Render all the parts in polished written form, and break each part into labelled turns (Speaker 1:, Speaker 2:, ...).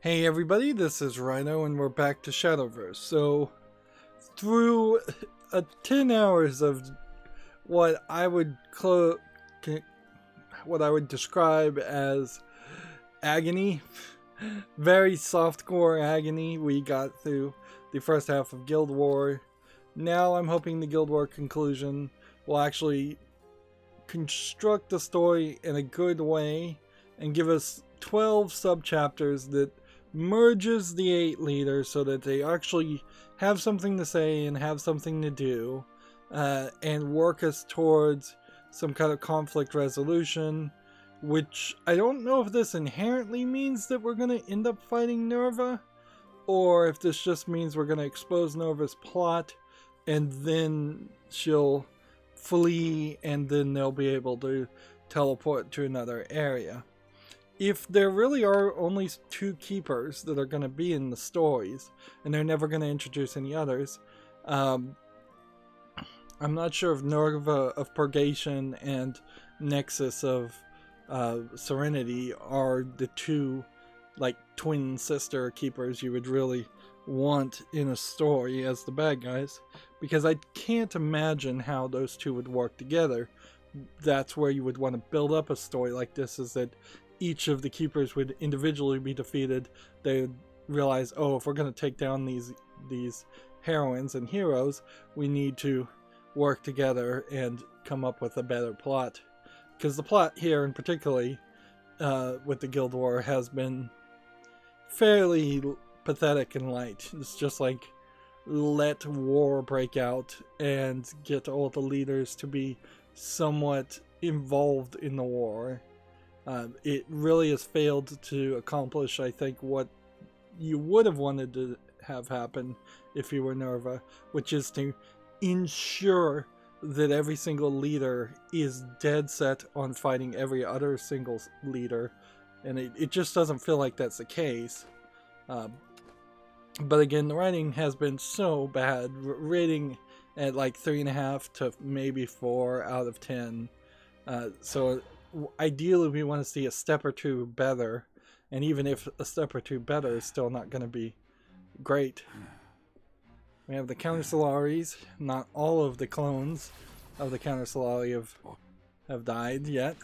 Speaker 1: Hey everybody, this is Rydo and we're back to Shadowverse. So, through 10 hours of what I would describe as agony, very softcore agony, we got through the first half of Guild War. Now I'm hoping the Guild War conclusion will actually construct the story in a good way and give us 12 sub-chapters that merges the 8 leaders so that they actually have something to say and have something to do, and work us towards some kind of conflict resolution, which I don't know if this inherently means that we're going to end up fighting Nerva, or if this just means we're going to expose Nerva's plot and then she'll flee and then they'll be able to teleport to another area. If there really are only 2 keepers that are going to be in the stories, and they're never going to introduce any others, I'm not sure if Nerva of Purgation and Nexus of Serenity are the 2 like twin sister keepers you would really want in a story as the bad guys, because I can't imagine how those 2 would work together. That's where you would want to build up a story like this, is that each of the keepers would individually be defeated. They would realize, oh, if we're going to take down these heroines and heroes, we need to work together and come up with a better plot. Because the plot here, in particularly with the Guild War, has been fairly pathetic and light. It's just like, let war break out and get all the leaders to be somewhat involved in the war. It really has failed to accomplish, I think, what you would have wanted to have happen if you were Nerva, which is to ensure that every single leader is dead set on fighting every other single leader, and it just doesn't feel like that's the case. But again, the writing has been so bad, rating at like 3.5 to maybe 4 out of 10. So ideally we want to see a step or 2 better, and even if a step or 2 better is still not going to be great. We have the Counter Solaris. Not all of the clones of the Counter Solari have died yet.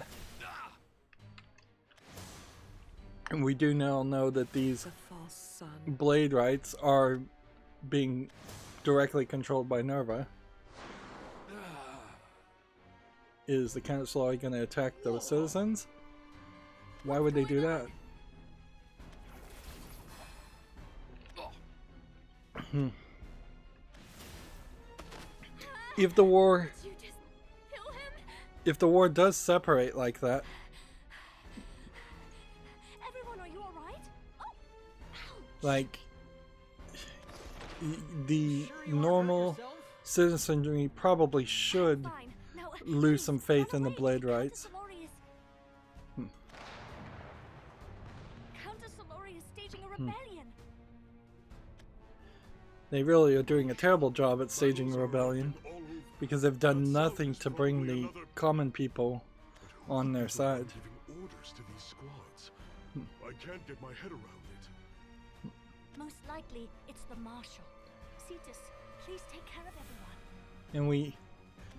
Speaker 1: And we do now know that these Blade Rights are being directly controlled by Nerva. Is the Counter Solari going to attack the citizens? Why would they do that? If the war does separate like that,
Speaker 2: everyone, are you all right?
Speaker 1: like the normal citizenry probably should lose some faith in the Blade Rights.
Speaker 2: Countess Solari is staging a rebellion.
Speaker 1: They really are doing a terrible job at staging a rebellion, because they've done nothing to bring the common people on their side.
Speaker 3: Orders to these squads. I can't get my head around it.
Speaker 2: Most likely, it's the Marshal. Cetus, please take care of everyone.
Speaker 1: And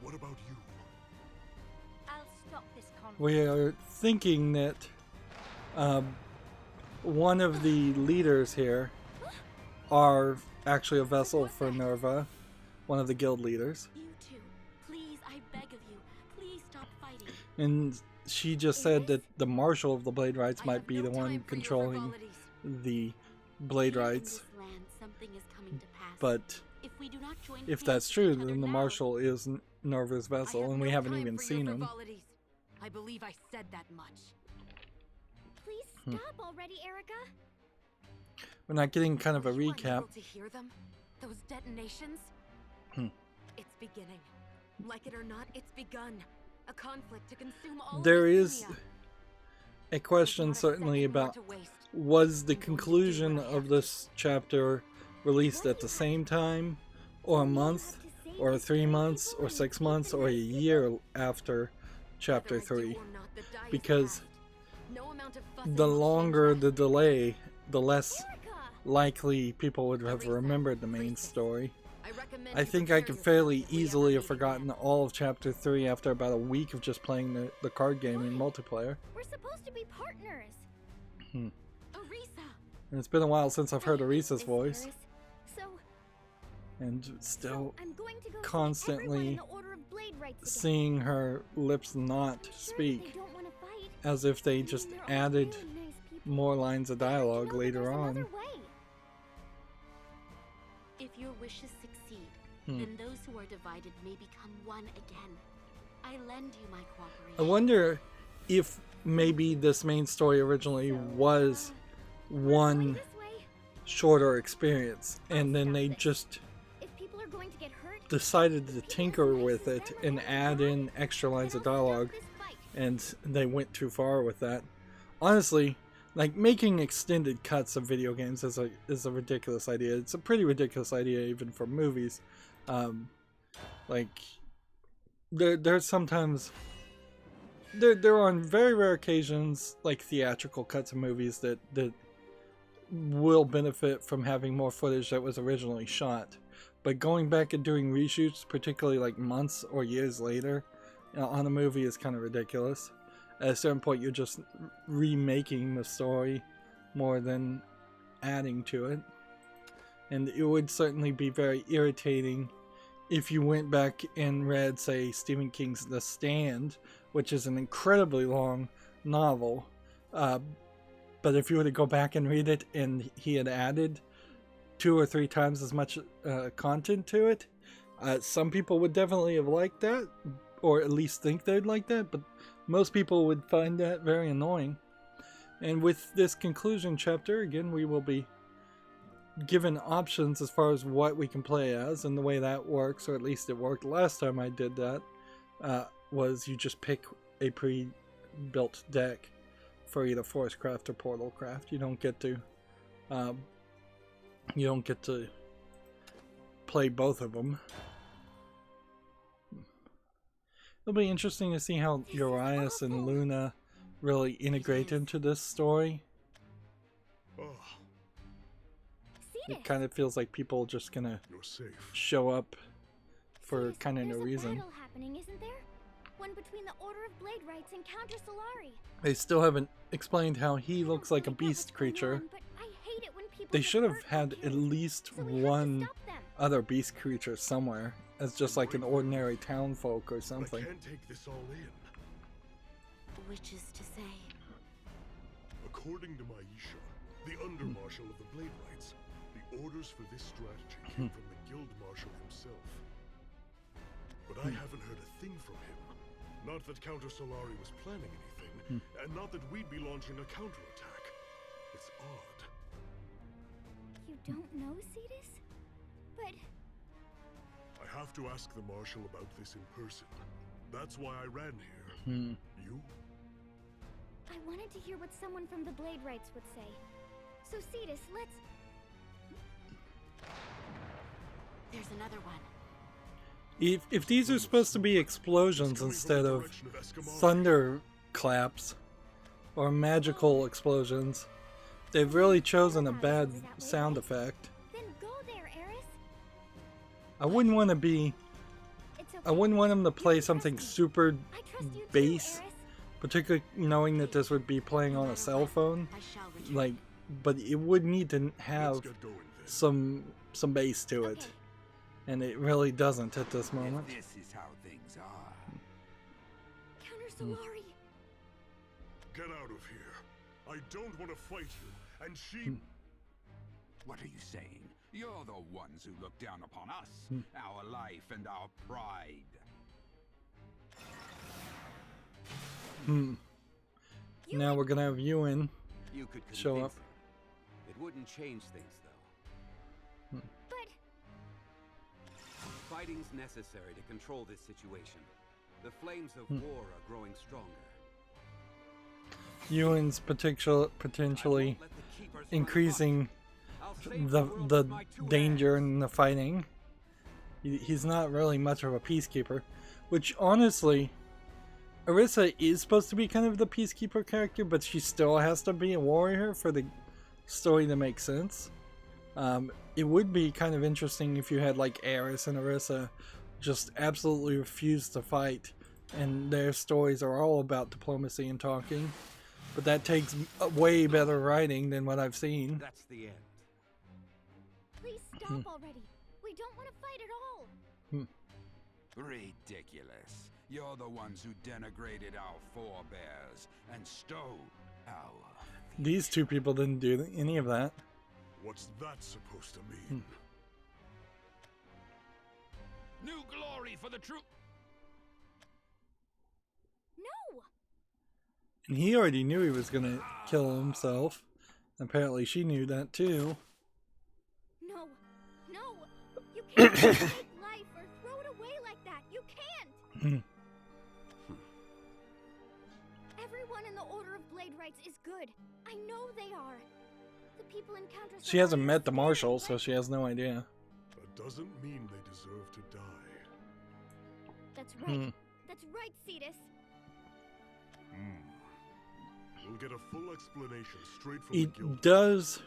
Speaker 3: What about you?
Speaker 2: I'll stop this conflict.
Speaker 1: we are thinking that one of the leaders here are actually a vessel for Nerva, one of the guild leaders.
Speaker 2: You two, please, I beg of you, please stop fighting.
Speaker 1: And she just said that the Marshal of the Blade Rights might be the one controlling the Blade Rights. But if that's true, then the Marshal is Nerva's vessel, and we haven't even seen him.
Speaker 4: I believe I said that much.
Speaker 2: Please stop already, Erica.
Speaker 1: We're not getting kind of a
Speaker 4: You want
Speaker 1: recap.
Speaker 4: people to hear them? Those detonations? It's beginning. Like it or not, it's begun. A conflict to consume all
Speaker 1: There
Speaker 4: of
Speaker 1: is
Speaker 4: Estonia.
Speaker 1: a question certainly about, was the conclusion of this chapter released at the same time, or a month, or 3 months, or 6 months, or a year after chapter 3? Because the longer the delay, the less likely people would have remembered the main story. I think I could fairly easily have forgotten all of Chapter 3 after about a week of just playing the card game in multiplayer.
Speaker 2: We're supposed to be partners.
Speaker 4: Arisa.
Speaker 1: And it's been a while since I've heard Arisa's
Speaker 2: This
Speaker 1: voice.
Speaker 2: Eris. So,
Speaker 1: And still
Speaker 2: I'm going to go see
Speaker 1: constantly
Speaker 2: everyone in the Order of Blade Rights again.
Speaker 1: seeing her lips not
Speaker 2: I'm sure
Speaker 1: speak,
Speaker 2: they don't want to fight.
Speaker 1: as if they
Speaker 2: I mean,
Speaker 1: just
Speaker 2: they're all
Speaker 1: added
Speaker 2: really nice people.
Speaker 1: more lines of
Speaker 2: But I have to
Speaker 1: dialogue
Speaker 2: know that
Speaker 1: later
Speaker 2: there's
Speaker 1: on.
Speaker 2: another way.
Speaker 4: If your wishes succeed,
Speaker 1: Hmm.
Speaker 4: then those who are divided may become one again. I lend you my cooperation.
Speaker 1: I wonder if maybe this main story originally was one
Speaker 2: This way.
Speaker 1: shorter experience, and then they just
Speaker 2: If people are going to get hurt,
Speaker 1: decided to tinker with it and add in extra lines of dialogue,
Speaker 2: this fight.
Speaker 1: and they went too far with that. Honestly, like, making extended cuts of video games is a ridiculous idea. It's a pretty ridiculous idea even for movies. Like, there's sometimes there are on very rare occasions like theatrical cuts of movies that will benefit from having more footage that was originally shot. But going back and doing reshoots, particularly like months or years later, on a movie is kind of ridiculous. At a certain point, you're just remaking the story more than adding to it. And it would certainly be very irritating if you went back and read, say, Stephen King's The Stand, which is an incredibly long novel. But if you were to go back and read it and he had added 2 or 3 times as much content to it, some people would definitely have liked that, or at least think they'd like that, but most people would find that very annoying. And with this conclusion chapter, again, we will be given options as far as what we can play as, and the way that works, or at least it worked last time I did that, was you just pick a pre-built deck for either Forestcraft or Portalcraft. You don't get to play both of them. It'll be interesting to see how Urias and Luna really integrate into this story.
Speaker 3: Oh,
Speaker 1: It kind of feels like people just gonna
Speaker 3: you're safe.
Speaker 1: show up for
Speaker 2: There's
Speaker 1: kind of no
Speaker 2: a
Speaker 1: reason.
Speaker 2: battle happening, isn't there? One between the Order of Blade Rights and Counter Solari.
Speaker 1: They still haven't explained how he
Speaker 2: I don't
Speaker 1: looks like a
Speaker 2: quite get
Speaker 1: beast
Speaker 2: what's going
Speaker 1: creature.
Speaker 2: on, but I hate it when people
Speaker 1: They
Speaker 2: get
Speaker 1: should have
Speaker 2: hurt or
Speaker 1: had at
Speaker 2: killed.
Speaker 1: least
Speaker 2: So we have to
Speaker 1: one
Speaker 2: stop them.
Speaker 1: other beast creature somewhere as just like an ordinary townfolk or
Speaker 3: I
Speaker 1: something.
Speaker 3: can't take this all in.
Speaker 4: Which is to say,
Speaker 3: According to Maisha, the under-marshal of the Blade Rights, the orders for this strategy came from the guild marshal himself. But I haven't heard a thing from him. Not that Counter Solari was planning anything, and not that we'd be launching a counterattack. It's odd.
Speaker 2: You don't know, Cetus? But
Speaker 3: I have to ask the marshal about this in person. That's why I ran here. You?
Speaker 2: I wanted to hear what someone from the Blade Rights would say. So Cetus, let's...
Speaker 4: there's another one.
Speaker 1: If these are supposed to be explosions instead of thunder claps or magical explosions, they've really chosen a bad sound effect.
Speaker 2: Then go there, Eris.
Speaker 1: I wouldn't want to be...
Speaker 2: It's okay.
Speaker 1: I wouldn't want them to play
Speaker 2: You can
Speaker 1: something
Speaker 2: trust me.
Speaker 1: super
Speaker 2: I trust you too,
Speaker 1: bass,
Speaker 2: Eris.
Speaker 1: particularly knowing that this would be playing on a cell phone.
Speaker 4: I shall return.
Speaker 1: Like, but it would need to
Speaker 3: Let's
Speaker 1: have
Speaker 3: get going then.
Speaker 1: some bass to it,
Speaker 2: Okay.
Speaker 1: and it really doesn't at this moment.
Speaker 5: If this is how things are.
Speaker 2: Counter Solari.
Speaker 3: Get out of here. I don't want to fight you, and she...
Speaker 5: What are you saying? You're the ones who look down upon us, our life and our pride.
Speaker 1: Now we're gonna have Ewan
Speaker 6: You could
Speaker 1: show
Speaker 6: convince
Speaker 1: up.
Speaker 6: him. It wouldn't change things, though.
Speaker 2: But
Speaker 6: Fighting's necessary to control this situation. The flames of war are growing stronger.
Speaker 1: Ewan's potentially
Speaker 6: Let the keepers fight.
Speaker 1: increasing
Speaker 6: I'll save
Speaker 1: the
Speaker 6: world
Speaker 1: the
Speaker 6: with my 2
Speaker 1: danger
Speaker 6: hands.
Speaker 1: in the fighting. He's not really much of a peacekeeper, which honestly, Arisa is supposed to be kind of the peacekeeper character, but she still has to be a warrior for the story that makes sense. It would be kind of interesting if you had like Aerith and Orisa just absolutely refuse to fight, and their stories are all about diplomacy and talking. But that takes way better writing than what I've seen.
Speaker 6: That's the end.
Speaker 2: Please stop already. We don't want to fight at all.
Speaker 5: Ridiculous. You're the ones who denigrated our forebears and stole our...
Speaker 1: These two people didn't do any of that.
Speaker 3: What's that supposed to mean?
Speaker 5: New glory for the true...
Speaker 2: No!
Speaker 1: And he already knew he was gonna kill himself. Apparently she knew that too.
Speaker 2: No! No! You can't take life or throw it away like that! You can't! Everyone in the Order of Blade Rights is good. I know they are. The people in Counter
Speaker 1: She hasn't met the Marshal, so she has no idea.
Speaker 3: That doesn't mean they deserve to die.
Speaker 2: That's right. That's right, Cetus.
Speaker 3: We'll get a full explanation straight from
Speaker 1: He
Speaker 3: the guild.
Speaker 1: does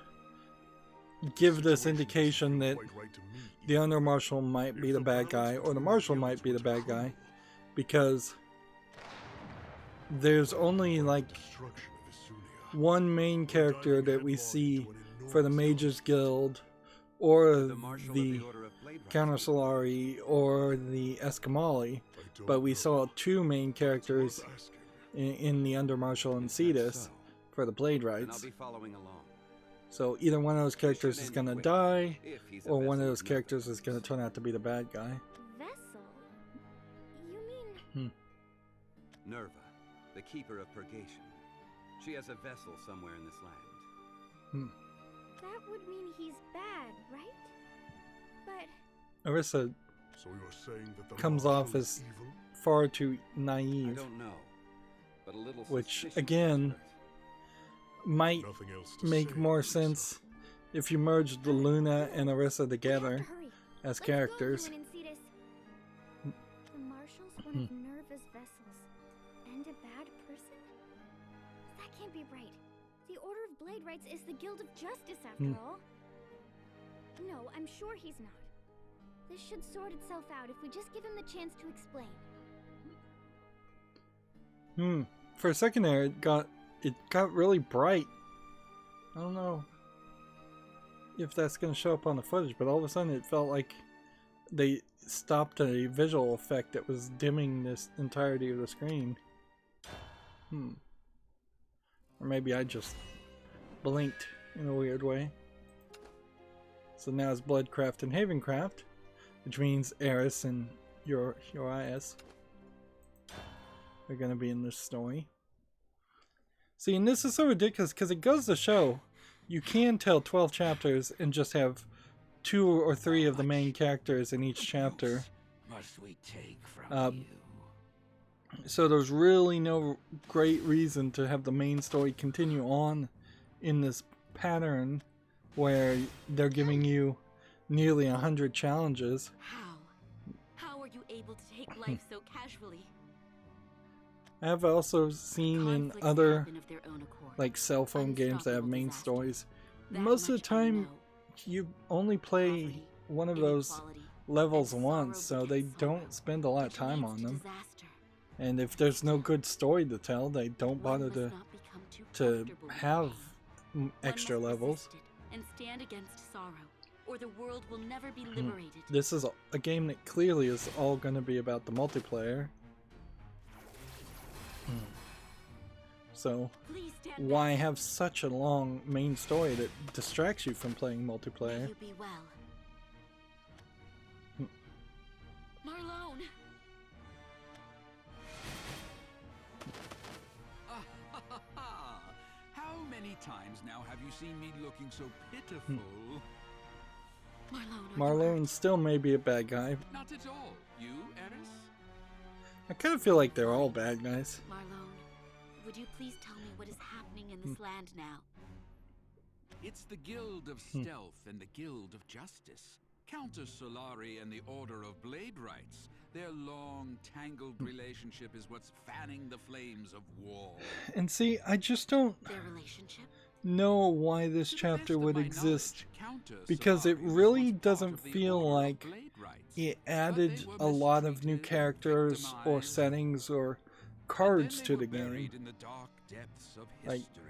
Speaker 1: give this indication that
Speaker 3: Quite right to me.
Speaker 1: the Under Marshal might be the bad guy, or the Marshal might be the bad guy, because there's only like
Speaker 3: Destruction of Isunia.
Speaker 1: one main character that we see for the Mages Guild, or
Speaker 6: The Marshal of
Speaker 1: the
Speaker 6: the Order of Blade Rights.
Speaker 1: Counter Solari, or the Escamali, but we saw two main characters in the Under Marshal and Cetus for the Blade
Speaker 6: And I'll
Speaker 1: Rights.
Speaker 6: be following along.
Speaker 1: So either one of those characters is gonna die,
Speaker 6: If he's a
Speaker 1: or one of
Speaker 6: vessel
Speaker 1: those characters is gonna turn out to be the bad guy.
Speaker 2: Vessel? You mean...
Speaker 6: Nerva, the keeper of purgation. She has a vessel somewhere in this land.
Speaker 2: That would mean he's bad, right? But...
Speaker 1: Orisa
Speaker 3: So you're saying that the
Speaker 1: comes
Speaker 3: Marshal
Speaker 1: off
Speaker 3: is
Speaker 1: as
Speaker 3: evil?
Speaker 1: far too
Speaker 6: I
Speaker 1: naive,
Speaker 6: don't know, but a little
Speaker 1: which
Speaker 6: suspicion
Speaker 1: again
Speaker 6: is
Speaker 1: might
Speaker 3: Nothing else to
Speaker 1: make
Speaker 3: say,
Speaker 1: more
Speaker 3: Lisa.
Speaker 1: sense if you merged the Luna and Orisa
Speaker 2: We have to
Speaker 1: together
Speaker 2: hurry.
Speaker 1: as
Speaker 2: Let's go,
Speaker 1: characters.
Speaker 2: Ewan and Cetus. The Marshal's one of Nerva's vessels. And a bad person? That can't be right. The Order of Blade Rights is the Guild of Justice, after all. No, I'm sure he's not. This should sort itself out if we just give him the chance to explain.
Speaker 1: For a second there, it got really bright. I don't know if that's going to show up on the footage, but all of a sudden it felt like they stopped a visual effect that was dimming this entirety of the screen. Or maybe I just blinked in a weird way. So now it's Bloodcraft and Havencraft, which means Eris and Urias are going to be in this story. See, and this is so ridiculous because it goes to show you can tell 12 chapters and just have 2 or 3 of the main characters in each chapter.
Speaker 5: Must we take from you?
Speaker 1: So there's really no great reason to have the main story continue on in this pattern where they're giving you nearly 100 challenges.
Speaker 4: How are you able to take life so casually?
Speaker 1: I have also seen in
Speaker 4: Conflicts
Speaker 1: other
Speaker 4: happen of their own accord.
Speaker 1: like cell phone games that have
Speaker 4: Unstoppable
Speaker 1: main
Speaker 4: disaster.
Speaker 1: stories.
Speaker 4: That
Speaker 1: Most of the
Speaker 4: much I
Speaker 1: time
Speaker 4: know.
Speaker 1: you only play
Speaker 4: Poverty,
Speaker 1: one of those
Speaker 4: inequality,
Speaker 1: levels
Speaker 4: and
Speaker 1: once, so
Speaker 4: sorrow
Speaker 1: they
Speaker 4: begets sorrow,
Speaker 1: don't spend a lot of
Speaker 4: which
Speaker 1: time
Speaker 4: leads
Speaker 1: on
Speaker 4: to
Speaker 1: them.
Speaker 4: disaster.
Speaker 1: And if there's no good story to tell, they don't
Speaker 4: One
Speaker 1: bother
Speaker 4: must
Speaker 1: to
Speaker 4: not become too
Speaker 1: to
Speaker 4: comfortable with
Speaker 1: have
Speaker 4: pain. One
Speaker 1: extra
Speaker 4: must
Speaker 1: levels.
Speaker 4: resist it and stand against sorrow, or the world will never be liberated.
Speaker 1: This is a game that clearly is all going to be about the multiplayer. So
Speaker 4: Please stand
Speaker 1: why
Speaker 4: back.
Speaker 1: have such a long main story that distracts you from playing
Speaker 4: May
Speaker 1: multiplayer?
Speaker 4: you be well. Marlone!
Speaker 5: How many times now have you seen me looking so pitiful?
Speaker 4: Marlone, are you
Speaker 1: Marlone
Speaker 4: hurt?
Speaker 1: still may be a bad guy.
Speaker 5: Not at all. You, Eris?
Speaker 1: I kind of feel like they're all bad guys.
Speaker 4: Marlone, would you please tell me what is happening in this land now?
Speaker 5: It's the Guild of Stealth and the Guild of Justice. Counter Solari and the Order of Blade Rights. Their long, tangled relationship is what's fanning the flames of war.
Speaker 1: And see, I just don't...
Speaker 4: Their relationship?
Speaker 1: know why this
Speaker 5: To the
Speaker 1: chapter
Speaker 5: best of
Speaker 1: would
Speaker 5: my
Speaker 1: exist,
Speaker 5: knowledge, Counter
Speaker 1: because it
Speaker 5: Solari was
Speaker 1: really
Speaker 5: once part
Speaker 1: doesn't
Speaker 5: of the
Speaker 1: feel
Speaker 5: Order of
Speaker 1: like
Speaker 5: Blade Rights,
Speaker 1: it
Speaker 5: but
Speaker 1: added
Speaker 5: they were
Speaker 1: a lot of new
Speaker 5: mistreated,
Speaker 1: characters or
Speaker 5: victimized,
Speaker 1: settings or
Speaker 5: and then
Speaker 1: cards
Speaker 5: they
Speaker 1: to
Speaker 5: were
Speaker 1: the game.
Speaker 5: buried in the dark depths of
Speaker 1: Like,
Speaker 5: history.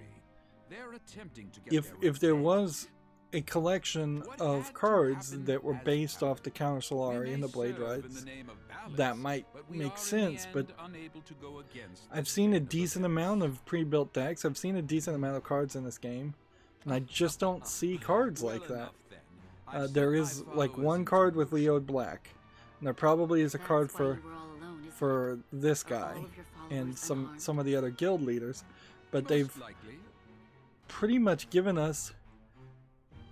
Speaker 5: They're attempting to get
Speaker 1: if there
Speaker 5: revenge.
Speaker 1: was a collection
Speaker 5: What
Speaker 1: of
Speaker 5: had to
Speaker 1: cards
Speaker 5: happen
Speaker 1: that were
Speaker 5: has
Speaker 1: based off the
Speaker 5: happened.
Speaker 1: Counter
Speaker 5: We
Speaker 1: Solari
Speaker 5: may
Speaker 1: and the Blade
Speaker 5: serve in
Speaker 1: Rights,
Speaker 5: the name of balance,
Speaker 1: that might
Speaker 5: but we
Speaker 1: make
Speaker 5: are
Speaker 1: sense,
Speaker 5: in
Speaker 1: but
Speaker 5: the end unable to go against the
Speaker 1: I've seen a
Speaker 5: spin of
Speaker 1: decent
Speaker 5: events.
Speaker 1: amount of pre-built decks. I've seen a decent amount of cards in this game, and I just don't see cards
Speaker 5: Well
Speaker 1: like that.
Speaker 5: enough, then. I've sent
Speaker 1: There
Speaker 5: my
Speaker 1: is like
Speaker 5: followers
Speaker 1: one
Speaker 5: into
Speaker 1: card with
Speaker 5: motion.
Speaker 1: Leo Black, and there probably is a
Speaker 7: That's
Speaker 1: card
Speaker 7: why
Speaker 1: for
Speaker 7: you were all alone, isn't it?
Speaker 1: for this
Speaker 7: Are
Speaker 1: guy
Speaker 7: all of your
Speaker 1: and
Speaker 7: followers unharmed?
Speaker 1: some of the other guild leaders, but
Speaker 5: Most
Speaker 1: they've
Speaker 5: likely.
Speaker 1: pretty much given us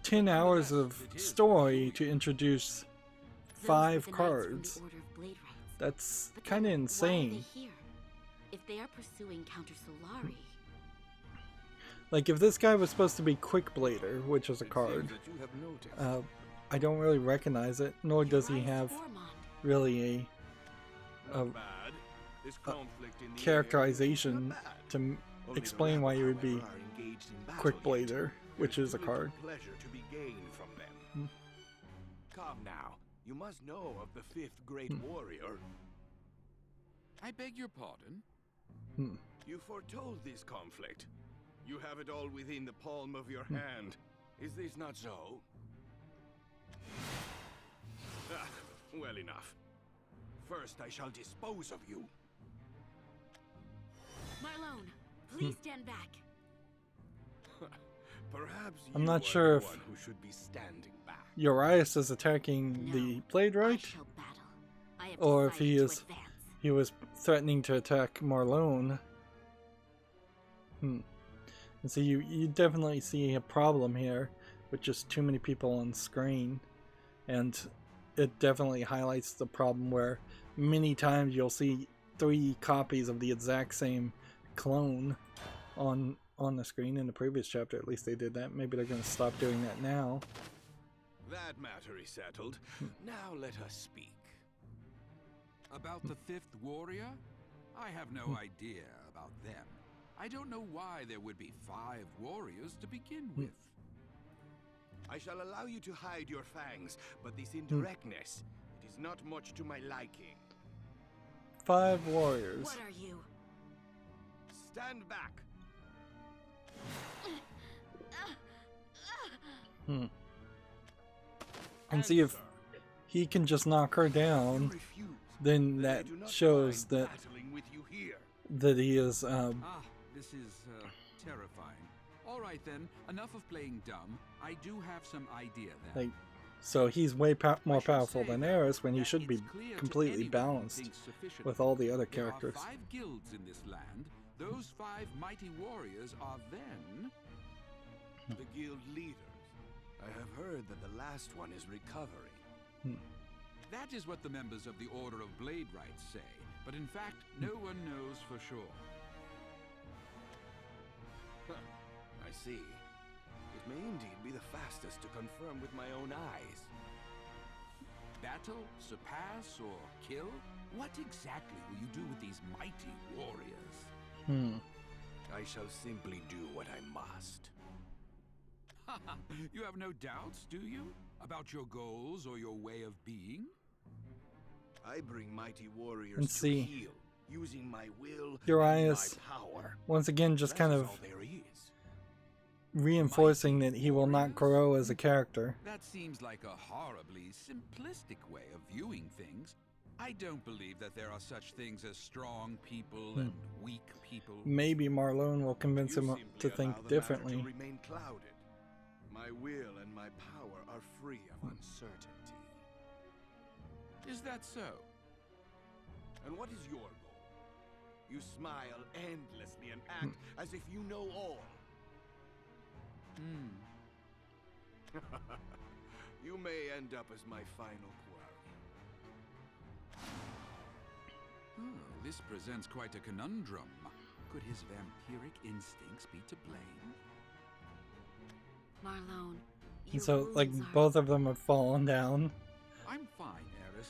Speaker 1: 10 hours of story to introduce
Speaker 7: Those
Speaker 1: 5
Speaker 7: were the knights from the
Speaker 1: cards.
Speaker 7: Order of Blade Rights.
Speaker 1: That's
Speaker 7: But
Speaker 1: kind of
Speaker 7: then why are
Speaker 1: insane.
Speaker 7: they here? If they are pursuing Counter Solari,
Speaker 1: Like, if this guy was supposed to be Quickblader, which is a card, I don't really recognize it, nor does he have really a characterization to explain why you would be Quickblader, which is a card.
Speaker 8: Pleasure to be gained from them. Come now, you must know of the fifth great warrior.
Speaker 5: I beg your pardon?
Speaker 8: You foretold this conflict. You have it all within the palm of your hand. Is this not so? Ah, well enough. First I shall dispose of you.
Speaker 7: Marlone, please stand back.
Speaker 8: Perhaps
Speaker 1: I'm
Speaker 8: you
Speaker 1: not
Speaker 8: are
Speaker 1: sure
Speaker 8: the
Speaker 1: if
Speaker 8: one who should be standing back.
Speaker 1: Urias is attacking
Speaker 7: No,
Speaker 1: the Blade
Speaker 7: I
Speaker 1: Right,
Speaker 7: shall battle. I have
Speaker 1: or if he
Speaker 7: decided
Speaker 1: is
Speaker 7: to advance.
Speaker 1: he was threatening to attack Marlone. And so you definitely see a problem here with just too many people on screen, and it definitely highlights the problem where many times you'll see 3 copies of the exact same clone on the screen. In the previous chapter, at least they did that. Maybe they're going to stop doing that now.
Speaker 8: That matter is settled. Now let us speak.
Speaker 5: About the fifth warrior? I have no idea about them. I don't know why there would be 5 warriors to begin with.
Speaker 8: I shall allow you to hide your fangs, but this indirectness, it is not much to my liking.
Speaker 1: 5 warriors.
Speaker 7: What are you?
Speaker 8: Stand back.
Speaker 1: And see if
Speaker 8: Answer.
Speaker 1: he can just knock her
Speaker 8: You
Speaker 1: down,
Speaker 8: refuse.
Speaker 1: then
Speaker 8: Then I
Speaker 1: that
Speaker 8: do not
Speaker 1: shows
Speaker 8: mind
Speaker 1: that
Speaker 8: battling with you here.
Speaker 1: he is
Speaker 5: Ah, this is terrifying. All right then, enough of playing dumb. I do have some idea then.
Speaker 1: like, so he's way more
Speaker 5: I should
Speaker 1: powerful
Speaker 5: say,
Speaker 1: than
Speaker 5: though,
Speaker 1: Eris when he
Speaker 5: that
Speaker 1: should be
Speaker 5: it's clear to
Speaker 1: completely
Speaker 5: anyone who
Speaker 1: balanced
Speaker 5: thinks sufficiently.
Speaker 1: with all the other
Speaker 5: There
Speaker 1: characters.
Speaker 5: are 5 guilds in this land. Those 5 mighty warriors are then...
Speaker 8: The guild leaders. I have heard that the last one is recovering.
Speaker 5: That is what the members of the Order of Blade Rights say, but in fact, no one knows for sure.
Speaker 8: I see. It may indeed be the fastest to confirm with my own eyes.
Speaker 5: Battle, surpass, or kill? What exactly will you do with these mighty warriors?
Speaker 8: I shall simply do what I must.
Speaker 5: You have no doubts, do you? About your goals or your way of being?
Speaker 8: I bring mighty warriors
Speaker 1: And
Speaker 8: to
Speaker 1: see,
Speaker 8: heal, using my will
Speaker 1: Urias,
Speaker 8: and my power.
Speaker 1: once again, just
Speaker 8: That
Speaker 1: kind
Speaker 8: is
Speaker 1: of
Speaker 8: all there is.
Speaker 1: reinforcing that he will not grow as a character.
Speaker 5: That seems like a horribly simplistic way of viewing things. I don't believe that there are such things as strong people and weak people.
Speaker 1: Maybe Marlone will convince
Speaker 8: You
Speaker 1: him
Speaker 8: simply
Speaker 1: to
Speaker 8: allow
Speaker 1: think
Speaker 8: the matter
Speaker 1: differently.
Speaker 8: To remain clouded. My will and my power are free of uncertainty.
Speaker 5: Is that so?
Speaker 8: And what is your goal? You smile endlessly and act as if you know all. You may end up as my final quarry.
Speaker 5: Oh, this presents quite a conundrum. Could his vampiric instincts be to blame?
Speaker 7: Marlone, your
Speaker 1: And so, like,
Speaker 7: wounds are...
Speaker 1: both of them have fallen down.
Speaker 5: I'm fine, Eris.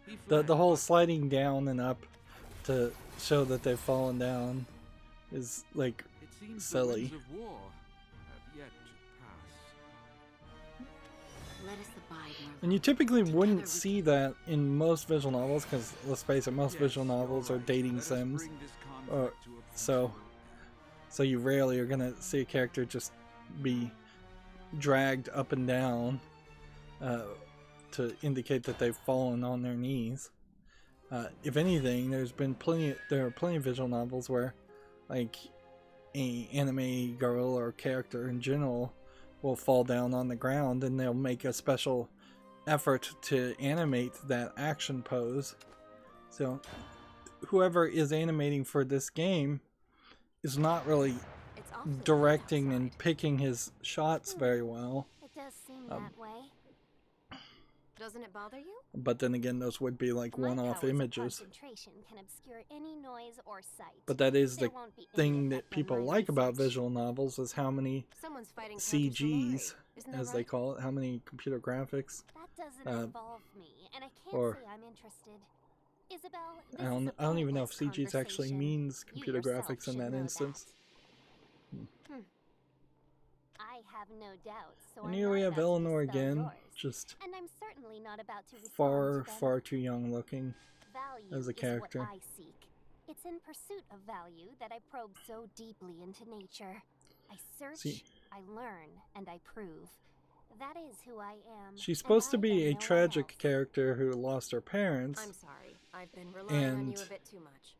Speaker 5: He
Speaker 1: The
Speaker 5: fled,
Speaker 1: whole
Speaker 5: but
Speaker 1: sliding down and up to show that they've fallen down is, like,
Speaker 5: it seems
Speaker 1: silly.
Speaker 5: the winds of war have
Speaker 7: Let us abide more
Speaker 1: And you typically
Speaker 7: Together
Speaker 1: wouldn't
Speaker 7: we
Speaker 1: see
Speaker 7: can-
Speaker 1: that in most visual novels, because let's face it, most
Speaker 5: Yes,
Speaker 1: visual
Speaker 5: you're
Speaker 1: novels are
Speaker 5: right.
Speaker 1: dating
Speaker 5: Let us
Speaker 1: sims.
Speaker 5: bring this
Speaker 1: Uh,
Speaker 5: conflict to a
Speaker 1: so, so you rarely are gonna see a character just be dragged up and down to indicate that they've fallen on their knees. If anything, there are plenty of visual novels where, like, a anime girl or character in general will fall down on the ground, and they'll make a special effort to animate that action pose. So whoever is animating for this game is not really
Speaker 2: It's awfully
Speaker 1: directing
Speaker 2: outside.
Speaker 1: and picking his shots very well.
Speaker 2: It does seem that way.
Speaker 4: Doesn't it bother you?
Speaker 1: But then again, those would be like
Speaker 2: My
Speaker 1: one-off
Speaker 2: powers of
Speaker 1: images.
Speaker 2: concentration can obscure any noise or sight.
Speaker 1: But that is
Speaker 2: There
Speaker 1: the
Speaker 2: won't be any
Speaker 1: thing that
Speaker 2: effect on
Speaker 1: people
Speaker 2: my
Speaker 1: like about
Speaker 2: research.
Speaker 1: visual novels, is how many
Speaker 4: Someone's fighting
Speaker 1: CGs,
Speaker 4: Isn't that
Speaker 1: as they
Speaker 4: right?
Speaker 1: call it, how many computer graphics.
Speaker 2: That doesn't involve me, and I can't
Speaker 1: or-
Speaker 2: say I'm interested. Isabel,
Speaker 1: I don't even know if CGs actually means computer graphics in that instance.
Speaker 2: I have no doubts. So
Speaker 1: And
Speaker 2: I'm
Speaker 1: here
Speaker 2: not
Speaker 1: we have
Speaker 2: about to
Speaker 1: Eleanor
Speaker 2: dispel
Speaker 1: again,
Speaker 2: yours.
Speaker 1: just
Speaker 2: And I'm certainly not about to respond
Speaker 1: far,
Speaker 2: to them.
Speaker 1: far too young looking.
Speaker 2: Value
Speaker 1: as a
Speaker 2: is
Speaker 1: character.
Speaker 2: what I seek. It's in pursuit of value that I probe so deeply into nature. I search,
Speaker 1: See-
Speaker 2: I learn, and I prove. That is who I am.
Speaker 1: She's
Speaker 2: and
Speaker 1: supposed to
Speaker 2: I
Speaker 1: be
Speaker 2: am
Speaker 1: a
Speaker 2: no one
Speaker 1: tragic
Speaker 2: else.
Speaker 1: character who lost her parents.
Speaker 4: I'm sorry. I've been relying on
Speaker 1: And
Speaker 4: you a bit too much.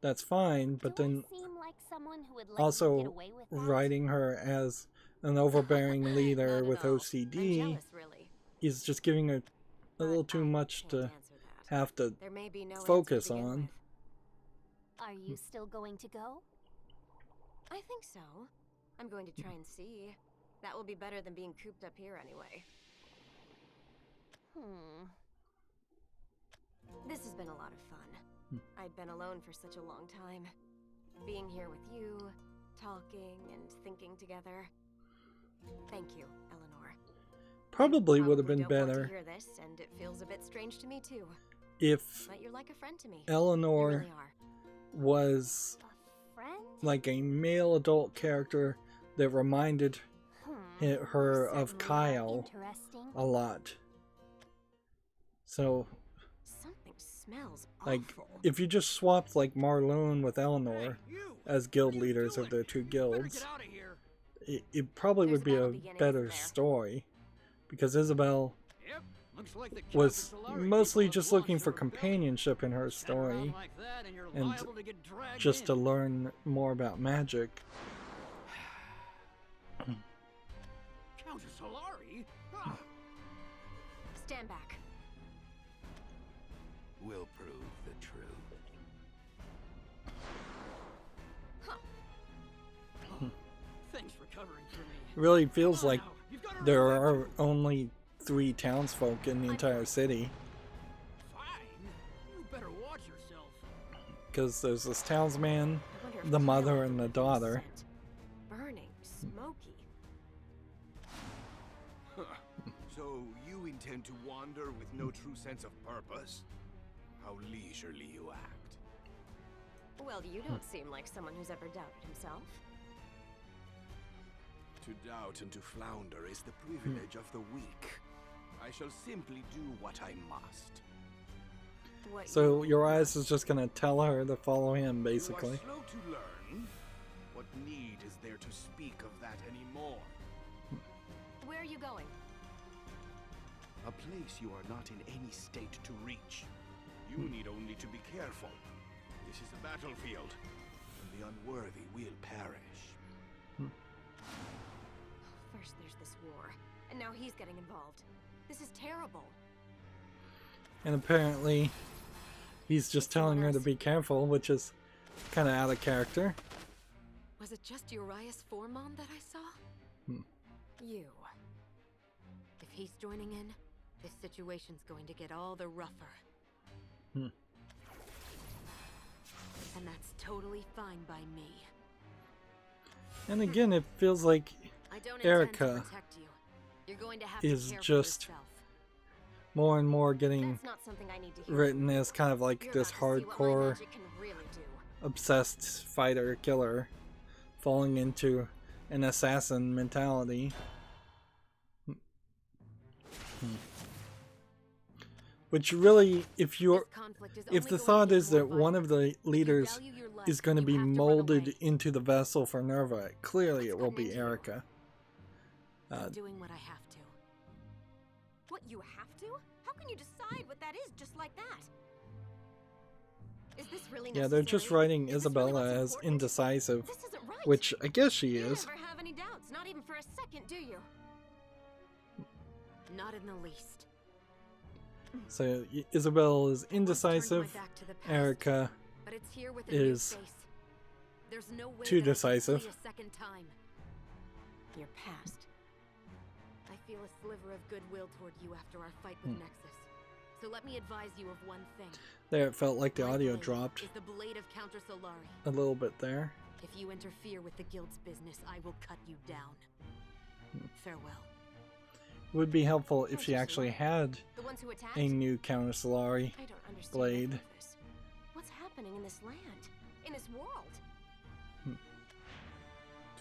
Speaker 1: that's fine, but
Speaker 2: Do I
Speaker 1: then
Speaker 2: seem like someone who would let you get
Speaker 1: also
Speaker 2: away with that?
Speaker 1: writing her as an overbearing leader
Speaker 4: Not at
Speaker 1: with
Speaker 4: all. I'm
Speaker 1: OCD
Speaker 4: jealous, really.
Speaker 1: is just giving her a
Speaker 4: But
Speaker 1: little too
Speaker 4: I
Speaker 1: much
Speaker 4: can't
Speaker 1: to
Speaker 4: answer that.
Speaker 1: have to
Speaker 4: There may be no
Speaker 1: focus
Speaker 4: answer to begin
Speaker 1: on.
Speaker 4: with.
Speaker 2: Are you still going to go?
Speaker 4: I think so. I'm going to try and see. That will be better than being cooped up here anyway. This has been a lot of fun. I'd been alone for such a long time. Being here with you, talking and thinking together. Thank you, Eleanor.
Speaker 1: Probably
Speaker 4: You
Speaker 1: would have been
Speaker 4: don't want
Speaker 1: better
Speaker 4: to hear this, and it feels a bit strange to me too.
Speaker 1: if
Speaker 4: But you're like a friend to me.
Speaker 1: Eleanor
Speaker 4: You really are.
Speaker 1: was
Speaker 2: A friend?
Speaker 1: like a male adult character that reminded her
Speaker 2: You
Speaker 1: of
Speaker 2: certainly are
Speaker 1: Kyle
Speaker 2: interesting.
Speaker 1: a lot. So,
Speaker 4: Something smells
Speaker 1: like,
Speaker 4: awful.
Speaker 1: if you just swapped like Marlone with Eleanor
Speaker 8: You!
Speaker 1: as guild leaders of their two
Speaker 8: Better
Speaker 1: guilds,
Speaker 8: get out of here.
Speaker 1: it probably
Speaker 4: There's
Speaker 1: would be
Speaker 4: a battle
Speaker 1: a
Speaker 4: beginning,
Speaker 1: better
Speaker 4: isn't there?
Speaker 1: story, because Isabel
Speaker 8: Yep. Looks like the
Speaker 1: was
Speaker 8: Counter Solari
Speaker 1: mostly
Speaker 8: people have
Speaker 1: just
Speaker 8: lost
Speaker 1: looking for
Speaker 8: your belly.
Speaker 1: companionship in her
Speaker 8: Stand around
Speaker 1: story,
Speaker 8: like that and you're
Speaker 1: and
Speaker 8: liable to get dragged
Speaker 1: just to
Speaker 8: in.
Speaker 1: learn more about magic.
Speaker 8: Counter Solari? Ah,
Speaker 4: Stand back.
Speaker 5: We'll prove the truth.
Speaker 8: thanks for covering for me.
Speaker 1: It really feels
Speaker 8: Come on
Speaker 1: like
Speaker 8: now, you've got to
Speaker 1: there
Speaker 8: remember-
Speaker 1: are only 3 townsfolk in the entire city,
Speaker 8: Fine. You better watch yourself.
Speaker 1: because there's this townsman,
Speaker 4: I wonder if
Speaker 1: the
Speaker 4: Kyle
Speaker 1: mother,
Speaker 4: had
Speaker 1: and the
Speaker 4: the
Speaker 1: daughter.
Speaker 4: scent. Burning, smoky.
Speaker 8: So you intend to wander with no true sense of purpose? How leisurely you act.
Speaker 4: Well, you don't seem like someone who's ever doubted himself.
Speaker 8: To doubt and to flounder is the privilege of the weak. I shall simply do what I must.
Speaker 4: What
Speaker 1: So
Speaker 4: you-
Speaker 1: Urias is just gonna tell her to follow him, basically.
Speaker 8: You are slow to learn. What need is there to speak of that anymore?
Speaker 4: Where are you going?
Speaker 8: A place you are not in any state to reach. You need only to be careful. This is a battlefield, and the unworthy will perish.
Speaker 4: First there's this war, and now he's getting involved. This is terrible.
Speaker 1: And apparently, he's just telling her to be careful, which is kind of out of character.
Speaker 4: Was it just Urias Formon that I saw? You. If he's joining in, this situation's going to get all the rougher. And that's totally fine by me.
Speaker 1: And again, it feels like
Speaker 4: I don't
Speaker 1: Erica
Speaker 4: intend to protect you. You're going to have
Speaker 1: is
Speaker 4: to care
Speaker 1: just
Speaker 4: for yourself.
Speaker 1: more and more getting
Speaker 4: That's not something I need to hear.
Speaker 1: written as kind of like
Speaker 4: You're
Speaker 1: this
Speaker 4: about to see what my
Speaker 1: hardcore,
Speaker 4: magic can really do.
Speaker 1: obsessed fighter killer, falling into an assassin mentality. Which really, if
Speaker 4: This conflict is only
Speaker 1: the
Speaker 4: going
Speaker 1: thought
Speaker 4: to
Speaker 1: is
Speaker 4: get
Speaker 1: that
Speaker 4: more
Speaker 1: one of the
Speaker 4: violent. If you
Speaker 1: leaders
Speaker 4: value your life,
Speaker 1: is going to
Speaker 4: you
Speaker 1: be
Speaker 4: have run
Speaker 1: molded
Speaker 4: away.
Speaker 1: into the vessel for Nerva, clearly it will
Speaker 4: What's
Speaker 1: be
Speaker 4: gotten into you?
Speaker 1: Erica.
Speaker 4: I'm doing what I have to. What, you have to? How can you decide what that is just like that? Is this really
Speaker 1: Yeah, they're just
Speaker 4: necessary?
Speaker 1: writing
Speaker 4: Is this really
Speaker 1: Isabella
Speaker 4: what's
Speaker 1: as
Speaker 4: important?
Speaker 1: indecisive,
Speaker 4: This isn't right.
Speaker 1: which I guess she
Speaker 4: You
Speaker 1: is.
Speaker 4: never have any doubts, not even for a second, do you? Not in the least.
Speaker 1: So Isabel is
Speaker 4: I once turned my
Speaker 1: indecisive.
Speaker 4: back to the past,
Speaker 1: Erica
Speaker 4: but it's here with a
Speaker 1: is
Speaker 4: new face. There's no way
Speaker 1: too
Speaker 4: that I can
Speaker 1: decisive.
Speaker 4: flee a second time. Your past. I feel a sliver of goodwill toward you after our fight with Nexus. So let me advise you of one thing.
Speaker 1: There, it felt like the
Speaker 4: My
Speaker 1: audio
Speaker 4: blade
Speaker 1: dropped
Speaker 4: is the blade of Counter Solari.
Speaker 1: a little bit there.
Speaker 4: If you interfere with the guild's business, I will cut you down. Farewell.
Speaker 1: It would be helpful if she actually had
Speaker 4: The ones who attacked?
Speaker 1: a new Counter Solari
Speaker 4: I don't understand
Speaker 1: blade.
Speaker 4: any of this. What's happening in this land? In this world?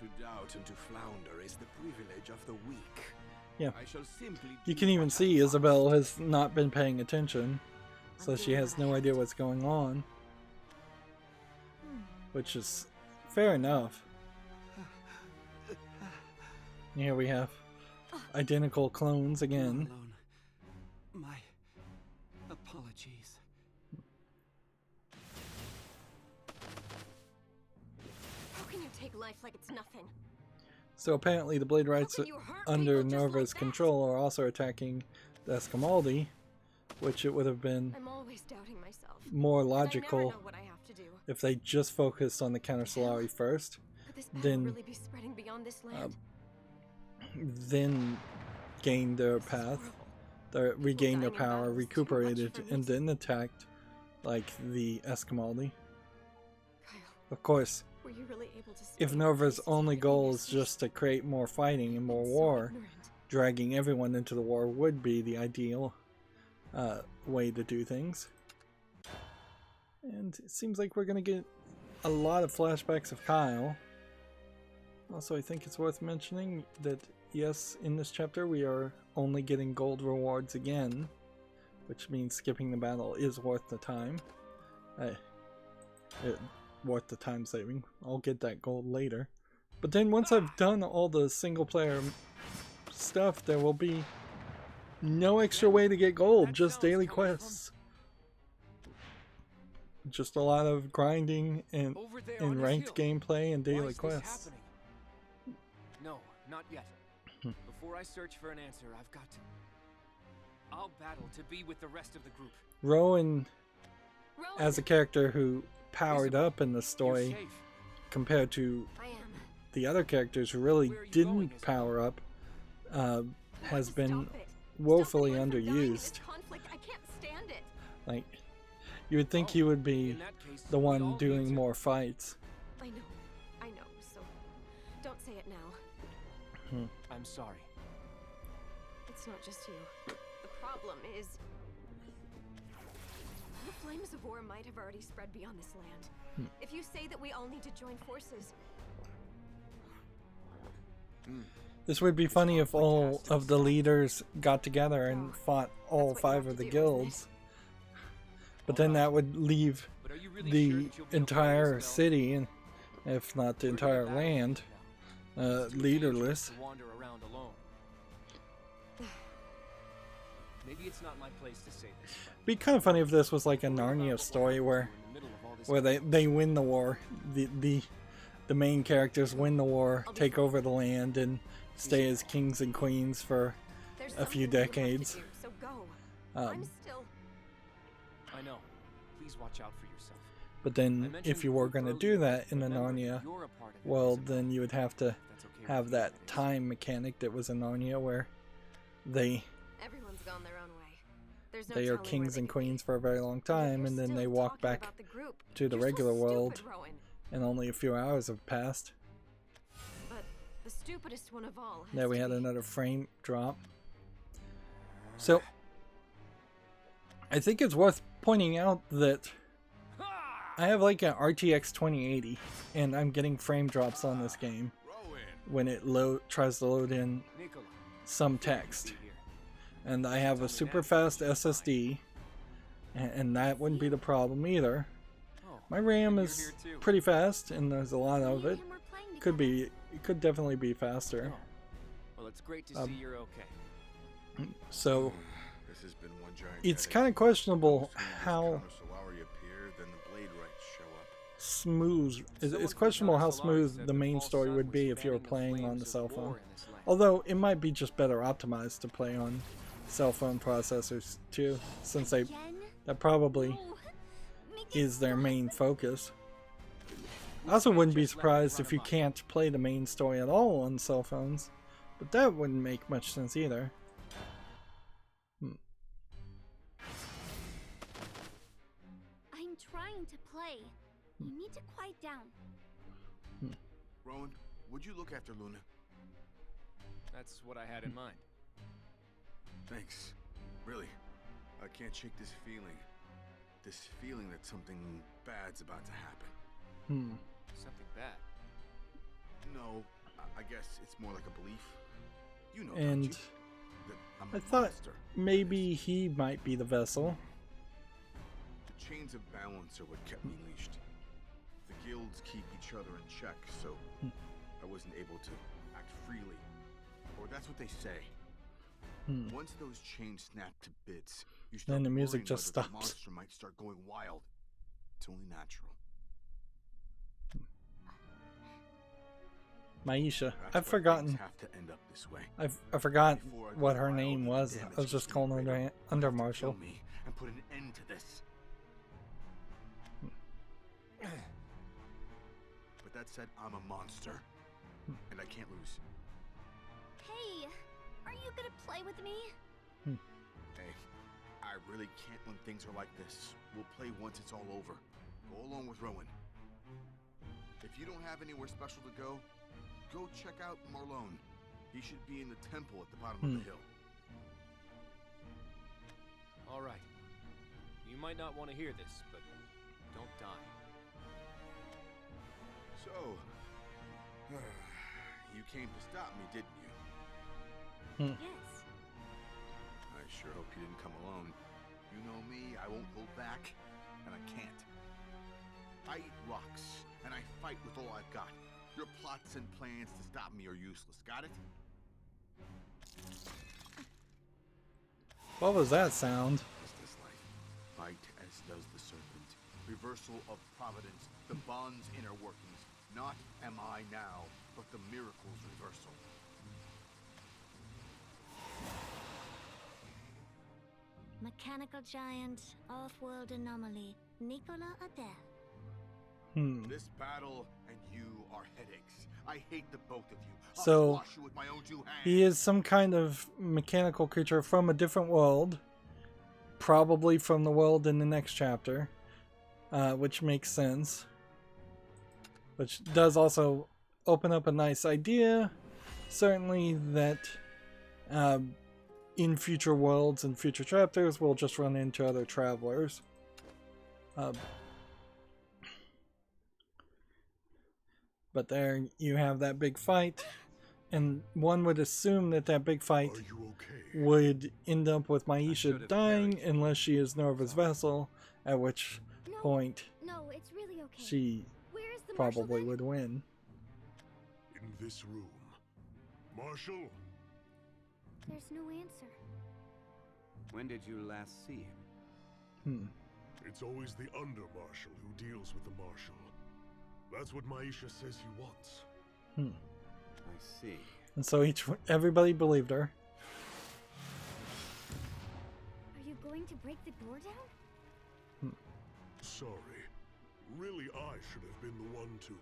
Speaker 8: To doubt and to flounder is the privilege of the weak.
Speaker 1: Yeah.
Speaker 8: I shall simply
Speaker 1: You
Speaker 8: do
Speaker 1: can even
Speaker 8: what I
Speaker 1: see
Speaker 8: must.
Speaker 1: Isabel has not been paying attention, so
Speaker 4: I'm
Speaker 1: she
Speaker 4: doing
Speaker 1: has
Speaker 4: what I
Speaker 1: no
Speaker 4: have
Speaker 1: idea
Speaker 4: to.
Speaker 1: what's going on, which is fair enough. Here we have identical clones again.
Speaker 6: Alone. My apologies.
Speaker 4: How can you take life like it's nothing?
Speaker 1: So apparently the Blade Rights
Speaker 4: can you hurt
Speaker 1: under
Speaker 4: people just like
Speaker 1: Nerva's
Speaker 4: that?
Speaker 1: control are also attacking the Escamaldi, which it would have been
Speaker 4: I'm always doubting myself.
Speaker 1: more
Speaker 4: And I
Speaker 1: logical
Speaker 4: never know what I have to do.
Speaker 1: if they just focused on the Counter Solari first,
Speaker 4: Could this power
Speaker 1: then
Speaker 4: really be spreading beyond this land?
Speaker 1: then gained their path, regained their
Speaker 4: dying in
Speaker 1: power,
Speaker 4: battle is too much
Speaker 1: recuperated,
Speaker 4: for me
Speaker 1: and
Speaker 4: to-
Speaker 1: then attacked like the Escamaldi.
Speaker 4: Kyle,
Speaker 1: Of course,
Speaker 4: were you really able to
Speaker 1: if
Speaker 4: stay
Speaker 1: Nerva's
Speaker 4: in
Speaker 1: only
Speaker 4: peace
Speaker 1: goal
Speaker 4: in
Speaker 1: is
Speaker 4: your
Speaker 1: just to create more fighting and more
Speaker 4: so
Speaker 1: war,
Speaker 4: ignorant?
Speaker 1: dragging everyone into the war would be the ideal way to do things. And it seems like we're going to get a lot of flashbacks of Kyle. Also, I think it's worth mentioning that, yes, in this chapter we are only getting gold rewards again, which means skipping the battle is worth the time. Worth the time saving. I'll get that gold later. But then once I've done all the single player stuff, there will be no extra way to get gold, just daily quests. Just a lot of grinding and
Speaker 9: Over there on this
Speaker 1: ranked
Speaker 9: hill.
Speaker 1: gameplay and
Speaker 9: Why
Speaker 1: daily
Speaker 9: is this
Speaker 1: quests.
Speaker 9: happening? No, not yet. Before I search for an answer, I've got to. I'll battle to be with the rest of the group.
Speaker 1: Rowan,
Speaker 4: Rowan,
Speaker 1: as a character who powered
Speaker 9: Isabel,
Speaker 1: up in the
Speaker 9: You're
Speaker 1: story
Speaker 9: safe.
Speaker 1: compared to
Speaker 4: I am.
Speaker 1: the other characters who really
Speaker 9: Where are you
Speaker 1: didn't
Speaker 9: going, Isabel?
Speaker 1: power up, has
Speaker 4: Stop
Speaker 1: been
Speaker 4: it.
Speaker 1: woefully
Speaker 4: Stop anyone from dying in this
Speaker 1: underused.
Speaker 4: conflict. I can't stand it.
Speaker 1: Like, you would think
Speaker 9: Oh,
Speaker 1: he would be
Speaker 9: in that case,
Speaker 1: the
Speaker 9: we all
Speaker 1: one
Speaker 9: need
Speaker 1: doing
Speaker 9: to-
Speaker 1: more fights.
Speaker 4: I know, so don't say it now.
Speaker 9: I'm sorry.
Speaker 4: It's not just you. The problem is... the flames of war might have already spread beyond this land. If you say that we all need to join forces...
Speaker 1: This would be funny if all of the leaders got together and fought all
Speaker 4: That's what you
Speaker 1: 5
Speaker 4: have
Speaker 1: of
Speaker 4: to
Speaker 1: the
Speaker 4: do, isn't it?
Speaker 1: guilds. But then that would leave
Speaker 9: But are you really sure
Speaker 1: the
Speaker 9: that you'll be okay,
Speaker 1: entire
Speaker 9: Isabel?
Speaker 1: city, and if not the
Speaker 9: We're in a
Speaker 1: entire
Speaker 9: battle
Speaker 1: land,
Speaker 9: now. It's too
Speaker 1: leaderless.
Speaker 9: dangerous to wander around alone. Maybe it's not my place to say this. but
Speaker 1: Be kind of funny if this was like a
Speaker 9: what about
Speaker 1: Narnia
Speaker 9: what will
Speaker 1: story
Speaker 9: happen
Speaker 1: where
Speaker 9: to you in the middle of all this
Speaker 1: they win the war. The main characters win the war,
Speaker 4: I'll be
Speaker 1: take
Speaker 4: fine.
Speaker 1: over the land, and stay as kings and queens for
Speaker 4: There's
Speaker 1: a few
Speaker 4: something you have to
Speaker 1: decades.
Speaker 4: do, so go.
Speaker 1: Um,
Speaker 4: I'm still...
Speaker 9: I know. Please watch out for yourself.
Speaker 1: But
Speaker 9: I
Speaker 1: then
Speaker 9: mentioned
Speaker 1: if you
Speaker 9: the
Speaker 1: were
Speaker 9: group
Speaker 1: going to
Speaker 9: earlier,
Speaker 1: do that in the
Speaker 9: remember,
Speaker 1: Narnia
Speaker 9: you're a part of it,
Speaker 1: world,
Speaker 9: Isabel.
Speaker 1: then you would have to
Speaker 9: If that's okay with
Speaker 1: have
Speaker 9: you,
Speaker 1: that
Speaker 9: is.
Speaker 1: time mechanic that was in Narnia where they
Speaker 4: Everyone's gone their own way. There's no
Speaker 1: are
Speaker 4: telling where
Speaker 1: kings
Speaker 4: they
Speaker 1: and
Speaker 4: could be.
Speaker 1: queens for a very long
Speaker 4: And yet
Speaker 1: time,
Speaker 4: you're
Speaker 1: and then
Speaker 4: still
Speaker 1: they walk
Speaker 4: talking
Speaker 1: back
Speaker 4: about the group.
Speaker 1: to the
Speaker 4: You're so
Speaker 1: regular world,
Speaker 4: stupid, Rowan.
Speaker 1: and only a few hours have passed.
Speaker 4: But the stupidest one of all has
Speaker 1: There we
Speaker 4: to
Speaker 1: had
Speaker 4: be-
Speaker 1: another frame drop. So, I think it's worth pointing out that I have like an RTX 2080, and I'm getting frame drops on this game
Speaker 8: Rowan,
Speaker 1: when it tries to load in
Speaker 9: Nicola,
Speaker 1: some
Speaker 9: figured you'd
Speaker 1: text.
Speaker 9: be here.
Speaker 1: and I have a super fast SSD, and that wouldn't be the problem either. My RAM is pretty fast, and there's a lot of it. It could definitely be faster.
Speaker 9: Well, it's great to see you're okay.
Speaker 1: So
Speaker 8: This has been one giant
Speaker 1: it's
Speaker 8: headache.
Speaker 1: kind of questionable
Speaker 8: As soon as
Speaker 1: how
Speaker 8: Counter Solari appear, then the blade rights show up.
Speaker 1: smooth. It's questionable how smooth the main story would be if you were playing on the cell phone. Although it might be just better optimized to play on cell phone processors too, since that probably is their main focus. I also wouldn't be surprised if you can't play the main story at all on cell phones, but that wouldn't make much sense either.
Speaker 2: I'm trying to play. You need to quiet down.
Speaker 8: Rowan, would you look after Luna?
Speaker 9: That's what I had in mind.
Speaker 8: Thanks. Really. I can't shake this feeling. This feeling that something bad's about to happen.
Speaker 9: Something bad.
Speaker 8: No, I guess it's more like a belief. You know,
Speaker 1: And
Speaker 8: don't you? That I'm a
Speaker 1: I thought
Speaker 8: monster.
Speaker 1: maybe he might be the vessel.
Speaker 8: The chains of balance are what kept me leashed. The guilds keep each other in check, so I wasn't able to act freely. Or that's what they say. Once those chains snap to bits, you start
Speaker 1: Then the music
Speaker 8: worrying
Speaker 1: just
Speaker 8: whether
Speaker 1: stops.
Speaker 8: the monster might start going wild. It's only natural.
Speaker 1: Maisha.
Speaker 8: That's
Speaker 1: I've
Speaker 8: why
Speaker 1: forgotten.
Speaker 8: things have to end up this way.
Speaker 1: I forgot
Speaker 8: Before I go
Speaker 1: what her
Speaker 8: wild,
Speaker 1: name
Speaker 8: the
Speaker 1: was.
Speaker 8: damage
Speaker 1: I was just
Speaker 8: is
Speaker 1: calling her
Speaker 8: greater. You
Speaker 1: Under
Speaker 8: have to
Speaker 1: Marshall.
Speaker 8: kill me and put an end to this. But that said, I'm a monster, and I can't lose.
Speaker 2: Hey, are you gonna play with me?
Speaker 8: Hey, I really can't when things are like this. We'll play once it's all over. Go along with Rowan. If you don't have anywhere special to go check out Marlone. He should be in the temple at the bottom of the hill.
Speaker 9: All right. You might not want to hear this, but don't die.
Speaker 8: So, you came to stop me, didn't you?
Speaker 2: Yes.
Speaker 8: I sure hope you didn't come alone. You know me, I won't hold back, and I can't. I eat rocks, and I fight with all I've got. Your plots and plans to stop me are useless, got it?
Speaker 1: What was that sound?
Speaker 8: Is this life? Fight as does the serpent. Reversal of providence, the bond's inner workings. Not am I now, but the miracle's reversal.
Speaker 2: Mechanical giant, off-world anomaly, Nicola Adele.
Speaker 8: This battle and you are headaches. I hate the both of you. I'll
Speaker 1: So,
Speaker 8: squash you with my own two hands.
Speaker 1: he is some kind of mechanical creature from a different world. Probably from the world in the next chapter. Which makes sense. Which does also open up a nice idea. Certainly that in future worlds and future chapters we'll just run into other travelers. But there you have that big fight, and one would assume that that big fight
Speaker 3: Are you okay?
Speaker 1: would end up with
Speaker 6: should
Speaker 1: Maisha
Speaker 6: have
Speaker 1: dying
Speaker 6: perished.
Speaker 1: unless she is Norva's vessel, at which point
Speaker 2: No, it's really okay.
Speaker 1: she
Speaker 2: Where is the marshal
Speaker 1: probably
Speaker 2: then?
Speaker 1: would win.
Speaker 3: In this room. Marshal?
Speaker 2: There's no answer.
Speaker 6: When did you last see him?
Speaker 3: It's always the under-marshal who deals with the marshal. That's what Maisha says he wants.
Speaker 6: I see.
Speaker 1: And so everybody believed her.
Speaker 2: Are you going to break the door down?
Speaker 3: Sorry. Really, I should have been the one to...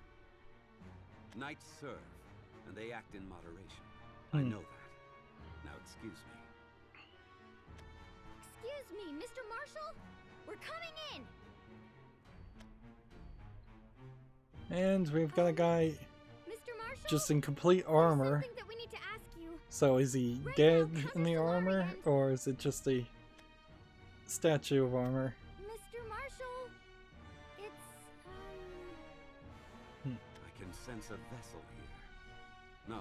Speaker 6: Knights serve, and they act in moderation. I know that. Now excuse me.
Speaker 2: Excuse me, Mr. Marshall? We're coming in!
Speaker 1: And we've got a guy
Speaker 2: Mr. Marshall?
Speaker 1: just in complete
Speaker 2: There's
Speaker 1: armor.
Speaker 2: something that we need to ask you.
Speaker 1: So is he
Speaker 2: Right
Speaker 1: dead
Speaker 2: now,
Speaker 1: in the
Speaker 2: Counter
Speaker 1: armor,
Speaker 2: Solari and-
Speaker 1: or is it just a statue of armor?
Speaker 2: Mr. Marshall? It's,
Speaker 6: I can sense a vessel here. No,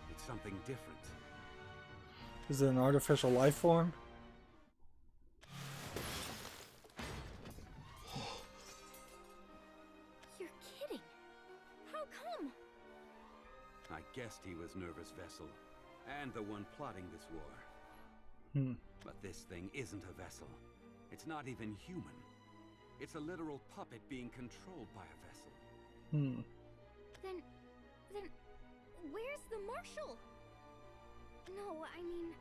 Speaker 6: it's something different.
Speaker 1: Is it an artificial life form?
Speaker 2: You're kidding. How come?
Speaker 6: I guessed he was Nerva's vessel, and the one plotting this war. But this thing isn't a vessel. It's not even human. It's a literal puppet being controlled by a vessel.
Speaker 2: Then, where's the marshal? No, I mean,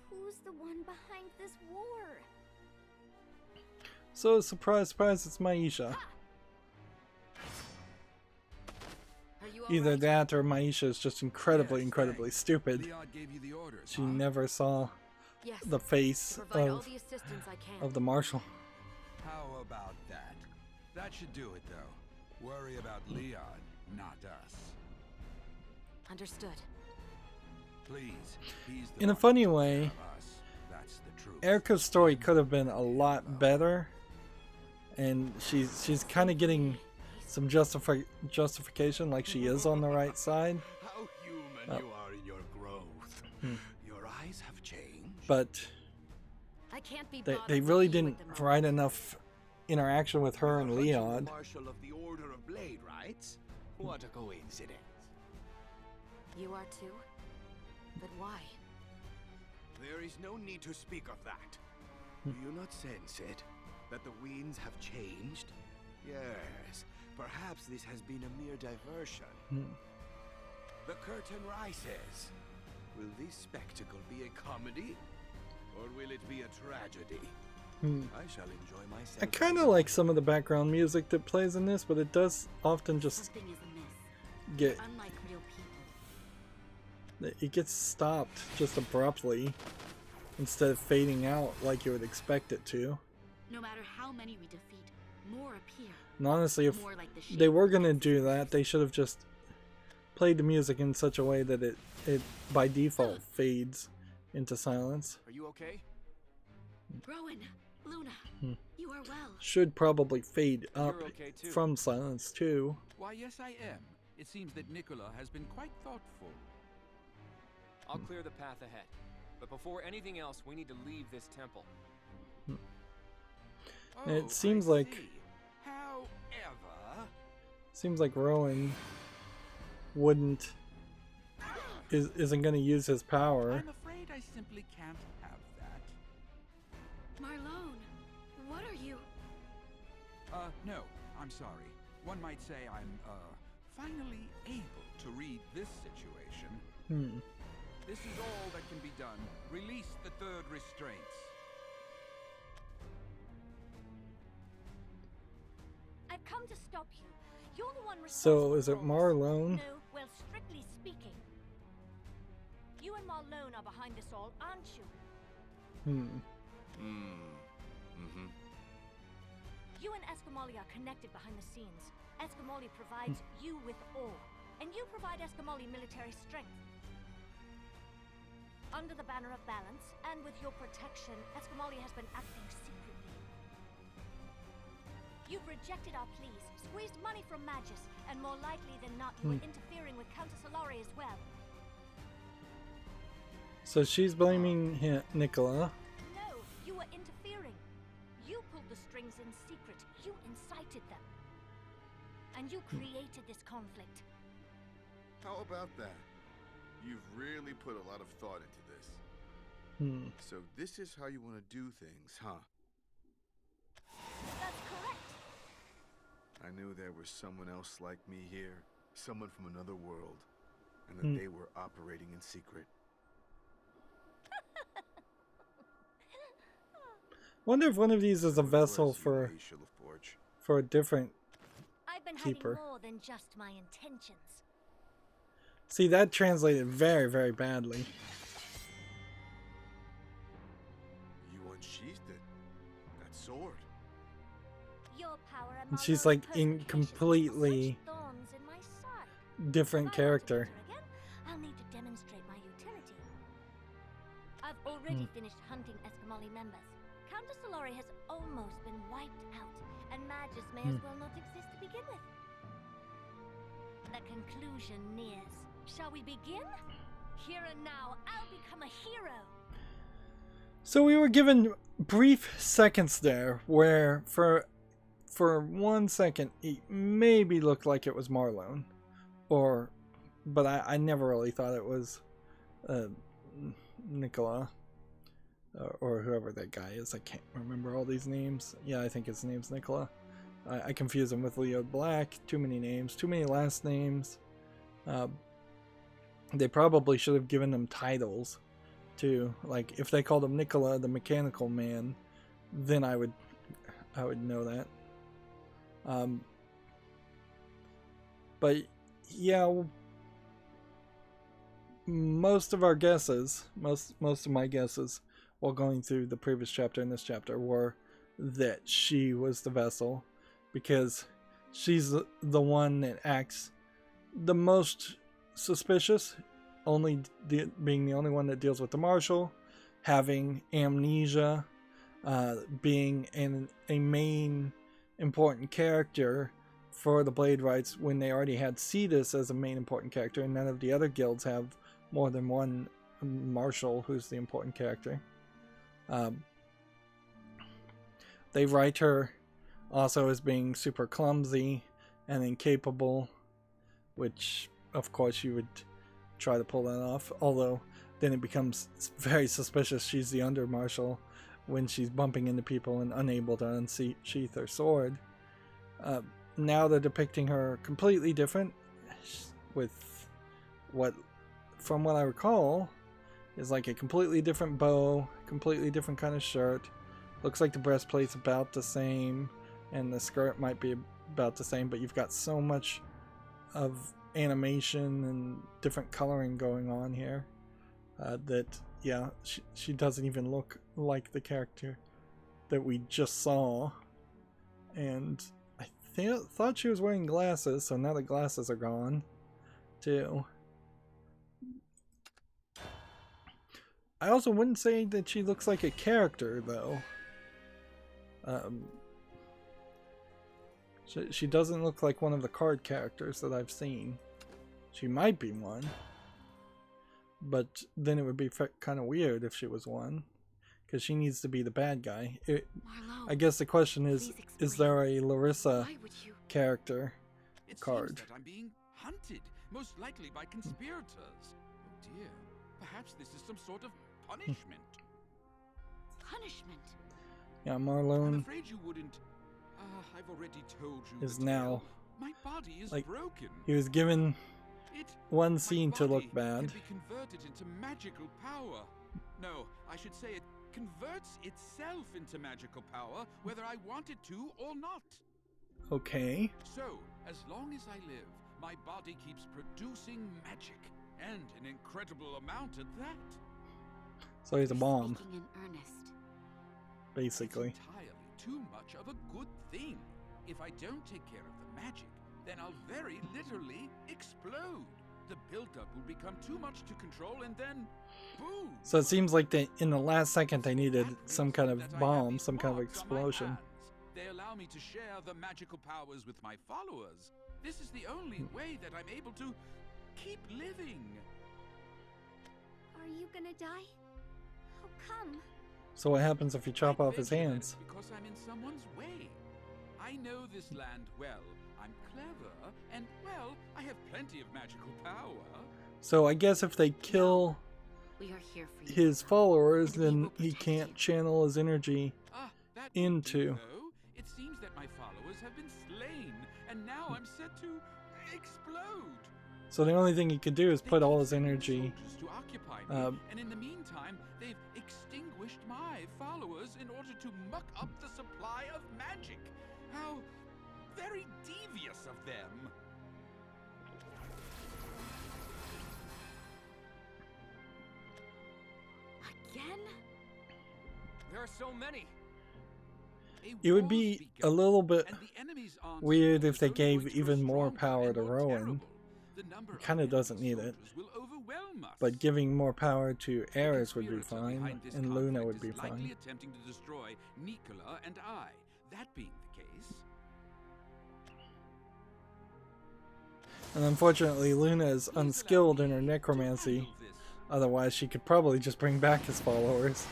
Speaker 2: who's the one behind this war?
Speaker 1: So, surprise, surprise, it's Maisha.
Speaker 7: Are you
Speaker 1: Either
Speaker 7: alright?
Speaker 1: that or Maisha is just incredibly,
Speaker 5: Yes,
Speaker 1: incredibly
Speaker 5: thanks.
Speaker 1: stupid.
Speaker 5: Leon gave you the orders,
Speaker 1: She
Speaker 5: huh?
Speaker 1: never saw
Speaker 7: Yes.
Speaker 1: the face
Speaker 7: To provide all
Speaker 1: of
Speaker 7: the assistance I can.
Speaker 1: the marshal.
Speaker 5: How about that? That should do it, though. Worry about Leon, not us.
Speaker 7: Understood.
Speaker 5: Please, he's the
Speaker 1: In a
Speaker 5: one
Speaker 1: funny
Speaker 5: who took
Speaker 1: way,
Speaker 5: care of us. That's the truth.
Speaker 1: Erica's story could have been a lot better, and she's kind of getting some justification, like she is on the right side.
Speaker 10: How human you are in your growth. Your eyes have changed.
Speaker 1: But
Speaker 7: I can't be
Speaker 1: they
Speaker 7: bothered
Speaker 1: really
Speaker 7: with you
Speaker 1: didn't
Speaker 7: at the moment.
Speaker 1: write enough interaction with her and
Speaker 10: Aren't you the
Speaker 1: Leon.
Speaker 10: Marshal of the Order of Blade Rights? What a coincidence.
Speaker 7: You are too? But why?
Speaker 10: There is no need to speak of that. Do you not sense it? That the winds have changed? Yes. Perhaps this has been a mere diversion. The curtain rises. Will this spectacle be a comedy? Or will it be a tragedy? I shall enjoy myself.
Speaker 1: I kind of like some of the background music that plays in this, but it does often just
Speaker 7: Something is amiss.
Speaker 1: get
Speaker 7: Unlike real people.
Speaker 1: it gets stopped just abruptly instead of fading out like you would expect it to.
Speaker 7: No matter how many we defeat, more appear.
Speaker 1: And honestly, if
Speaker 7: More like the
Speaker 1: they
Speaker 7: shape
Speaker 1: were
Speaker 7: of
Speaker 1: gonna
Speaker 7: its
Speaker 1: do that, they should have just played the music in such a way that it by default fades into silence.
Speaker 9: Are you okay?
Speaker 7: Rowan, Luna, you are well.
Speaker 1: Should probably fade up
Speaker 9: You're okay too.
Speaker 1: from silence too.
Speaker 5: Why, yes, I am. It seems that Nicola has been quite thoughtful.
Speaker 9: I'll clear the path ahead. But before anything else, we need to leave this temple.
Speaker 1: And it
Speaker 5: Oh,
Speaker 1: seems
Speaker 5: I
Speaker 1: like
Speaker 5: see. However,
Speaker 1: Rowan wouldn't isn't gonna use his power.
Speaker 5: I'm afraid I simply can't have that.
Speaker 7: Marlone, what are you?
Speaker 5: No, I'm sorry. One might say I'm, finally able to read this situation. This is all that can be done. Release the third restraints.
Speaker 2: I've come to stop you. You're the one
Speaker 1: So
Speaker 2: responsible
Speaker 1: is it
Speaker 2: for all this.
Speaker 1: Marlone?
Speaker 2: No, well, strictly speaking. You and Marlone are behind this all, aren't you? You and Escamoli are connected behind the scenes. Escamoli provides you with all, and you provide Escamoli military strength. Under the banner of balance, and with your protection, Escamoli has been acting secretly. You've rejected our pleas, squeezed money from Magus, and more likely than not, you were interfering with Countess Solari as well.
Speaker 1: So she's blaming Nicola.
Speaker 2: No, you were interfering. You pulled the strings in secret. You incited them. And you created this conflict.
Speaker 8: How about that? You've really put a lot of thought into this. So this is how you want to do things, huh?
Speaker 2: That's correct.
Speaker 8: I knew there was someone else like me here, someone from another world, and that they were operating in secret.
Speaker 1: Wonder if one of these is a vessel for a different
Speaker 2: I've been
Speaker 1: keeper.
Speaker 2: hiding more than just my intentions.
Speaker 1: See, that translated very, very badly.
Speaker 8: You unsheathed it. That sword.
Speaker 2: Your power and
Speaker 1: And she's
Speaker 2: Marlowe's
Speaker 1: like in
Speaker 2: persecutions are
Speaker 1: completely
Speaker 2: such thorns in my side.
Speaker 1: different
Speaker 2: If I want to
Speaker 1: character.
Speaker 2: enter again, I'll need to demonstrate my utility. I've already finished hunting Escamoli members. Countess Solari has almost been wiped out, and Magus may as well not exist to begin with. The conclusion nears. Shall we begin? here and now. I'll become a hero.
Speaker 1: So we were given brief seconds there where for 1 second it maybe looked like it was Marlon, but I never really thought it was Nicola or whoever that guy is. I can't remember all these names. Yeah, I think his name's Nicola. I confuse him with Leo Black. Too many names, too many last names. They probably should have given them titles too. Like if they called him Nicola the Mechanical Man, then I would know that. But yeah, most of our guesses, most of my guesses while going through the previous chapter and this chapter were that she was the vessel, because she's the one that acts the most suspicious, being the only one that deals with the marshal, having amnesia, being a main important character for the Blade Rights when they already had Cetus as a main important character, and none of the other guilds have more than one marshal who's the important character. They write her also as being super clumsy and incapable, which of course you would try to pull that off, although then it becomes very suspicious she's the under marshal when she's bumping into people and unable to unsheath her sword. Now they're depicting her completely different, with what, from what I recall, is like a completely different bow, completely different kind of shirt. Looks like the breastplate's about the same, and the skirt might be about the same, but you've got so much of animation and different coloring going on here that, yeah, she doesn't even look like the character that we just saw. And I thought she was wearing glasses, so now the glasses are gone too. I also wouldn't say that she looks like a character, though. She doesn't look like one of the card characters that I've seen. She might be one, but then it would be kind of weird if she was one, because she needs to be the bad guy. I guess the question is there a Larissa character card?
Speaker 5: Seems that I'm being hunted, most likely by conspirators. Oh dear, perhaps this is some sort of punishment.
Speaker 7: Punishment?
Speaker 1: Yeah,
Speaker 5: I'm
Speaker 1: Marlon
Speaker 5: afraid you wouldn't. I've already told you.
Speaker 1: is now,
Speaker 5: my body is
Speaker 1: like,
Speaker 5: broken.
Speaker 1: he was given one scene to look bad.
Speaker 5: Can be converted into magical power. No, I should say it converts itself into magical power, whether I want it to or not.
Speaker 1: Okay.
Speaker 5: So, as long as I live, my body keeps producing magic, and an incredible amount at that.
Speaker 1: So he's a bomb,
Speaker 7: Speaking in earnest.
Speaker 1: basically.
Speaker 5: It's entirely too much of a good thing. If I don't take care of the magic, then I'll very literally explode. The buildup will become too much to control, and then boom!
Speaker 1: So it seems like in the last second they needed some kind of bomb, some kind of explosion.
Speaker 5: They allow me to share the magical powers with my followers. This is the only way that I'm able to keep living.
Speaker 2: Are you gonna die? How come?
Speaker 1: So what happens if you chop
Speaker 5: I'm
Speaker 1: off his
Speaker 5: vigilant
Speaker 1: hands?
Speaker 5: Because I'm in someone's way. I know this land well. I'm clever, and well, I have plenty of magical power.
Speaker 1: So I guess if they kill
Speaker 7: We are here for you.
Speaker 1: his followers,
Speaker 7: And we
Speaker 1: then
Speaker 7: will
Speaker 1: he
Speaker 7: protect
Speaker 1: can't
Speaker 7: you.
Speaker 1: channel his energy
Speaker 5: That
Speaker 1: into.
Speaker 5: would be, though. It seems that my followers have been slain, and now I'm set to explode.
Speaker 1: So the only thing he could do is
Speaker 5: They
Speaker 1: put all
Speaker 5: keep
Speaker 1: his
Speaker 5: sending
Speaker 1: energy.
Speaker 5: soldiers to occupy me, and in the meantime, they've extinguished my followers in order to muck up the supply of magic. How very devious of them.
Speaker 7: Again?
Speaker 9: There are so many.
Speaker 1: It would be a little bit
Speaker 5: And the enemies aren't
Speaker 1: weird if they
Speaker 5: only
Speaker 1: gave
Speaker 5: going to
Speaker 1: even
Speaker 5: grow
Speaker 1: more
Speaker 5: stronger
Speaker 1: power
Speaker 5: and
Speaker 1: to
Speaker 5: more
Speaker 1: Rowan.
Speaker 5: terrible. The number
Speaker 1: He
Speaker 5: of
Speaker 1: kind of
Speaker 5: enemy
Speaker 1: doesn't need it.
Speaker 5: soldiers will overwhelm us.
Speaker 1: But giving more power to
Speaker 5: The
Speaker 1: Ares would be
Speaker 5: conspirator
Speaker 1: fine,
Speaker 5: behind this
Speaker 1: and Luna
Speaker 5: conflict
Speaker 1: would be
Speaker 5: is likely
Speaker 1: fine.
Speaker 5: attempting to destroy Nicola and I. That being the case,
Speaker 1: And unfortunately, Luna is
Speaker 5: please allow
Speaker 1: unskilled in her
Speaker 5: me to
Speaker 1: necromancy,
Speaker 5: handle this.
Speaker 1: Otherwise, she could probably just bring back his followers.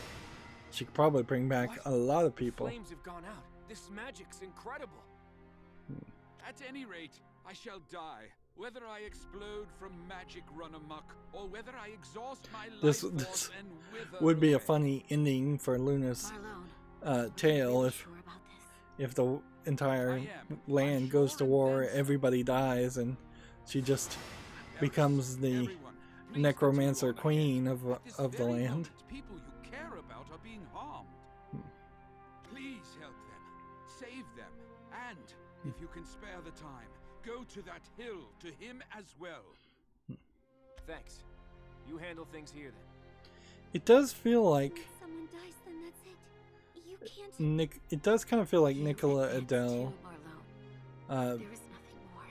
Speaker 1: She could probably bring back a lot of people.
Speaker 9: Flames have gone out. This magic's incredible.
Speaker 5: At any rate, I shall die. Whether I explode from magic run amok, or whether I exhaust my life force and wither
Speaker 1: would be a
Speaker 5: away.
Speaker 1: funny ending for Luna's tale if the entire land goes to war, everybody dies, and she just becomes the necromancer queen of the land.
Speaker 5: People you care about are being harmed. Please help them, save them, and if you can spare the time, go to that hill to him as well.
Speaker 9: Thanks. You handle things here then.
Speaker 1: It does feel like
Speaker 2: When someone dies, then that's it. You can't.
Speaker 1: It does kind of feel like Nicola Adele
Speaker 7: There is nothing more.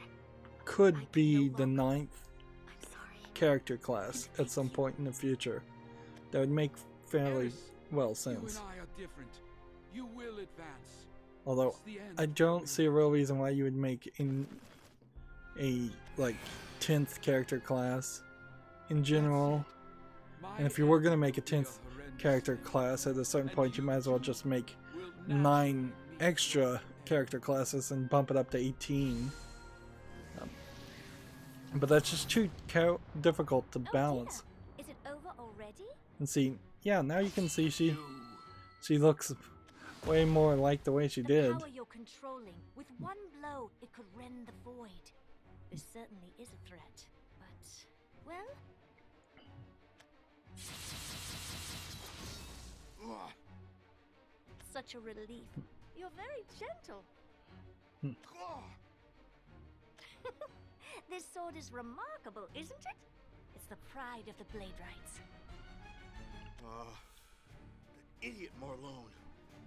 Speaker 1: could be the 9th character class at some point in the future. That would make fairly well
Speaker 5: You
Speaker 1: sense.
Speaker 5: and I are different. You will advance.
Speaker 1: Although
Speaker 5: It's the end.
Speaker 1: I don't see a real reason why you would make in a like 10th character class in general. And if you were gonna make a 10th character class, at a certain point you might as well just make 9 extra character classes and bump it up to 18. But that's just too difficult to balance.
Speaker 2: Is it over already?
Speaker 1: And see, yeah, now you can see she looks way more like the way she
Speaker 2: The
Speaker 1: did.
Speaker 2: power you're controlling. With one blow, it could rend the void. This certainly is a threat, but well. Such a relief. You're very gentle. This sword is remarkable, isn't it? It's the pride of the Bladerites.
Speaker 8: The idiot Marlone.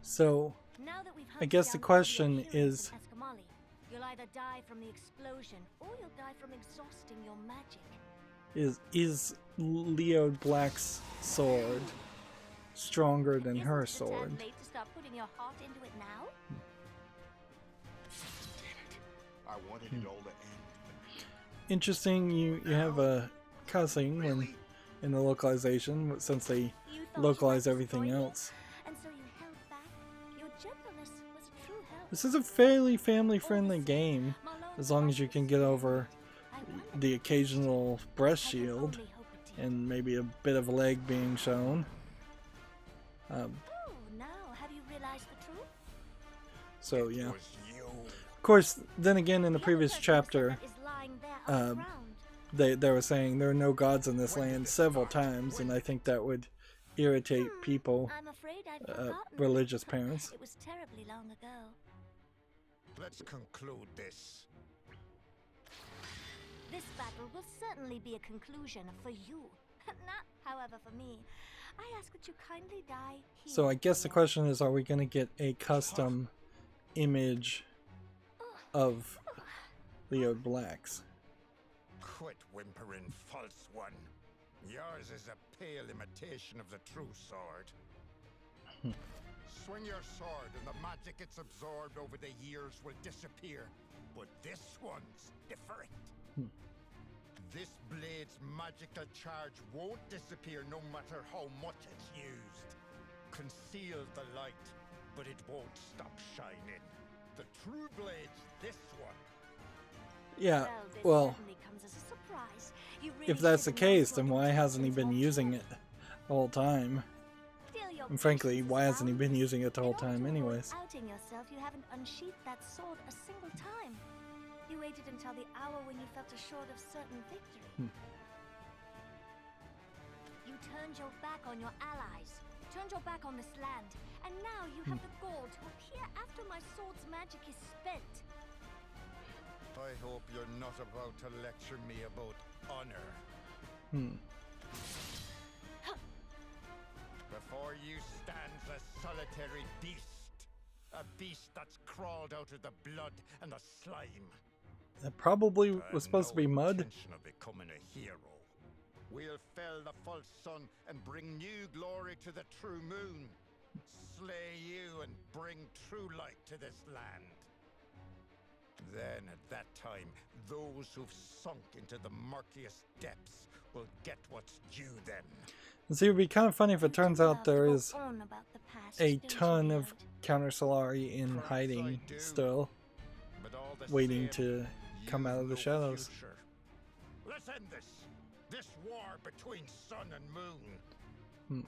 Speaker 1: So
Speaker 2: Now that we've
Speaker 1: I
Speaker 2: hunted
Speaker 1: guess the
Speaker 2: down
Speaker 1: question
Speaker 2: all your heroes
Speaker 1: is,
Speaker 2: in Escamali, you'll either die from the explosion or you'll die from exhausting your magic.
Speaker 1: is Leo Black's sword stronger than her
Speaker 2: Isn't it a tad
Speaker 1: sword?
Speaker 2: late to start putting your heart into it now?
Speaker 8: I wanted it all to end.
Speaker 1: Interesting, you have a cussing in the localization since they
Speaker 2: You thought
Speaker 1: localize
Speaker 2: you might
Speaker 1: everything
Speaker 2: destroy me,
Speaker 1: else.
Speaker 2: and so you held back. Your gentleness was a true help.
Speaker 1: This is a fairly family-friendly game, as long as you can get over the occasional breast shield and maybe a bit of leg being shown.
Speaker 2: Oh, now have you realized the truth?
Speaker 1: So yeah.
Speaker 10: Was you.
Speaker 1: Of course, then again, in the
Speaker 2: The other
Speaker 1: previous
Speaker 2: person
Speaker 1: chapter,
Speaker 2: that is lying there on the ground.
Speaker 1: they were saying there are no gods in this land several times, and I think that would irritate people,
Speaker 2: I'm afraid I'd forgotten.
Speaker 1: religious parents.
Speaker 2: It was terribly long ago.
Speaker 10: Let's conclude this.
Speaker 2: This battle will certainly be a conclusion for you. Not, however, for me. I ask that you kindly die here.
Speaker 1: So I guess the question is, are we going to get a custom image of Leo Black's?
Speaker 10: Quit whimpering, false one. Yours is a pale imitation of the true sword. Swing your sword and the magic it's absorbed over the years will disappear. But this one's different. This blade's magical charge won't disappear no matter how much it's used. Conceal the light, but it won't stop shining. The true blade's this one.
Speaker 1: Yeah,
Speaker 2: This
Speaker 1: well,
Speaker 2: certainly comes as a surprise. You really
Speaker 1: if that's the
Speaker 2: shouldn't know
Speaker 1: case,
Speaker 2: what
Speaker 1: then why hasn't he been
Speaker 2: intentions
Speaker 1: using
Speaker 2: want
Speaker 1: it the whole time?
Speaker 2: Still, your
Speaker 1: And frankly,
Speaker 2: patience is
Speaker 1: why hasn't he been
Speaker 2: boundless.
Speaker 1: using it the whole
Speaker 2: In order
Speaker 1: time
Speaker 2: to avoid
Speaker 1: anyways?
Speaker 2: Outing yourself, you haven't unsheathed that sword a single time. You waited until the hour when you felt assured of certain victory. You turned your back on your allies, turned your back on this land, and now you have the gall to appear after my sword's magic is spent.
Speaker 10: I hope you're not about to lecture me about honor. Before you stands a solitary beast. A beast that's crawled out of the blood and the slime.
Speaker 1: It probably
Speaker 10: And
Speaker 1: was supposed to
Speaker 10: no
Speaker 1: be mud.
Speaker 10: intention of becoming a hero. We'll fell the false sun and bring new glory to the true moon. Slay you and bring true light to this land.
Speaker 11: Then at that time, those who've sunk into the murkiest depths will get what's due them.
Speaker 1: And see, it would be kind of funny if it turns out there is
Speaker 2: On about the past,
Speaker 1: a
Speaker 2: don't
Speaker 1: ton
Speaker 2: you,
Speaker 1: of
Speaker 2: Dad?
Speaker 1: Counter Solari in
Speaker 11: Perhaps
Speaker 1: hiding
Speaker 11: I do.
Speaker 1: still,
Speaker 11: But all the
Speaker 1: waiting
Speaker 11: same,
Speaker 1: to come
Speaker 11: you've
Speaker 1: out of the
Speaker 11: no
Speaker 1: shadows.
Speaker 11: future. Let's end this. This war between sun and moon.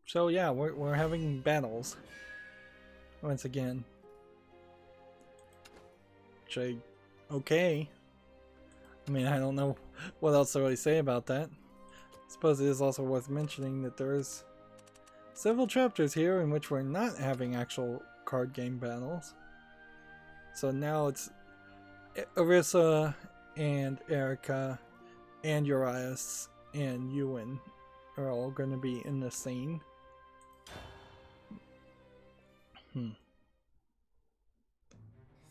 Speaker 1: So yeah, we're having battles once again. Which okay. I mean, I don't know what else to really say about that. I suppose it is also worth mentioning that there is several chapters here in which we're not having actual card game battles. So now it's Arissa and Erica and Urias and Ewan are all going to be in the scene.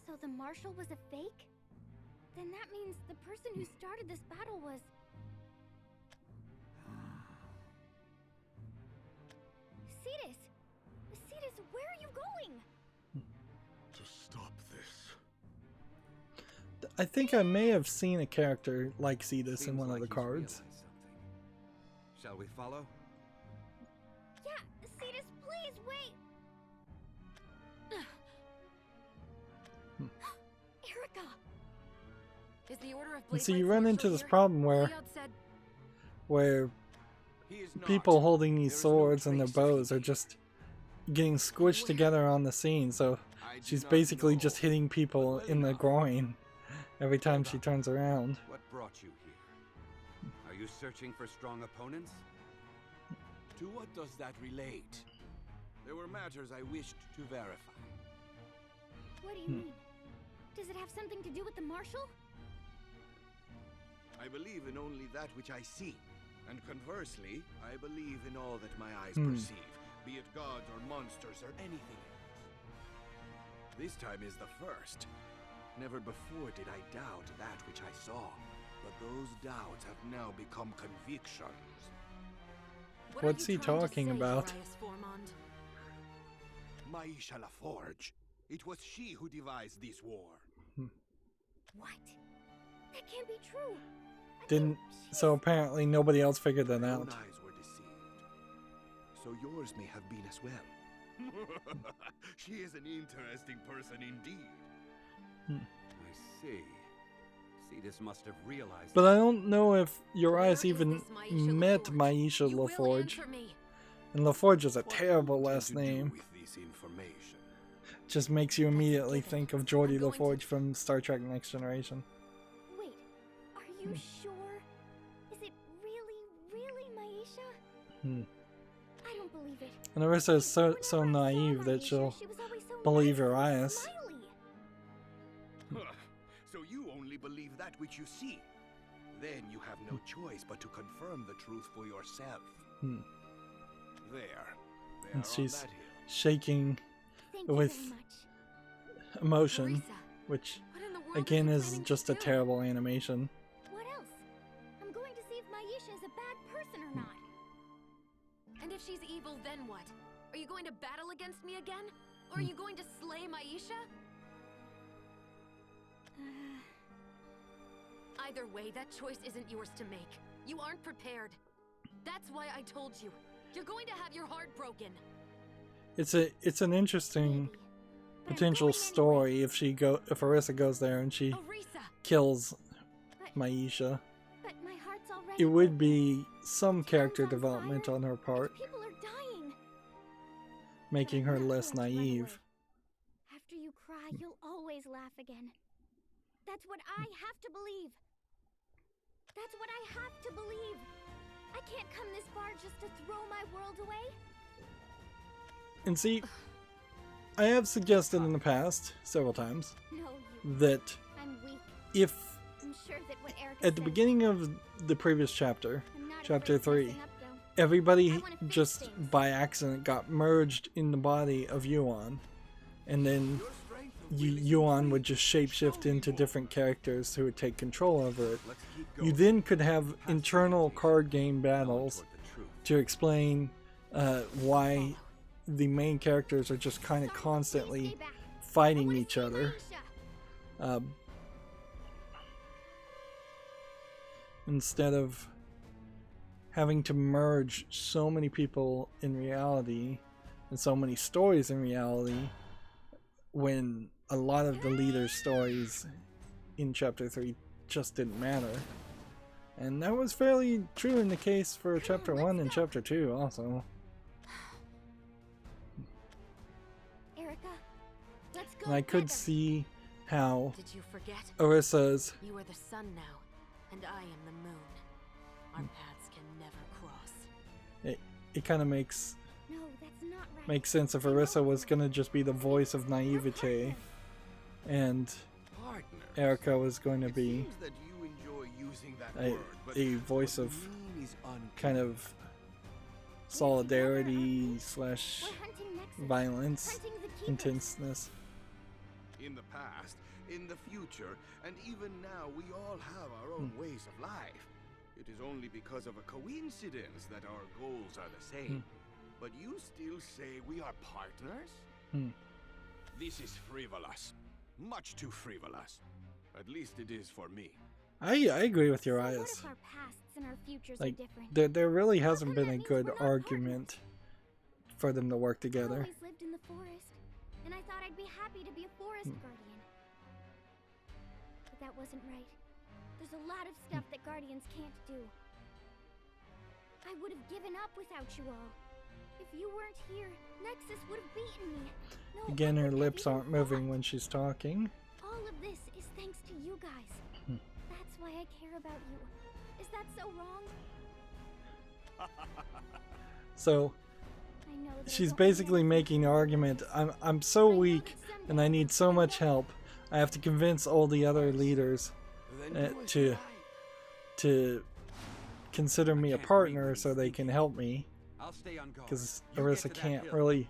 Speaker 2: So the marshal was a fake? Then that means the person who started this battle was... Cetus! Cetus, where are you going?
Speaker 3: To stop this.
Speaker 1: I think I may have seen a character like Cetus in
Speaker 6: Seems
Speaker 1: one of
Speaker 6: like
Speaker 1: the
Speaker 6: he's
Speaker 1: cards.
Speaker 6: realized something. Shall we follow?
Speaker 2: Yeah, Cetus, please wait! Erica!
Speaker 4: Is the order of
Speaker 1: And so
Speaker 4: Blade
Speaker 1: you
Speaker 4: Rights
Speaker 1: run
Speaker 4: marshal
Speaker 1: into this
Speaker 4: here?
Speaker 1: problem where
Speaker 4: Leod said
Speaker 10: He is not.
Speaker 1: people holding these
Speaker 10: There is no
Speaker 1: swords and their
Speaker 10: trace of
Speaker 1: bows are
Speaker 10: him.
Speaker 1: just getting squished together on the scene, so
Speaker 10: I do
Speaker 1: she's
Speaker 10: not
Speaker 1: basically
Speaker 10: know,
Speaker 1: just hitting people
Speaker 10: but well
Speaker 1: in the
Speaker 10: enough.
Speaker 1: groin every time she turns around.
Speaker 6: What brought you here? Are you searching for strong opponents?
Speaker 10: To what does that relate? There were matters I wished to verify.
Speaker 2: What do you mean? Does it have something to do with the marshal?
Speaker 10: I believe in only that which I see. And conversely, I believe in all that my eyes
Speaker 1: Hmm.
Speaker 10: perceive, be it gods or monsters or anything else. This time is the first. Never before did I doubt that which I saw, but those doubts have now become convictions.
Speaker 4: What are
Speaker 1: What's
Speaker 4: you
Speaker 1: he
Speaker 4: trying to
Speaker 1: talking
Speaker 4: say,
Speaker 1: about?
Speaker 4: Urias Formond?
Speaker 10: Maisha LaForge. It was she who devised this war.
Speaker 2: What? That can't be true. I
Speaker 1: Didn't
Speaker 2: think she's-
Speaker 1: so apparently nobody else figured that
Speaker 10: My own
Speaker 1: out.
Speaker 10: eyes were deceived. So yours may have been as well. She is an interesting person indeed.
Speaker 6: I see. Cetus must have realized.
Speaker 1: But I don't know if Urias
Speaker 4: Where is
Speaker 1: even
Speaker 4: this Maisha
Speaker 1: met
Speaker 4: LaForge?
Speaker 1: Maisha
Speaker 4: You will
Speaker 1: LaForge.
Speaker 4: answer me.
Speaker 1: And LaForge is a
Speaker 10: What do
Speaker 1: terrible
Speaker 10: you
Speaker 1: last
Speaker 10: intend to do
Speaker 1: name.
Speaker 10: with this information?
Speaker 1: Just makes you immediately
Speaker 2: given.
Speaker 1: think of Geordie
Speaker 4: I'm going to-
Speaker 1: LaForge from Star Trek Next Generation.
Speaker 2: Wait, are you sure? Is it really Maisha?
Speaker 1: Hmm.
Speaker 2: I don't believe it.
Speaker 1: And Arissa is so
Speaker 2: Whenever I saw
Speaker 1: naive that
Speaker 2: Maisha,
Speaker 1: she'll
Speaker 2: she was always so
Speaker 1: believe
Speaker 2: nice and
Speaker 1: Urias.
Speaker 2: smiley.
Speaker 10: So you only believe that which you see. Then you have no choice but to confirm the truth for yourself.
Speaker 1: Hmm.
Speaker 10: There.
Speaker 1: And
Speaker 10: on
Speaker 1: she's
Speaker 10: that hill.
Speaker 1: shaking
Speaker 2: Thank you
Speaker 1: with
Speaker 2: very much.
Speaker 1: emotion,
Speaker 4: Teresa,
Speaker 1: which
Speaker 4: what in the world
Speaker 1: again
Speaker 4: are you
Speaker 1: is
Speaker 4: planning to
Speaker 1: just a
Speaker 4: do?
Speaker 1: terrible animation.
Speaker 2: What else? I'm going to see if Maisha is a bad person or not.
Speaker 4: And if she's evil, then what? Are you going to battle against me again? Or are you going to slay Maisha? Either way, that choice isn't yours to make. You aren't prepared. That's why I told you. You're going to have your heart broken.
Speaker 1: It's an interesting
Speaker 2: Maybe. But I'm
Speaker 1: potential
Speaker 2: going anyway.
Speaker 1: story if Arissa goes there and she
Speaker 4: Arisa!
Speaker 1: kills
Speaker 2: But,
Speaker 1: Maisha.
Speaker 2: but my heart's already
Speaker 1: It would
Speaker 2: broken.
Speaker 1: be some
Speaker 2: Towns
Speaker 1: character
Speaker 2: on
Speaker 1: development
Speaker 2: fire,
Speaker 1: on her part,
Speaker 2: and people are dying.
Speaker 1: making her
Speaker 2: I'm not
Speaker 1: less
Speaker 2: going to run
Speaker 1: naive.
Speaker 2: away. After you cry, you'll always laugh again. That's what I have to believe. That's what I have to believe. I can't come this far just to throw my world away.
Speaker 1: And see, I have suggested in the past several times
Speaker 2: No, you.
Speaker 1: that
Speaker 2: I'm weak.
Speaker 1: if
Speaker 2: I'm sure that what Erica
Speaker 1: at the
Speaker 2: said-
Speaker 1: beginning of the previous chapter,
Speaker 2: I'm not
Speaker 1: chapter
Speaker 2: good at
Speaker 1: 3,
Speaker 2: messing up, though.
Speaker 1: everybody
Speaker 2: I wanna fix
Speaker 1: just
Speaker 2: things.
Speaker 1: by accident got merged in the body of Yuan, and then
Speaker 10: Your strength of will is
Speaker 1: Yuan would
Speaker 10: intriguing.
Speaker 1: just shapeshift
Speaker 10: Show me
Speaker 1: into
Speaker 10: more.
Speaker 1: different characters who would take control over it.
Speaker 6: Let's keep
Speaker 1: You
Speaker 6: going.
Speaker 1: then could have
Speaker 6: Past
Speaker 1: internal
Speaker 6: the
Speaker 1: card game
Speaker 6: Going
Speaker 1: battles
Speaker 6: toward the truth.
Speaker 1: to explain why the main characters are just kind of constantly fighting each other. Instead of having to merge so many people in reality and so many stories in reality, when a lot of the leaders' stories in Chapter 3 just didn't matter. And that was fairly true in the case for Chapter 1 and Chapter 2 also.
Speaker 2: Erica, let's go.
Speaker 1: And I could see how
Speaker 7: Did you forget?
Speaker 1: Arissa's
Speaker 7: You are the sun now, and I am the moon. Our paths can never cross.
Speaker 1: it kind of makes
Speaker 2: No, that's not right.
Speaker 1: makes sense if Arissa was gonna just be the voice of naivete, and
Speaker 10: Partners.
Speaker 1: Erica was going to
Speaker 10: It
Speaker 1: be
Speaker 10: seems that you enjoy using that
Speaker 1: a,
Speaker 10: word, but
Speaker 1: a voice
Speaker 10: what
Speaker 1: of
Speaker 10: you mean is
Speaker 1: kind
Speaker 10: unclear.
Speaker 1: of solidarity /
Speaker 2: We're hunting Nexus.
Speaker 1: violence,
Speaker 2: Hunting the keepers.
Speaker 1: intenseness.
Speaker 10: In the past, in the future, and even now, we all have our own ways of life. It is only because of a coincidence that our goals are the same. But you still say we are partners? This is frivolous. Much too frivolous. At least it is for me.
Speaker 1: I agree with
Speaker 2: So what
Speaker 1: Urias.
Speaker 2: if our pasts and our futures
Speaker 1: Like,
Speaker 2: are different?
Speaker 1: there really hasn't
Speaker 2: come
Speaker 1: been
Speaker 2: that
Speaker 1: a
Speaker 2: means
Speaker 1: good
Speaker 2: we're not
Speaker 1: argument for them to work
Speaker 2: I
Speaker 1: together.
Speaker 2: always lived in the forest, and I thought I'd be happy to be a forest guardian. But that wasn't right. There's a lot of stuff that guardians can't do. I would have given up without you all. If you weren't here, Nexus would have beaten me. No,
Speaker 1: Again,
Speaker 2: I
Speaker 1: her
Speaker 2: wouldn't have
Speaker 1: lips
Speaker 2: even
Speaker 1: aren't moving
Speaker 2: fought.
Speaker 1: when she's talking.
Speaker 2: All of this is thanks to you guys. That's why I care about you. Is that so wrong?
Speaker 1: So
Speaker 2: I know there's
Speaker 1: she's
Speaker 2: only
Speaker 1: basically
Speaker 2: one-
Speaker 1: making the argument, I'm so weak and I need so much help. I have to convince all the other leaders
Speaker 10: Then do as
Speaker 1: to
Speaker 10: you like.
Speaker 1: to consider me a
Speaker 6: can't
Speaker 1: partner
Speaker 6: read
Speaker 1: so
Speaker 6: these
Speaker 1: they
Speaker 6: things.
Speaker 1: can help me,
Speaker 6: I'll stay on guard.
Speaker 1: because
Speaker 6: You get
Speaker 1: Arissa
Speaker 6: to that
Speaker 1: can't
Speaker 6: hill.
Speaker 1: really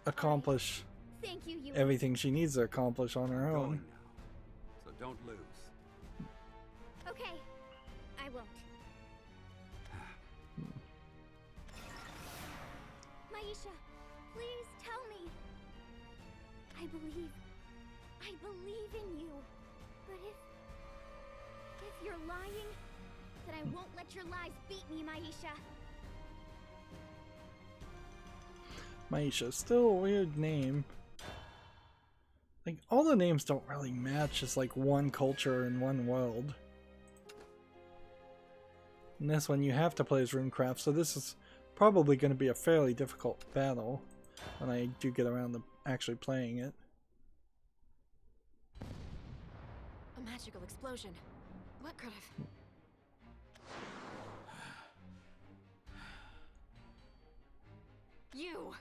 Speaker 1: accomplish
Speaker 2: Thank you, you.
Speaker 1: everything she needs to accomplish on her
Speaker 6: I'm
Speaker 1: own.
Speaker 6: going now, so don't lose.
Speaker 2: Okay, I won't. Maisha, please tell me. I believe in you. But if you're lying, then I won't let your lies beat me, Maisha.
Speaker 1: Maisha, still a weird name. Like, all the names don't really match as like one culture and one world. And this one you have to play as Runecraft, so this is probably going to be a fairly difficult battle when I do get around to actually playing it.
Speaker 4: A magical explosion. What could have... You!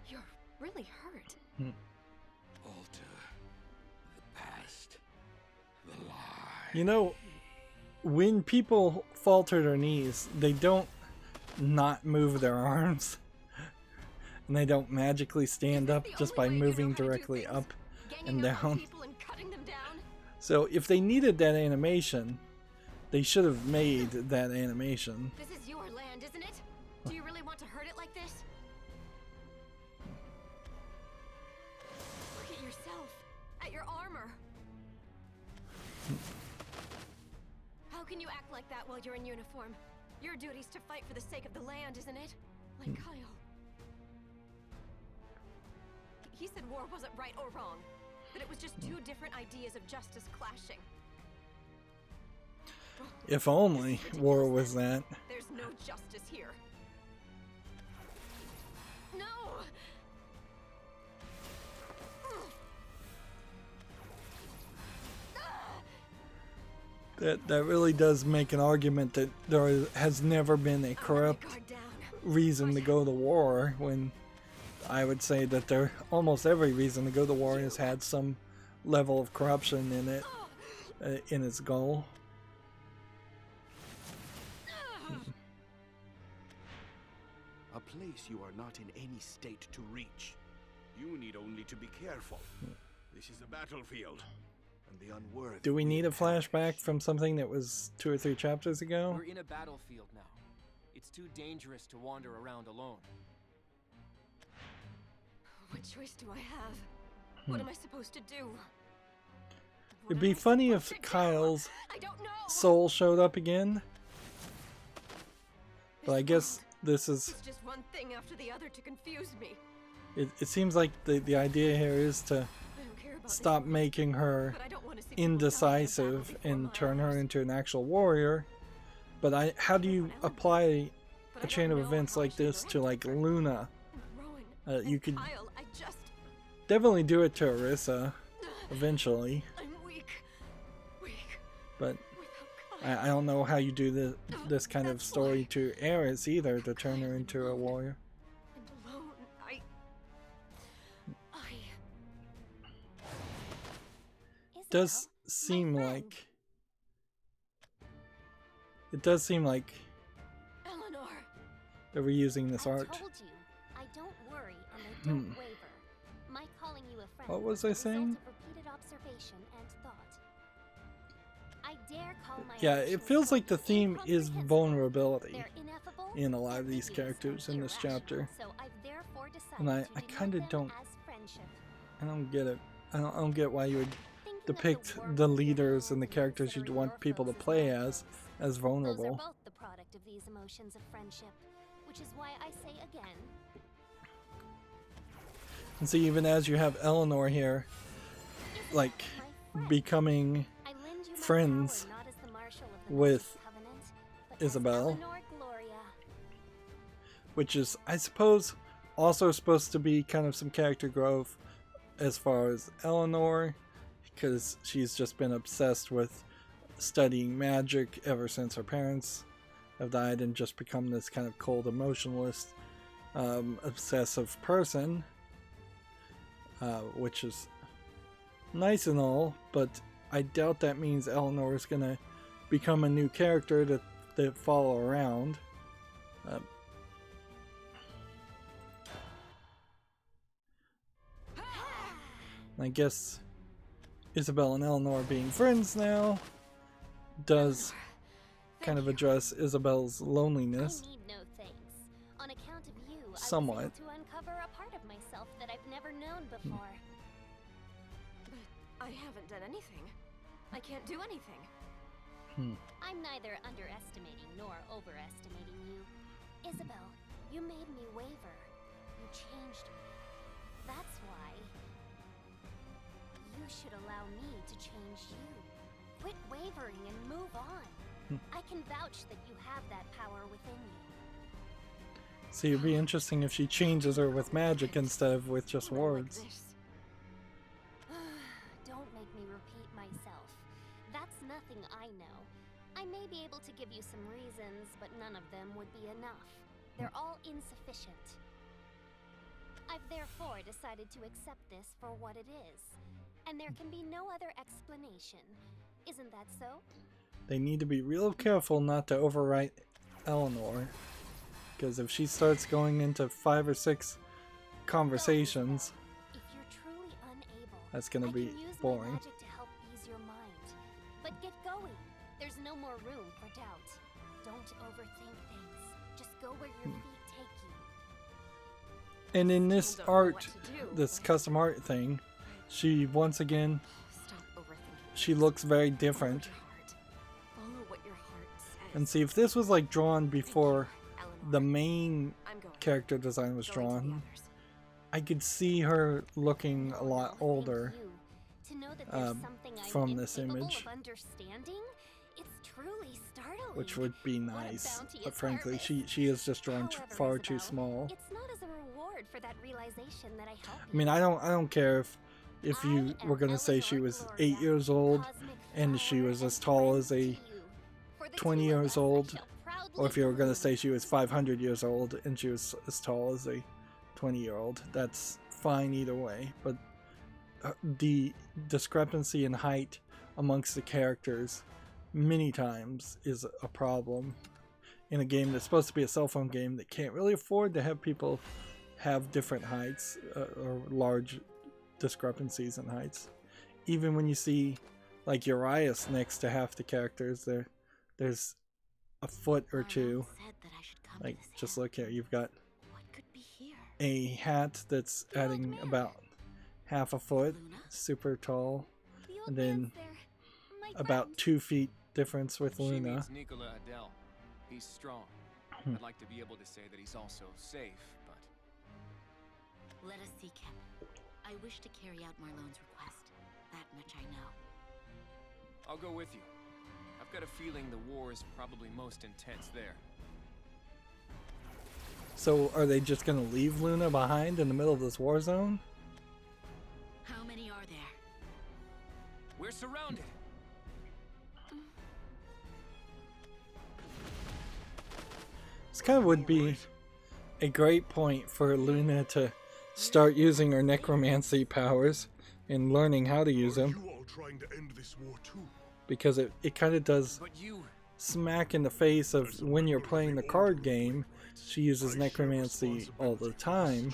Speaker 4: You're really hurt.
Speaker 11: Alter the past, the lie.
Speaker 1: You know, when people fall to their knees, they don't not move their arms. And they don't magically stand up just by moving directly up and down.
Speaker 4: People and cutting them down.
Speaker 1: So if they needed that animation, they should have made that animation.
Speaker 4: This is your land, isn't it? Do you really want to hurt it like this? Look at yourself. At your armor. How can you act like that while you're in uniform? Your duty's to fight for the sake of the land, isn't it? Like Kyle. He said war wasn't right or wrong, that it was just two different ideas of justice clashing.
Speaker 1: If only war was that.
Speaker 4: There's no justice here. No!
Speaker 1: That really does make an argument that there has never been a corrupt reason to go to war, when I would say that there almost every reason to go to war has had some level of corruption in it, in its goal.
Speaker 10: A place you are not in any state to reach. You need only to be careful. This is a battlefield, from the unworthy.
Speaker 1: Do we need a flashback from something that was 2 or 3 chapters ago?
Speaker 9: We're in a battlefield now. It's too dangerous to wander around alone.
Speaker 4: What choice do I have? What am I supposed to do?
Speaker 1: It'd be funny if Kyle's
Speaker 4: I don't know.
Speaker 1: soul showed up again. But I guess this is...
Speaker 4: It's just one thing after the other to confuse me.
Speaker 1: It seems like the idea here is to stop making her indecisive and turn her into an actual warrior. But how do you apply a chain of events like this to like Luna? You could definitely do it to Orisa eventually. But I don't know how you do this kind of story to Eris either, to turn her into a warrior. Does seem like
Speaker 2: Eleanor.
Speaker 1: they're reusing this art.
Speaker 2: I told you, I don't worry and I don't waver. My calling you a friend
Speaker 1: What was I saying?
Speaker 2: of repeated observation and thought. I dare call my
Speaker 1: Yeah, it feels like the theme is
Speaker 2: incomprehensible.
Speaker 1: vulnerability
Speaker 2: They're ineffable
Speaker 1: in a lot of
Speaker 2: and
Speaker 1: these
Speaker 2: hideous
Speaker 1: characters
Speaker 2: and
Speaker 1: in this
Speaker 2: irrational,
Speaker 1: chapter.
Speaker 2: So I've therefore decided
Speaker 1: And I
Speaker 2: to denote
Speaker 1: kind of
Speaker 2: them
Speaker 1: don't
Speaker 2: as friendship.
Speaker 1: I don't get it. I don't get why you would
Speaker 2: Thinking of
Speaker 1: depict
Speaker 2: worms
Speaker 1: the
Speaker 2: in
Speaker 1: leaders
Speaker 2: hell
Speaker 1: and the characters you'd
Speaker 2: considering
Speaker 1: want
Speaker 2: your
Speaker 1: people to
Speaker 2: folks
Speaker 1: play
Speaker 2: my
Speaker 1: as
Speaker 2: folks.
Speaker 1: as
Speaker 2: Those are
Speaker 1: vulnerable.
Speaker 2: both the product of these emotions of friendship, which is why I say again,
Speaker 1: And see, even as you have Eleanor here, like
Speaker 2: my friend.
Speaker 1: becoming
Speaker 2: I lend you my
Speaker 1: friends
Speaker 2: power not as the marshal of the
Speaker 1: with
Speaker 2: Knights Covenant, but as
Speaker 1: Isabel,
Speaker 2: Eleanor Gloria.
Speaker 1: which is, I suppose, also supposed to be kind of some character growth as far as Eleanor, because she's just been obsessed with studying magic ever since her parents have died and just become this kind of cold, emotionalist, obsessive person, which is nice and all, but I doubt that means Eleanor is going to become a new character to follow around. I guess Isabel and Eleanor being friends now does kind of address Isabel's loneliness.
Speaker 2: I need no thanks. On account of you,
Speaker 1: Somewhat.
Speaker 2: I was able to uncover a part of myself that I've never known before.
Speaker 4: But I haven't done anything. I can't do anything.
Speaker 2: I'm neither underestimating nor overestimating you. Isabel, you made me waver. You changed me. That's why you should allow me to change you. Quit wavering and move on. I can vouch that you have that power within you.
Speaker 1: See, it'd be interesting if she changes her with magic instead of with just words.
Speaker 2: Don't make me repeat myself. That's nothing I know. I may be able to give you some reasons, but none of them would be enough. They're all insufficient. I've therefore decided to accept this for what it is. And there can be no other explanation. Isn't that so?
Speaker 1: They need to be real careful not to overwrite Eleanor, because if she starts going into 5 or 6 conversations,
Speaker 2: If you're truly unable,
Speaker 1: that's gonna
Speaker 2: I
Speaker 1: be
Speaker 2: can use
Speaker 1: boring.
Speaker 2: my magic to help ease your mind. But get going. There's no more room for doubt. Don't overthink things. Just go where your feet take you.
Speaker 1: And in this
Speaker 4: Still don't know
Speaker 1: art,
Speaker 4: what to do,
Speaker 1: this
Speaker 4: but-
Speaker 1: custom art thing, she once again,
Speaker 4: Stop overthinking.
Speaker 1: she looks very
Speaker 4: Follow
Speaker 1: different.
Speaker 4: your heart. Follow what your heart says.
Speaker 1: And see, if this was like drawn before
Speaker 4: Eleanor,
Speaker 1: the main
Speaker 4: I'm going.
Speaker 1: character design was
Speaker 4: Going to the
Speaker 1: drawn,
Speaker 4: others.
Speaker 1: I could see her looking a lot
Speaker 2: Well,
Speaker 1: older.
Speaker 2: thank you. To know that there's something I'm
Speaker 1: from this
Speaker 2: incapable
Speaker 1: image.
Speaker 2: of understanding, it's truly startling.
Speaker 1: Which would be
Speaker 2: What a
Speaker 1: nice,
Speaker 2: bounteous
Speaker 1: but frankly,
Speaker 2: harvest.
Speaker 1: she is just drawn
Speaker 2: However,
Speaker 1: far too
Speaker 2: Isabel,
Speaker 1: small.
Speaker 2: It's not as a reward for that realization that I help
Speaker 1: I mean, I don't care if you
Speaker 2: I
Speaker 1: were gonna
Speaker 2: am
Speaker 1: say she
Speaker 2: Eleanor
Speaker 1: was
Speaker 2: Gloria,
Speaker 1: 8 years old
Speaker 2: cosmic
Speaker 1: and she
Speaker 2: flower
Speaker 1: was as
Speaker 2: and
Speaker 1: tall
Speaker 2: friend
Speaker 1: as
Speaker 2: to
Speaker 1: a
Speaker 2: you. For the
Speaker 1: 20
Speaker 2: two of
Speaker 1: years
Speaker 2: us, I
Speaker 1: old,
Speaker 2: shall proudly
Speaker 1: or if you were gonna
Speaker 2: bloom.
Speaker 1: say she was 500 years old and she was as tall as a 20-year-old. That's fine either way, but the discrepancy in height amongst the characters many times is a problem in a game that's supposed to be a cell phone game that can't really afford to have people have different heights or large discrepancies in heights. Even when you see like Urias next to half the characters. There's a foot or two. Like, just look here. You've got a hat that's adding about half a foot, super tall, and then about 2 feet difference with
Speaker 9: She
Speaker 1: Luna.
Speaker 9: meets Nicola Adele. He's strong. I'd like to be able to say that he's also safe, but...
Speaker 7: Let us see, Kip. I wish to carry out Marlone's request. That much I know.
Speaker 9: I'll go with you. I've got a feeling the war is probably most intense there.
Speaker 1: So are they just gonna leave Luna behind in the middle of this war zone?
Speaker 7: How many are there?
Speaker 9: We're surrounded!
Speaker 1: This kind of would be a great point for Luna to start using her necromancy powers and learning how to use them.
Speaker 3: You all trying to end this war too?
Speaker 1: Because it kind of does
Speaker 9: But you...
Speaker 1: smack in the face of when you're playing the card game. She uses necromancy all the time,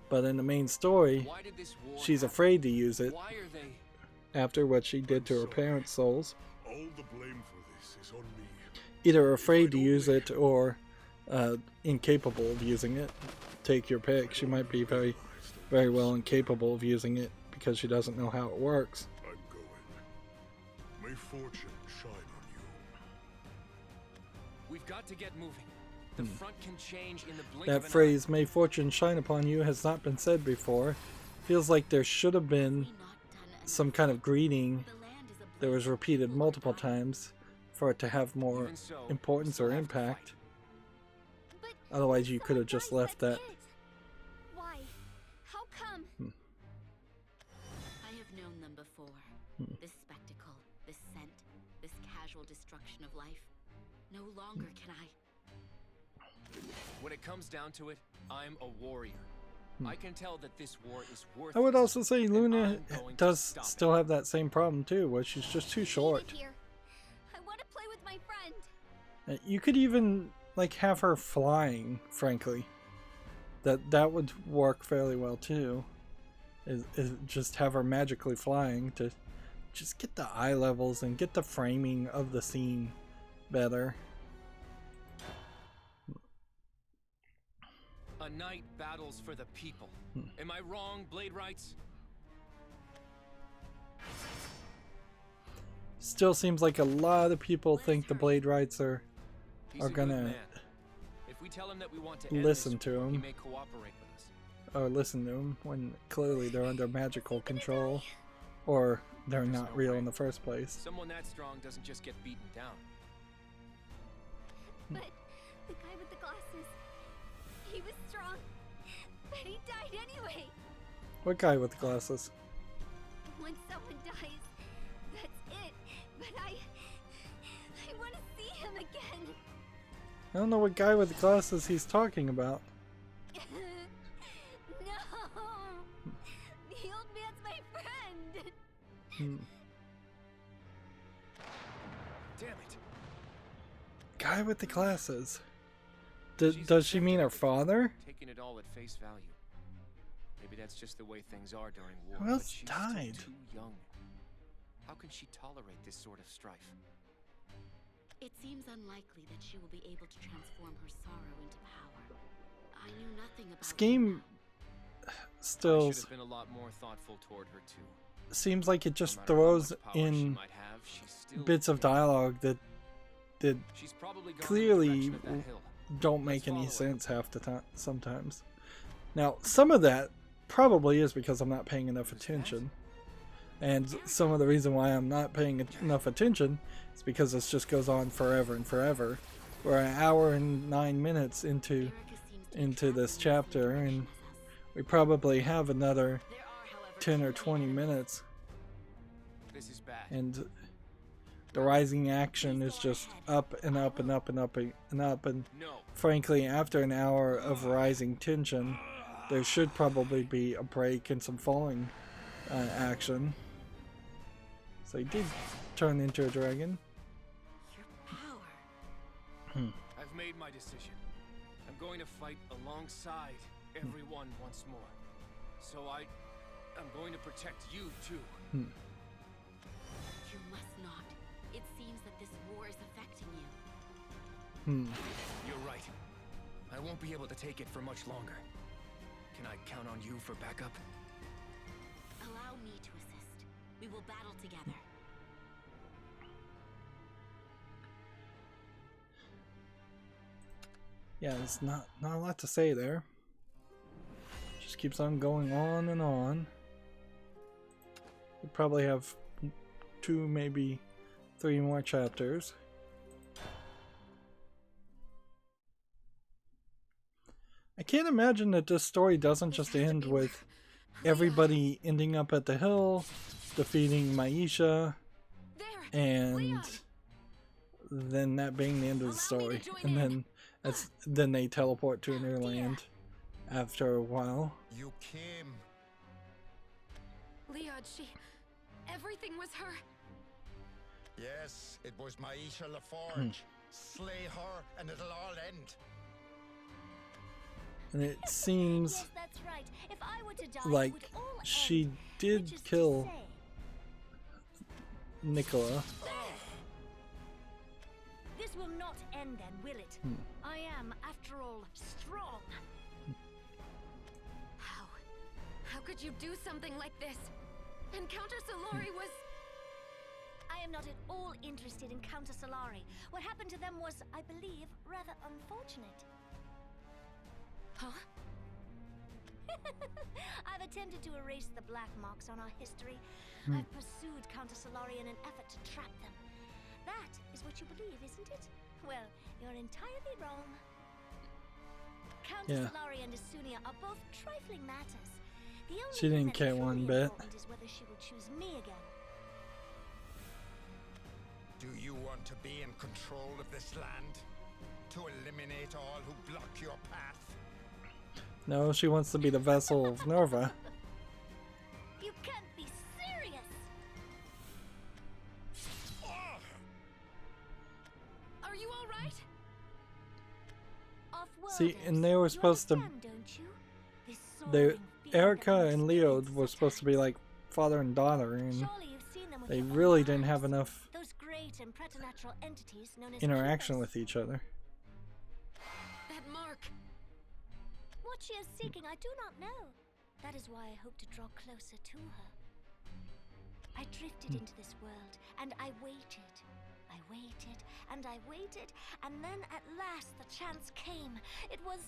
Speaker 1: but in the main story,
Speaker 9: Why did this war
Speaker 1: she's
Speaker 9: happen?
Speaker 1: afraid to use it
Speaker 9: Why are they...
Speaker 1: after what she did to her parents' souls.
Speaker 3: All the blame for this is on me.
Speaker 1: Either afraid to use it or incapable of using it. Take your pick. She might be very, very well incapable of using it because she doesn't know how it works.
Speaker 3: I'm going. May fortune shine on you.
Speaker 9: We've got to get moving. The front can change in the blink
Speaker 1: That
Speaker 9: of an
Speaker 1: phrase, "May fortune shine upon you," has not been said before. Feels like there should have been some kind of greeting that was repeated multiple times for it to have more
Speaker 9: Even so,
Speaker 1: importance or
Speaker 9: still have to
Speaker 1: impact.
Speaker 2: But
Speaker 1: Otherwise, you could have just
Speaker 2: someone
Speaker 1: left
Speaker 2: dies
Speaker 1: that.
Speaker 2: kid. Why? How come?
Speaker 7: I have known them before. This spectacle, this scent, this casual destruction of life. No longer can I.
Speaker 9: When it comes down to it, I'm a warrior. I can tell that this war is worth
Speaker 1: I would
Speaker 9: it,
Speaker 1: also say
Speaker 9: and
Speaker 1: Luna
Speaker 9: I'm going to
Speaker 1: does
Speaker 9: stop it.
Speaker 1: still have that same problem too, where she's just too short.
Speaker 2: Leave it here. I want to play with my friend.
Speaker 1: You could even like have her flying, frankly. That would work fairly well too. Is just have her magically flying to just get the eye levels and get the framing of the scene better.
Speaker 9: A knight battles for the people. Am I wrong, Blade Rights?
Speaker 1: Still seems like a lot of people think the Blade Rights are
Speaker 9: He's
Speaker 1: are
Speaker 9: a good
Speaker 1: gonna
Speaker 9: man. If we tell him that we want to end
Speaker 1: listen
Speaker 9: this
Speaker 1: to
Speaker 9: war, he
Speaker 1: him.
Speaker 9: may cooperate with us.
Speaker 1: or listen to them when clearly they're under magical control, or they're not real in the first place.
Speaker 9: Someone that strong doesn't just get beaten down.
Speaker 2: But the guy with the glasses, he was strong, but he died anyway.
Speaker 1: What guy with the glasses?
Speaker 2: When someone dies, that's it. But I want to see him again.
Speaker 1: I don't know what guy with the glasses he's talking about.
Speaker 2: No, the old man's my friend.
Speaker 9: Damn it.
Speaker 1: Guy with the glasses.
Speaker 9: She's
Speaker 1: Does she mean her
Speaker 9: accepted everything,
Speaker 1: father?
Speaker 9: Taking it all at face value. Maybe that's just the way things are during war.
Speaker 1: Who else
Speaker 9: but she's
Speaker 1: died?
Speaker 9: Still too young. How can she tolerate this sort of strife?
Speaker 7: It seems unlikely that she will be able to transform her sorrow into power. I knew nothing about
Speaker 1: This game
Speaker 9: I
Speaker 1: still
Speaker 9: should have been a lot more thoughtful toward her too.
Speaker 1: seems like it just
Speaker 9: No matter how
Speaker 1: throws
Speaker 9: much power she
Speaker 1: in
Speaker 9: might have, she's still
Speaker 1: bits of dialogue that
Speaker 9: She's probably gone in the
Speaker 1: clearly
Speaker 9: direction of that hill.
Speaker 1: don't make any
Speaker 9: follow it.
Speaker 1: sense half the time sometimes. Now, some of that probably is because I'm not paying enough attention. And some of the reason why I'm not paying enough attention is because this just goes on forever and forever. We're an hour and 9 minutes into this chapter, and we probably have another 10 or 20 minutes.
Speaker 9: This is bad.
Speaker 1: And the rising action is just up and up and up and up and up. And
Speaker 9: No.
Speaker 1: frankly, after an hour of rising tension, there should probably be a break and some falling action. So he did turn into a dragon.
Speaker 7: your power.
Speaker 9: I've made my decision. I'm going to fight alongside everyone once more. So I'm going to protect you too.
Speaker 7: You must not. It seems that this war is affecting you.
Speaker 9: You're right. I won't be able to take it for much longer. Can I count on you for backup?
Speaker 7: Allow me to assist. We will battle together.
Speaker 1: Yeah, there's not a lot to say there. Just keeps on going on and on. We probably have 2, maybe 3 more chapters. I can't imagine that this story doesn't just end with everybody ending up at the hill, defeating Maisha, and then that being the end of the story. And then they teleport to a new land after a while.
Speaker 11: You came.
Speaker 4: Leod, everything was her.
Speaker 11: Yes, it was Maisha LaForge. Slay her and it'll all end.
Speaker 1: And it seems
Speaker 2: Yes, that's right. If I were to die,
Speaker 1: like
Speaker 2: it would all
Speaker 1: she
Speaker 2: end.
Speaker 1: did
Speaker 2: Which is to
Speaker 1: kill
Speaker 2: say,
Speaker 1: Nicola.
Speaker 2: this will not end then, will it? I am, after all, strong.
Speaker 4: How could you do something like this? Encounter Solari was...
Speaker 2: I am not at all interested in Countess Solari. What happened to them was, I believe, rather unfortunate.
Speaker 4: Huh?
Speaker 2: I've attempted to erase the black marks on our history. I've pursued Countess Solari in an effort to trap them. That is what you believe, isn't it? Well, you're entirely wrong. Countess Solari and Isunia are both trifling matters. The only
Speaker 1: She didn't
Speaker 2: thing
Speaker 1: care
Speaker 2: that is
Speaker 1: one
Speaker 2: truly
Speaker 1: bit.
Speaker 2: important is whether she will choose me again.
Speaker 11: Do you want to be in control of this land? To eliminate all who block your path?
Speaker 1: No, she wants to be the vessel of Nerva.
Speaker 2: You can't be serious!
Speaker 4: Are you all right?
Speaker 1: See, and they were supposed to... Erica and Leo were supposed to be like father and daughter, and they really didn't have enough interaction with each other.
Speaker 4: That mark.
Speaker 2: What she is seeking, I do not know. That is why I hope to draw closer to her. I drifted into this world, and I waited. I waited, and I waited, and then at last the chance came. It was...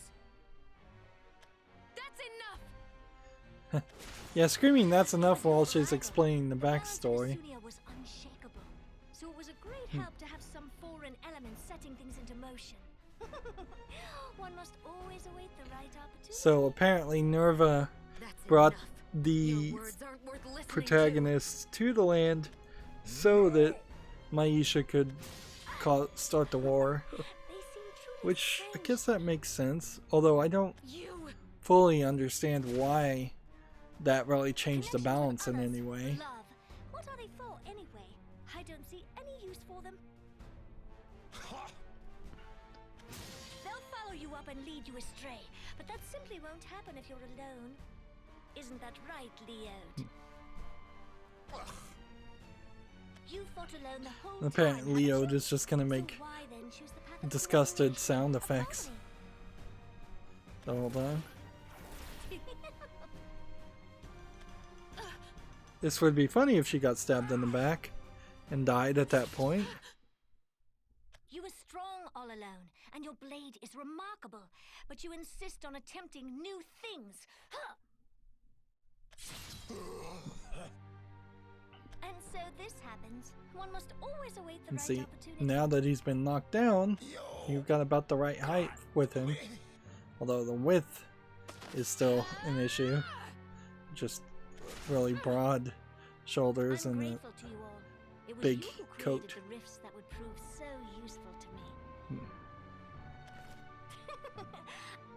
Speaker 4: That's enough!
Speaker 1: Yeah, screaming that's enough while she's explaining the backstory.
Speaker 2: Isunia was unshakable, so it was a great help to have some foreign element setting things into motion. One must always await the right opportunity.
Speaker 1: So apparently Nerva brought the protagonists to the land so that Maisha could start the war. Which, I guess that makes sense. Although I don't fully understand why that really changed the balance in any way.
Speaker 2: Love. What are they for anyway? I don't see any use for them. They'll follow you up and lead you astray, but that simply won't happen if you're alone. Isn't that right, Leo? You fought alone the whole
Speaker 1: Apparently
Speaker 2: time.
Speaker 1: Leo is just gonna make
Speaker 2: So why then choose the path of
Speaker 1: disgusted sound effects
Speaker 2: the
Speaker 1: the whole time. This would be funny if she got stabbed in the back and died at that point.
Speaker 2: You were strong all alone, and your blade is remarkable, but you insist on attempting new things. Huh. And so this happens. One must always await the
Speaker 1: And
Speaker 2: right
Speaker 1: see,
Speaker 2: opportunity.
Speaker 1: now that he's been knocked down, you've got about the right height with him. Although the width is still an issue. Just really broad shoulders
Speaker 2: I'm
Speaker 1: and a
Speaker 2: grateful to you all. It was
Speaker 1: big
Speaker 2: you who
Speaker 1: coat.
Speaker 2: created the rifts that would prove so useful to me.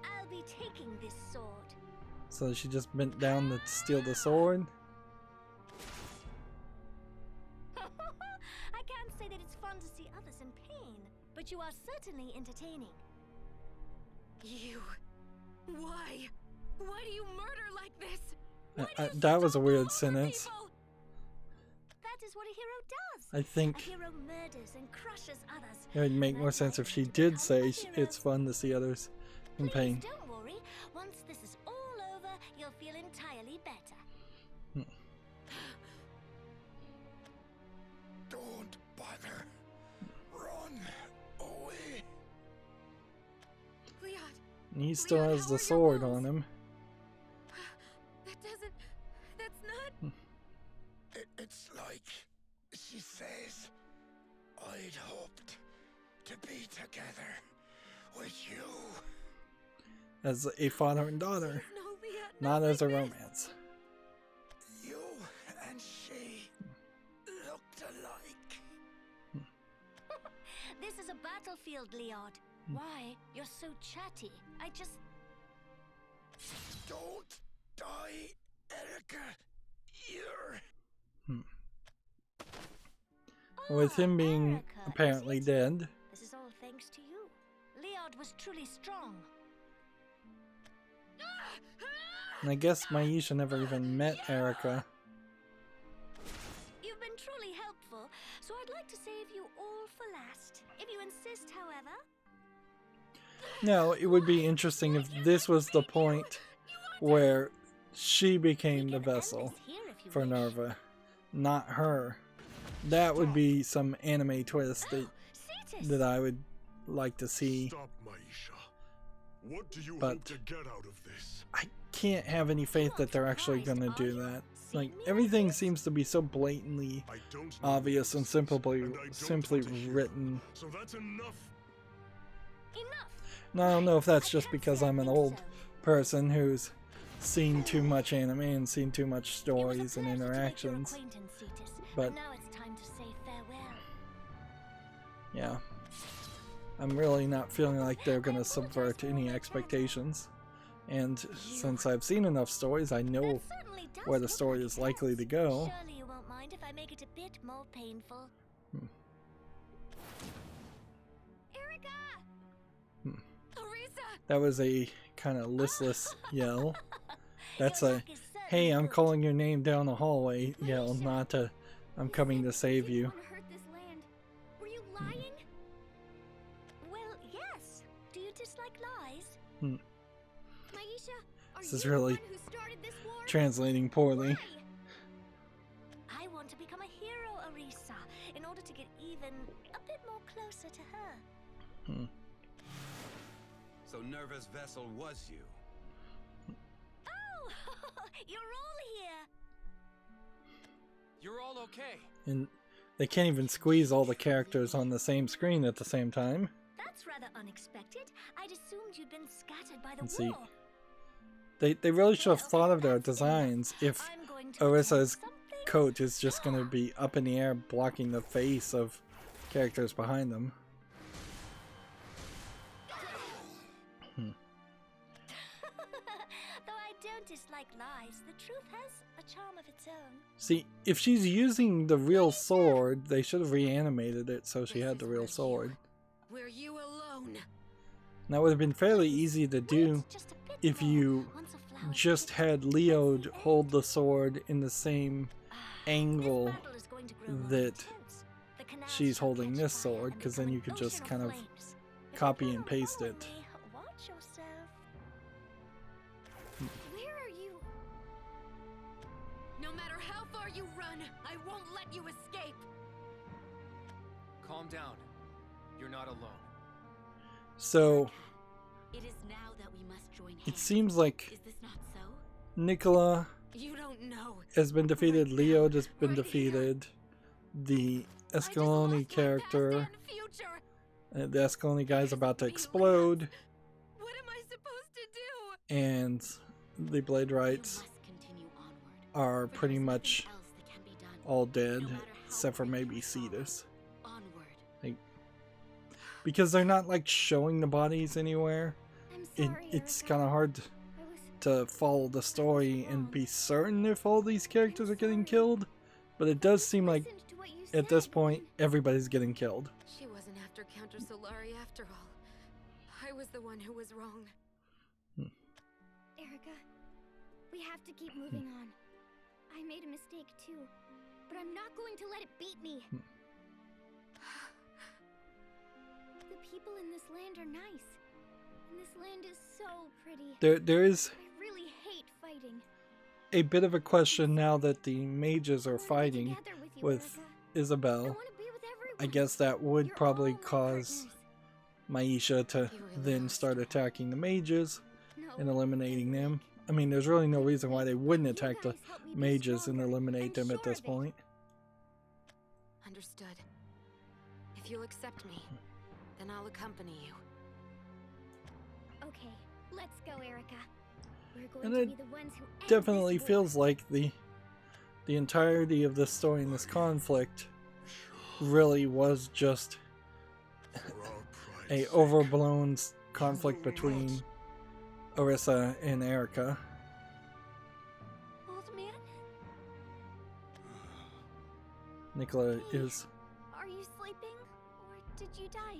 Speaker 2: I'll be taking this sword.
Speaker 1: So she just bent down to steal the sword.
Speaker 2: I can't say that it's fun to see others in pain, but you are certainly entertaining.
Speaker 4: You... Why? Why do you murder like this?
Speaker 1: That was a weird sentence.
Speaker 2: That is what a hero does.
Speaker 1: I think
Speaker 2: a hero murders and crushes others.
Speaker 1: it would make more sense if she did say it's fun to see others in
Speaker 2: Please
Speaker 1: pain.
Speaker 2: don't worry. Once this is all over, you'll feel entirely better.
Speaker 11: Don't bother. Run away.
Speaker 7: Leon,
Speaker 1: He still
Speaker 7: Leon,
Speaker 1: has
Speaker 7: how
Speaker 1: the
Speaker 7: are your
Speaker 1: sword
Speaker 7: wounds?
Speaker 1: on him.
Speaker 7: that's not...
Speaker 11: It's like she says, I'd hoped to be together with you.
Speaker 1: As a father and daughter,
Speaker 7: No, Leon,
Speaker 1: not as a
Speaker 7: like this.
Speaker 1: romance.
Speaker 11: You and she looked alike.
Speaker 2: This is a battlefield, Leod. Why? You're so chatty. I just...
Speaker 11: Don't die, Erica. You're...
Speaker 1: With him being
Speaker 2: Erica,
Speaker 1: apparently
Speaker 2: is it?
Speaker 1: dead,
Speaker 2: This is all thanks to you. Leod was truly strong.
Speaker 1: and I guess Maisha never even met Erica.
Speaker 2: You've been truly helpful, so I'd like to save you all for last. If you insist, however.
Speaker 1: Now, it would be interesting if this was the point where she became the vessel for Nerva, not her. That would be some anime twist that I would like to see.
Speaker 3: Stop, Maisha. What do you
Speaker 1: But
Speaker 3: hope to get out of this?
Speaker 1: I can't have any faith that they're actually going to do that. Like, everything seems to be so blatantly
Speaker 3: I don't know
Speaker 1: obvious and
Speaker 3: what this is,
Speaker 1: simply
Speaker 3: and I don't
Speaker 1: simply
Speaker 3: want to hear
Speaker 1: written.
Speaker 3: So that's enough.
Speaker 2: Enough.
Speaker 1: Now, I don't know if that's
Speaker 2: I
Speaker 1: just
Speaker 2: can't
Speaker 1: because
Speaker 2: say I
Speaker 1: I'm an
Speaker 2: think
Speaker 1: old
Speaker 2: so.
Speaker 1: person who's seen too much anime and seen too much
Speaker 2: It was a
Speaker 1: stories and
Speaker 2: pleasure to make your
Speaker 1: interactions.
Speaker 2: acquaintance, Cetus,
Speaker 1: but-
Speaker 2: now it's time to say farewell.
Speaker 1: Yeah. I'm really not feeling like they're going to subvert any expectations. And since I've seen enough stories, I know
Speaker 2: That certainly does
Speaker 1: where the
Speaker 2: look
Speaker 1: story
Speaker 2: like
Speaker 1: is
Speaker 2: it
Speaker 1: likely
Speaker 2: has.
Speaker 1: to go.
Speaker 2: Surely you won't mind if I make it a bit more painful. Erica!
Speaker 7: Orisa!
Speaker 1: That was a kind of listless yell. That's
Speaker 2: Your
Speaker 1: a,
Speaker 2: luck is certainly
Speaker 1: hey, I'm
Speaker 2: good.
Speaker 1: calling your name down the hallway yell, not a, I'm coming to save you.
Speaker 2: didn't want to hurt this land. Were you lying? Well, yes. Do you dislike lies?
Speaker 1: Hmm.
Speaker 2: Maisha, are
Speaker 1: This
Speaker 2: you
Speaker 1: is really
Speaker 2: the one who started this war?
Speaker 1: Translating poorly.
Speaker 2: Why? I want to become a hero, Orisa, in order to get even a bit more closer to her.
Speaker 6: So Nerva's vessel was you.
Speaker 2: Oh, you're all here.
Speaker 9: You're all okay.
Speaker 1: And they can't even squeeze all the characters on the same screen at the same time.
Speaker 2: That's rather unexpected. I'd assumed you'd been scattered by the
Speaker 1: Let's see.
Speaker 2: war.
Speaker 1: They really should have thought of their designs if
Speaker 2: I'm going to
Speaker 1: Orisa's
Speaker 2: attempt something.
Speaker 1: coat is just going to be up in the air blocking the face of characters behind them.
Speaker 2: Though I don't dislike lies, the truth has a charm of its own.
Speaker 1: See, if she's using the real sword, they should have reanimated it so she had the real sword.
Speaker 7: Were you alone?
Speaker 1: That would have been fairly easy to do
Speaker 2: Wait, just a bit
Speaker 1: if
Speaker 2: more.
Speaker 1: you
Speaker 2: Once a flower
Speaker 1: just
Speaker 2: is
Speaker 1: had Leod hold the sword in the same angle
Speaker 2: This battle is going to grow more
Speaker 1: that
Speaker 2: intense. The canal
Speaker 1: she's
Speaker 2: shall
Speaker 1: holding
Speaker 2: catch
Speaker 1: this
Speaker 2: fire
Speaker 1: sword,
Speaker 2: and
Speaker 1: because
Speaker 2: become
Speaker 1: then
Speaker 2: an
Speaker 1: you could just
Speaker 2: ocean
Speaker 1: kind of
Speaker 2: flames. If
Speaker 1: copy
Speaker 2: you
Speaker 1: and
Speaker 2: cannot
Speaker 1: paste
Speaker 2: follow
Speaker 1: it.
Speaker 2: me, watch yourself.
Speaker 7: Where are you? No matter how far you run, I won't let you escape.
Speaker 9: Calm down. You're not alone.
Speaker 1: So,
Speaker 7: It is now that we must join hands.
Speaker 1: it seems like
Speaker 7: Is this not so?
Speaker 1: Nicola
Speaker 7: You don't know.
Speaker 1: has been defeated,
Speaker 7: Right
Speaker 1: Leod
Speaker 7: now,
Speaker 1: has been
Speaker 7: right here.
Speaker 1: defeated, the
Speaker 7: I just
Speaker 1: Escaloni
Speaker 7: lost
Speaker 1: character,
Speaker 7: my past and future.
Speaker 1: the Escaloni guy's
Speaker 7: It
Speaker 1: about to
Speaker 7: isn't real.
Speaker 1: explode,
Speaker 7: What am I supposed to do?
Speaker 1: and the Blade
Speaker 7: You
Speaker 1: Rights
Speaker 7: must continue onward.
Speaker 1: are
Speaker 7: For
Speaker 1: pretty
Speaker 7: there's
Speaker 1: much
Speaker 7: nothing else that can be done.
Speaker 1: all dead,
Speaker 7: No matter how
Speaker 1: except for
Speaker 7: quick
Speaker 1: maybe
Speaker 7: you fall.
Speaker 1: Cetus.
Speaker 7: Onward.
Speaker 1: Because they're not like showing the bodies anywhere,
Speaker 2: I'm sorry,
Speaker 1: it's
Speaker 2: Erica.
Speaker 1: kind of hard
Speaker 2: I was
Speaker 1: to follow the story and be certain if all these characters are getting killed. But it does seem like
Speaker 2: listened to what you
Speaker 1: at this
Speaker 2: said,
Speaker 1: point,
Speaker 2: and
Speaker 1: everybody's getting killed.
Speaker 7: She wasn't after Counter Solari after all. I was the one who was wrong.
Speaker 2: Erica, we have to keep moving on. I made a mistake too, but I'm not going to let it beat me. people in this land are nice. And this land is so pretty.
Speaker 1: There is
Speaker 2: I really hate fighting.
Speaker 1: a bit of a question now that the mages are fighting
Speaker 2: Together with you,
Speaker 1: with
Speaker 2: Erica. I
Speaker 1: Isabel.
Speaker 2: want to be with everyone.
Speaker 1: I guess that would
Speaker 2: You're
Speaker 1: probably
Speaker 2: all my
Speaker 1: cause
Speaker 2: partners.
Speaker 1: Maisha to
Speaker 7: You really
Speaker 1: then
Speaker 7: are
Speaker 1: start
Speaker 7: strong.
Speaker 1: attacking the mages
Speaker 2: No,
Speaker 1: and eliminating them. I mean, there's really no reason why they wouldn't
Speaker 2: you
Speaker 1: attack the
Speaker 2: guys help me be
Speaker 1: mages and
Speaker 2: stronger.
Speaker 1: eliminate
Speaker 2: I'm
Speaker 1: them at
Speaker 2: sure
Speaker 1: this
Speaker 2: of it.
Speaker 1: point.
Speaker 4: Understood. If you'll accept me, then I'll accompany you.
Speaker 2: Okay, let's go, Erica. We're going
Speaker 1: And
Speaker 2: to
Speaker 1: it
Speaker 2: be the ones who end
Speaker 1: Definitely
Speaker 2: this war.
Speaker 1: feels like the entirety of this story and this conflict really was just
Speaker 3: For our pride's
Speaker 1: a
Speaker 3: sake.
Speaker 1: overblown conflict between Orisa and Erica.
Speaker 2: Old man,
Speaker 1: Nicola is
Speaker 2: are you sleeping, or did you die?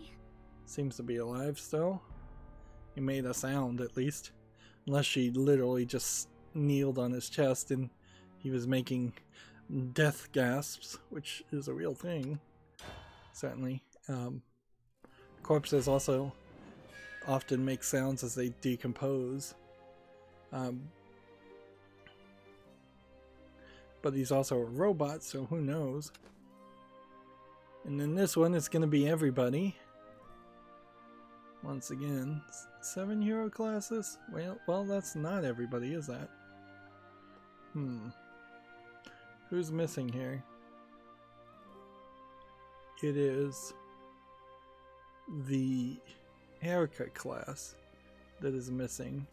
Speaker 1: seems to be alive still. He made a sound at least, unless she literally just kneeled on his chest and he was making death gasps, which is a real thing. Certainly, corpses also often make sounds as they decompose. But he's also a robot, so who knows? And in this one, it's going to be everybody. Once again, 7 hero classes? Well, that's not everybody, is that? Who's missing here? It is the Erica class that is missing.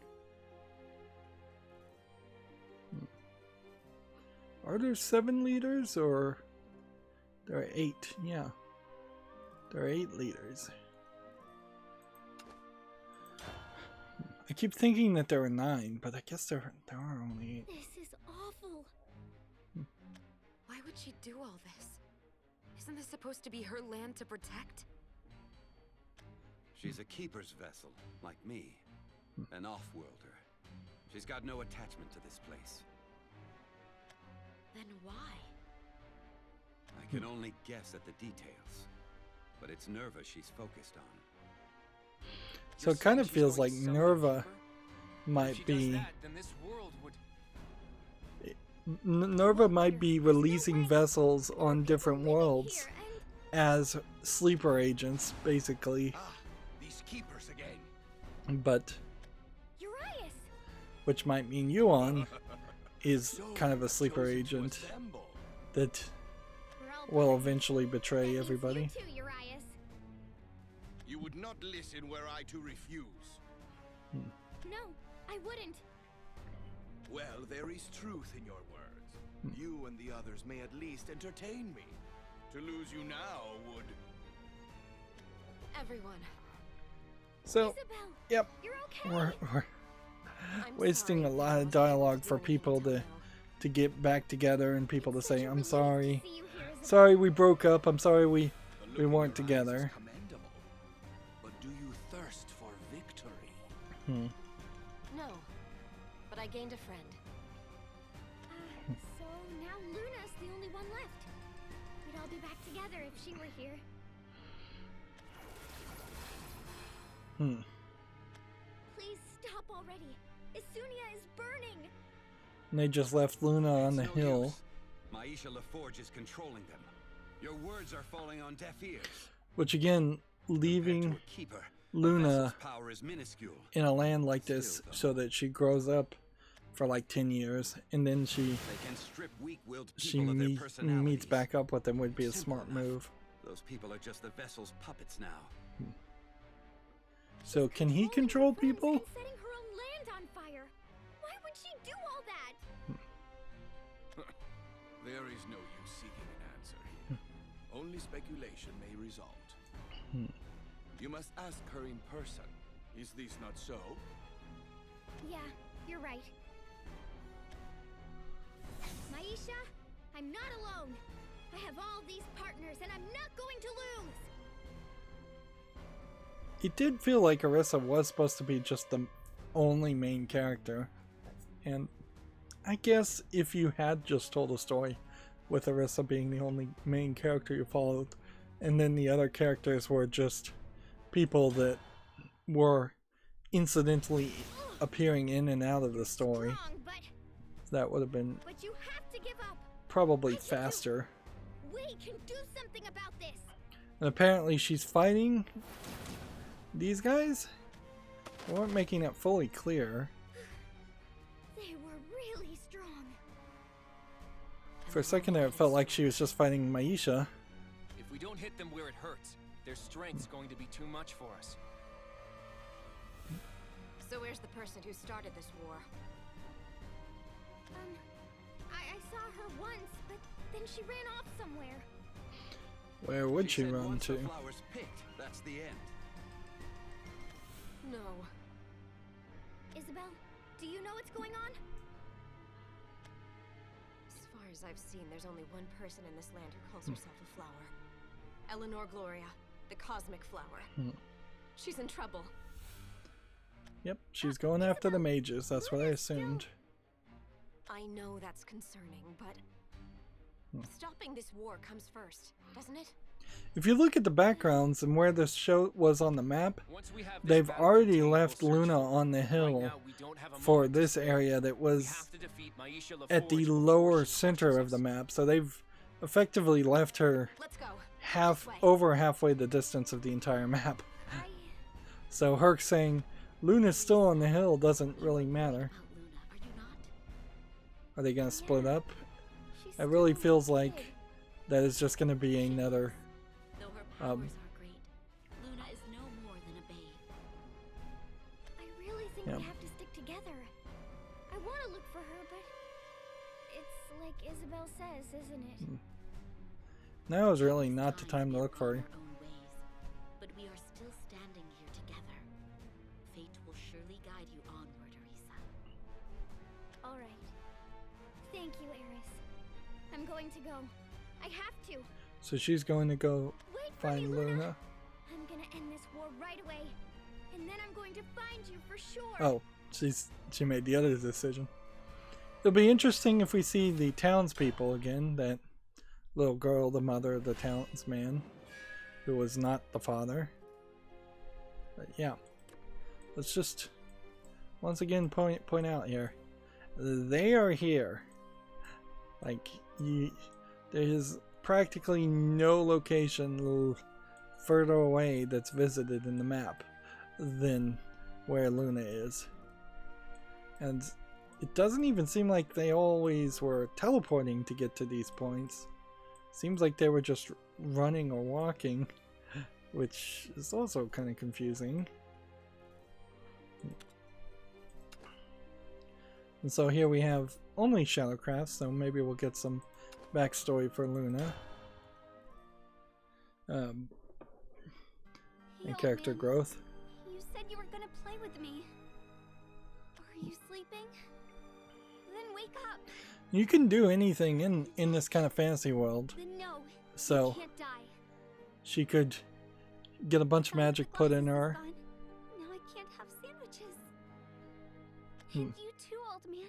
Speaker 1: Are there 7 leaders, or there are 8? Yeah, there are 8 leaders. I keep thinking that there are 9, but I guess there are only 8.
Speaker 2: This is awful.
Speaker 4: Why would she do all this? Isn't this supposed to be her land to protect?
Speaker 6: She's a keeper's vessel, like me. An off-worlder. She's got no attachment to this place.
Speaker 4: Then why?
Speaker 6: I can only guess at the details. But it's Nerva she's focused on.
Speaker 1: So it kind of feels like Nerva might be Nerva might be releasing vessels on different worlds as sleeper agents, basically.
Speaker 10: These keepers again.
Speaker 1: But
Speaker 2: Urias!
Speaker 1: which might mean Yuan is kind of a sleeper agent that will eventually betray everybody.
Speaker 2: You too, Urias.
Speaker 10: You would not listen were I to refuse.
Speaker 2: No, I wouldn't.
Speaker 10: Well, there is truth in your words. You and the others may at least entertain me. To lose you now would...
Speaker 4: Everyone.
Speaker 1: So,
Speaker 2: Isabel,
Speaker 1: yep,
Speaker 2: you're okay.
Speaker 1: we're
Speaker 4: I'm
Speaker 1: wasting
Speaker 4: sorry
Speaker 1: a
Speaker 4: if
Speaker 1: lot
Speaker 4: I
Speaker 1: of
Speaker 4: wasn't able
Speaker 1: dialogue
Speaker 4: to
Speaker 1: for
Speaker 4: do
Speaker 1: people
Speaker 4: anything
Speaker 1: to
Speaker 4: till now.
Speaker 1: get back together and people to
Speaker 2: It's
Speaker 1: say,
Speaker 2: such a
Speaker 1: I'm
Speaker 2: relief
Speaker 1: sorry.
Speaker 2: to see you here, Isabel.
Speaker 1: Sorry we broke up. I'm sorry we
Speaker 10: The look in
Speaker 1: weren't
Speaker 10: your eyes
Speaker 1: together.
Speaker 10: is commendable. But do you thirst for victory?
Speaker 4: No, but I gained a friend.
Speaker 2: So now Luna's the only one left. We'd all be back together if she were here. Please stop already. Isunia is burning.
Speaker 1: And they just left Luna on the
Speaker 6: It's no
Speaker 1: hill.
Speaker 6: use. Maisha LaForge is controlling them. Your words are falling on deaf ears.
Speaker 1: Which again,
Speaker 6: Compared to
Speaker 1: leaving
Speaker 6: a keeper, a
Speaker 1: Luna
Speaker 6: vessel's power is minuscule.
Speaker 1: in a land like this
Speaker 6: Still, though.
Speaker 1: so that she grows up for like 10 years and then she
Speaker 6: They can strip weak-willed people of their
Speaker 1: meets
Speaker 6: personalities.
Speaker 1: back up with them would be a
Speaker 6: Simple
Speaker 1: smart
Speaker 6: enough.
Speaker 1: move.
Speaker 6: Those people are just the vessel's puppets now.
Speaker 1: So can he control people?
Speaker 2: And setting her own land on fire. Why would she do all that?
Speaker 10: There is no use seeking an answer here. Only speculation may result. You must ask her in person. Is this not so?
Speaker 2: Yeah, you're right. Maisha, I'm not alone. I have all these partners and I'm not going to lose.
Speaker 1: It did feel like Orisa was supposed to be just the only main character. And I guess if you had just told a story with Orisa being the only main character you followed, and then the other characters were just people that were incidentally appearing in and out of the story.
Speaker 2: Strong,
Speaker 1: That would have been
Speaker 2: but you have to give up.
Speaker 1: probably faster.
Speaker 2: We can do something about this.
Speaker 1: And apparently she's fighting these guys? They weren't making it fully clear.
Speaker 2: They were really strong.
Speaker 1: For a second there, it felt like she was just fighting Maisha.
Speaker 9: If we don't hit them where it hurts, their strength's going to be too much for us.
Speaker 4: So where's the person who started this war?
Speaker 2: I saw her once, but then she ran off somewhere.
Speaker 1: Where would she
Speaker 6: said
Speaker 1: run
Speaker 6: once the
Speaker 1: to?
Speaker 6: flower's picked, that's the end.
Speaker 4: No.
Speaker 2: Isabel, do you know what's going on?
Speaker 4: As far as I've seen, there's only one person in this land who calls herself a flower. Eleanor Gloria, the cosmic flower. She's in trouble.
Speaker 1: Yep, she's going after the mages, that's what I assumed.
Speaker 4: I know that's concerning, but stopping this war comes first, doesn't it?
Speaker 1: If you look at the backgrounds and where this show was on the map,
Speaker 9: Once we have this
Speaker 1: they've
Speaker 9: battle
Speaker 1: already
Speaker 9: contained,
Speaker 1: left
Speaker 9: we'll search
Speaker 1: Luna
Speaker 9: for it.
Speaker 1: on the hill
Speaker 9: Right now, we don't have a
Speaker 1: for
Speaker 9: moment to
Speaker 1: this
Speaker 9: spare.
Speaker 1: area that
Speaker 9: We
Speaker 1: was
Speaker 9: have to defeat Maisha
Speaker 1: at
Speaker 9: LaForge
Speaker 1: the
Speaker 9: before
Speaker 1: lower
Speaker 9: she
Speaker 1: center
Speaker 9: crushes
Speaker 1: of the
Speaker 9: us.
Speaker 1: map. So they've effectively left her
Speaker 4: Let's go.
Speaker 1: over halfway the distance of the entire map. So her saying Luna's still on the hill doesn't really matter.
Speaker 7: About Luna, are you not?
Speaker 1: Are they gonna split up?
Speaker 2: She's
Speaker 1: It really
Speaker 2: still
Speaker 1: feels
Speaker 2: a
Speaker 1: like
Speaker 2: kid.
Speaker 1: that is just gonna be another.
Speaker 7: Though her powers are great, Luna is no more than a babe.
Speaker 2: I really think
Speaker 1: Yeah.
Speaker 2: we have to stick together. I want to look for her, but it's like Isabel says, isn't it?
Speaker 1: Now is really not the time to look for her.
Speaker 7: Our own ways, but we are still standing here together. Fate will surely guide you onward, Arisa.
Speaker 2: All right. Thank you, Eris. I'm going to go. I have to.
Speaker 1: So she's going to go
Speaker 2: Wait for me,
Speaker 1: find
Speaker 2: Luna.
Speaker 1: Luna.
Speaker 2: I'm gonna end this war right away, and then I'm going to find you for sure.
Speaker 1: Oh, she made the other decision. It'll be interesting if we see the townspeople again. That little girl, the mother of the townsman, who was not the father. But yeah, let's just once again point out here, they are here. Like there is practically no location further away that's visited in the map than where Luna is. And it doesn't even seem like they always were teleporting to get to these points. Seems like they were just running or walking, which is also kind of confusing. And so here we have only Shadowcraft, so maybe we'll get some backstory for Luna. And
Speaker 2: Hey, old
Speaker 1: character
Speaker 2: man.
Speaker 1: growth.
Speaker 2: You said you were gonna play with me. Are you sleeping? Then wake up.
Speaker 1: You can do anything in this kind of fantasy world.
Speaker 2: Then no.
Speaker 1: So
Speaker 2: You can't die.
Speaker 1: she could get a bunch of magic put in her.
Speaker 2: Gone. Now I can't have sandwiches.
Speaker 1: Hmm.
Speaker 2: And you too, old man.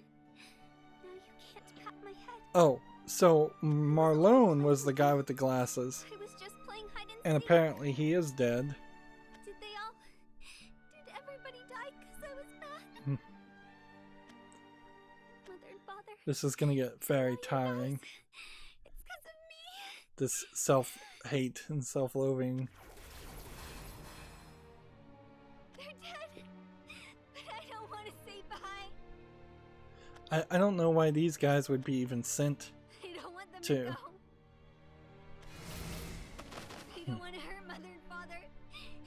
Speaker 2: Now you can't pat my head.
Speaker 1: Oh, so Marlone was the guy with the glasses.
Speaker 2: I was just playing hide and
Speaker 1: And
Speaker 2: seek.
Speaker 1: apparently he is dead.
Speaker 2: Did they all? Did everybody die because I was bad?
Speaker 1: Hmm.
Speaker 2: Mother and father.
Speaker 1: This is gonna get very tiring.
Speaker 2: It's because of me.
Speaker 1: This self-hate and self-loathing.
Speaker 2: They're dead. But I don't want to say bye.
Speaker 1: I don't know why these guys would be even sent.
Speaker 2: I don't want them
Speaker 1: to.
Speaker 2: to go. I don't want to hurt mother and father.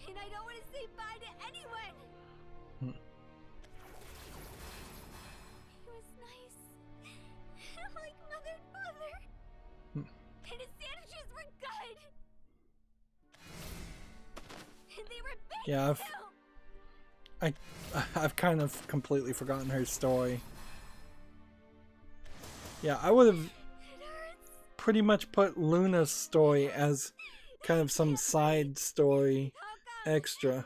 Speaker 2: And I don't want to say bye to anyone.
Speaker 1: Hmm.
Speaker 2: He was nice. Like mother and father.
Speaker 1: Hmm.
Speaker 2: And his sandwiches were good. And they were big
Speaker 1: Yeah,
Speaker 2: too.
Speaker 1: I've kind of completely forgotten her story. Yeah, I would have
Speaker 2: It hurts.
Speaker 1: pretty much put Luna's story as kind of some side story
Speaker 2: How come?
Speaker 1: extra.
Speaker 2: Why?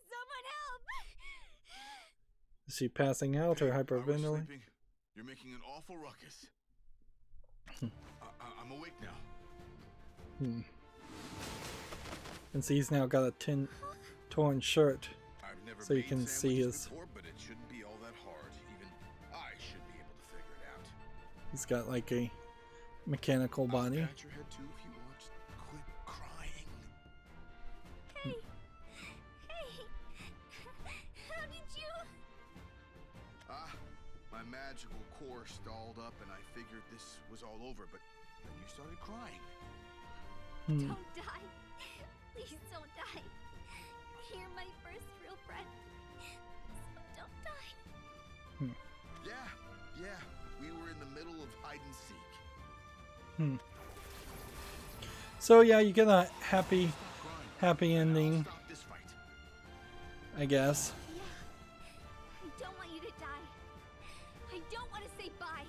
Speaker 2: Someone help.
Speaker 1: Is she passing out or
Speaker 8: I was
Speaker 1: hyperventilating?
Speaker 8: sleeping. You're making an awful ruckus. I'm awake now.
Speaker 1: Hmm. And see, he's now got a torn shirt,
Speaker 8: I've never
Speaker 1: so you
Speaker 8: made
Speaker 1: can see
Speaker 8: sandwiches
Speaker 1: his.
Speaker 8: before, but it shouldn't be all that hard. Even I should be able to figure it out.
Speaker 1: He's got like a mechanical body.
Speaker 8: I'll pat your head too if you want. Just quit crying.
Speaker 2: Hey! How did you...
Speaker 8: My magical core stalled up and I figured this was all over, but then you started crying.
Speaker 2: Don't die. Please don't die. You're my first real friend. So don't die.
Speaker 8: Yeah. We were in the middle of hide and seek.
Speaker 1: So yeah, you get a happy ending,
Speaker 8: Stop this fight.
Speaker 1: I guess.
Speaker 2: Yeah. I don't want you to die. I don't want to say bye.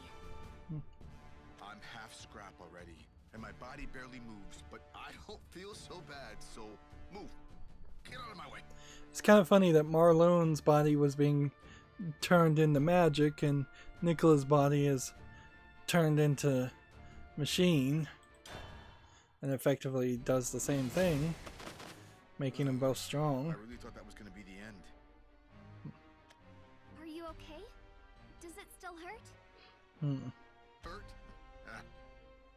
Speaker 8: I'm half scrap already, and my body barely moves, but I don't feel so bad, so move. Get out of my way.
Speaker 1: It's kind of funny that Marlone's body was being turned into magic and Nicola's body is turned into machine and effectively does the same thing, making them both strong.
Speaker 8: I really thought that was going to be the end.
Speaker 2: Are you okay? Does it still hurt?
Speaker 8: Hurt?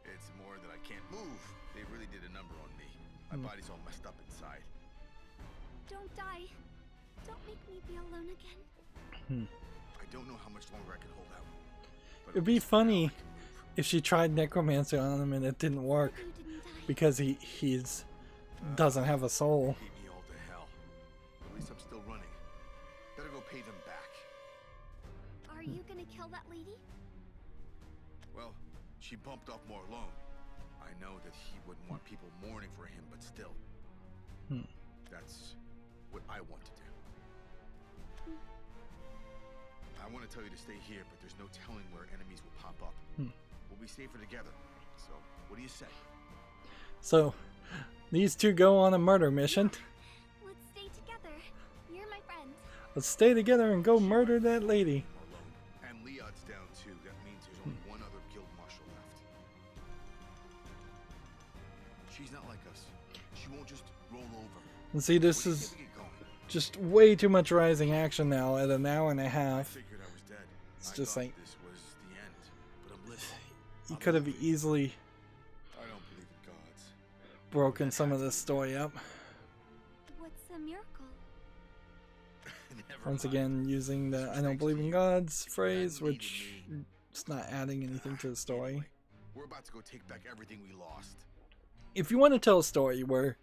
Speaker 8: It's more that I can't move. They really did a number on me. My body's all messed up inside.
Speaker 2: Don't die. Don't make me be alone again.
Speaker 8: I don't know how much longer I can hold out. But
Speaker 1: It'd be funny if she tried necromancy on him and it didn't work
Speaker 2: You didn't die.
Speaker 1: because he's doesn't have a soul.
Speaker 8: beat me all to hell. At least I'm still running. Better go pay them back.
Speaker 2: Are you gonna kill that lady?
Speaker 8: Well, she bumped off more alone. I know that he wouldn't want people mourning for him, but still. That's what I want to do. I want to tell you to stay here, but there's no telling where enemies will pop up. We'll be safer together. So, what do you say?
Speaker 1: So these two go on a murder mission.
Speaker 2: Let's stay together. You're my friend.
Speaker 1: Let's stay together and go murder that lady.
Speaker 8: Alone. And Leod's down too. That means there's only one other guild marshal left. She's not like us. She won't just roll over.
Speaker 1: And see, this
Speaker 8: What do you
Speaker 1: is
Speaker 8: say we get going?
Speaker 1: just way too much rising action now at an hour and a
Speaker 8: I
Speaker 1: half.
Speaker 8: figured I was dead.
Speaker 1: It's
Speaker 8: I
Speaker 1: just
Speaker 8: thought
Speaker 1: like
Speaker 8: this was the end, but I'm living.
Speaker 1: you could have easily
Speaker 8: I don't believe in gods.
Speaker 1: broken some of this story up.
Speaker 2: What's a miracle?
Speaker 8: Never
Speaker 1: Once
Speaker 8: mind.
Speaker 1: again, using the "I don't believe in gods" phrase, which it's not adding anything to the story.
Speaker 8: Anyway, we're about to go take back everything we lost.
Speaker 1: If you want to tell a story where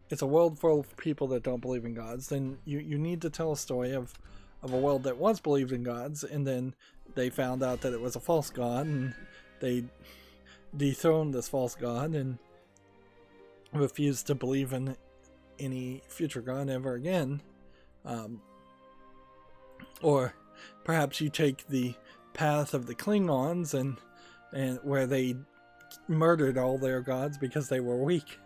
Speaker 1: it's a world full of people that don't believe in gods, then you need to tell a story of a world that once believed in gods, and then they found out that it was a false god, and they dethroned this false god and refused to believe in any future god ever again. Or perhaps you take the path of the Klingons and where they murdered all their gods because they were weak,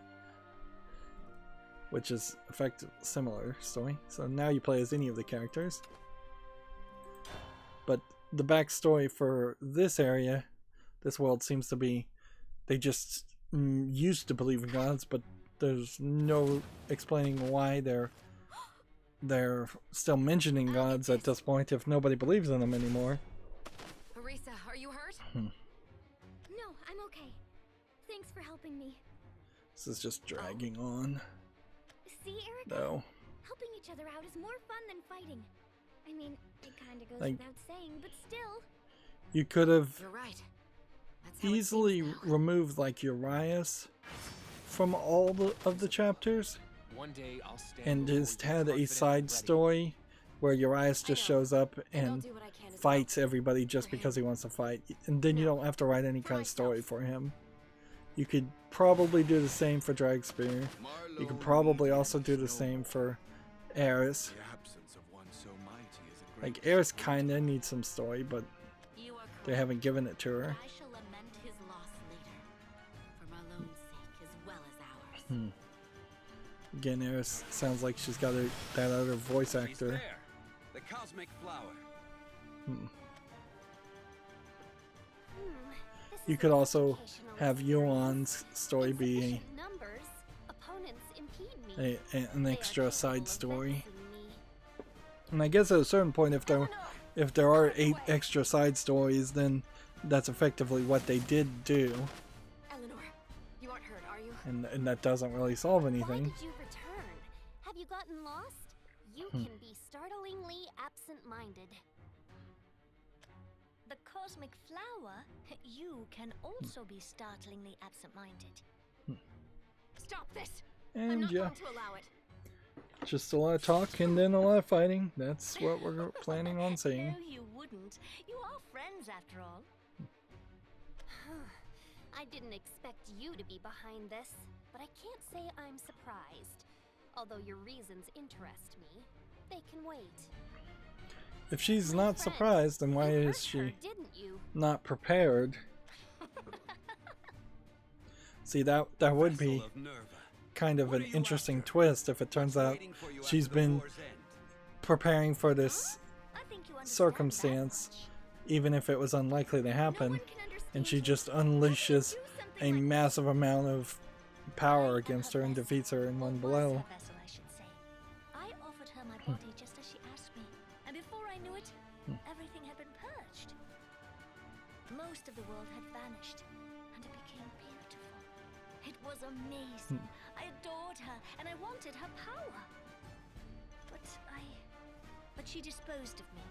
Speaker 1: which is effective similar story. So now you play as any of the characters, but the backstory for this area, this world, seems to be they just used to believe in gods, but there's no explaining why they're still mentioning gods at this point if nobody believes in them anymore.
Speaker 4: Arisa, are you hurt?
Speaker 2: No, I'm okay. Thanks for helping me.
Speaker 1: This is just dragging on,
Speaker 2: See, Erica?
Speaker 1: though.
Speaker 2: Helping each other out is more fun than fighting. I mean, it kind of goes
Speaker 1: Like-
Speaker 2: without saying, but still.
Speaker 1: You could have
Speaker 4: You're right. That's how it
Speaker 1: easily
Speaker 4: seems now.
Speaker 1: removed like Urias from all of the chapters
Speaker 9: One day I'll stand
Speaker 1: and
Speaker 9: before
Speaker 1: just
Speaker 9: you
Speaker 1: had a
Speaker 9: confident
Speaker 1: side
Speaker 9: and ready.
Speaker 1: story where Urias just
Speaker 4: I know.
Speaker 1: shows up
Speaker 4: And I'll
Speaker 1: and
Speaker 4: do what I can as well.
Speaker 1: fights everybody just because he wants to fight, and then you
Speaker 4: No,
Speaker 1: don't have to write any
Speaker 4: for
Speaker 1: kind of story
Speaker 4: myself.
Speaker 1: for him. You could probably do the same for Dragspear. You could probably also do the same for Eris.
Speaker 10: The absence of one so mighty is a great
Speaker 1: Like, Eris kinda needs some story, but
Speaker 7: You are
Speaker 1: they
Speaker 7: correct.
Speaker 1: haven't given it to her.
Speaker 7: I shall lament his loss later, for Marlone's sake as well as ours.
Speaker 1: Again, Eris sounds like she's got that other voice
Speaker 6: She's
Speaker 1: actor.
Speaker 6: there. The cosmic flower.
Speaker 2: This
Speaker 1: You
Speaker 2: is
Speaker 1: could
Speaker 2: an
Speaker 1: also
Speaker 2: educational
Speaker 1: have
Speaker 2: experience.
Speaker 1: Yuan's story be
Speaker 2: Insufficient numbers. Opponents impede me.
Speaker 1: an extra side story. And I guess at a certain point, if there are 8 extra side stories, then that's effectively what they did do.
Speaker 4: Eleanor, you aren't hurt, are you?
Speaker 1: And that doesn't really solve anything.
Speaker 2: Why did you return? Have you gotten lost? You can be startlingly absent-minded.
Speaker 12: The cosmic flower, you can also be startlingly absent-minded.
Speaker 4: Stop this!
Speaker 1: And
Speaker 4: I'm not
Speaker 1: yeah,
Speaker 4: going to allow it.
Speaker 1: just a lot of talk and then a lot of fighting. That's what we're planning on seeing.
Speaker 12: No, you wouldn't. You are friends, after all.
Speaker 2: I didn't expect you to be behind this, but I can't say I'm surprised. Although your reasons interest me, they can wait.
Speaker 1: If she's not surprised, then why is she not prepared? See, that would be kind of an interesting twist if it turns out she's been preparing for this circumstance, even if it was unlikely to happen, and she just unleashes a massive amount of power against her and defeats her in one blow.
Speaker 12: I offered her my body just as she asked me, and before I knew it, everything had been purged. Most of the world had vanished, and it became beautiful. It was amazing. I adored her, and I wanted her power. But she disposed of me.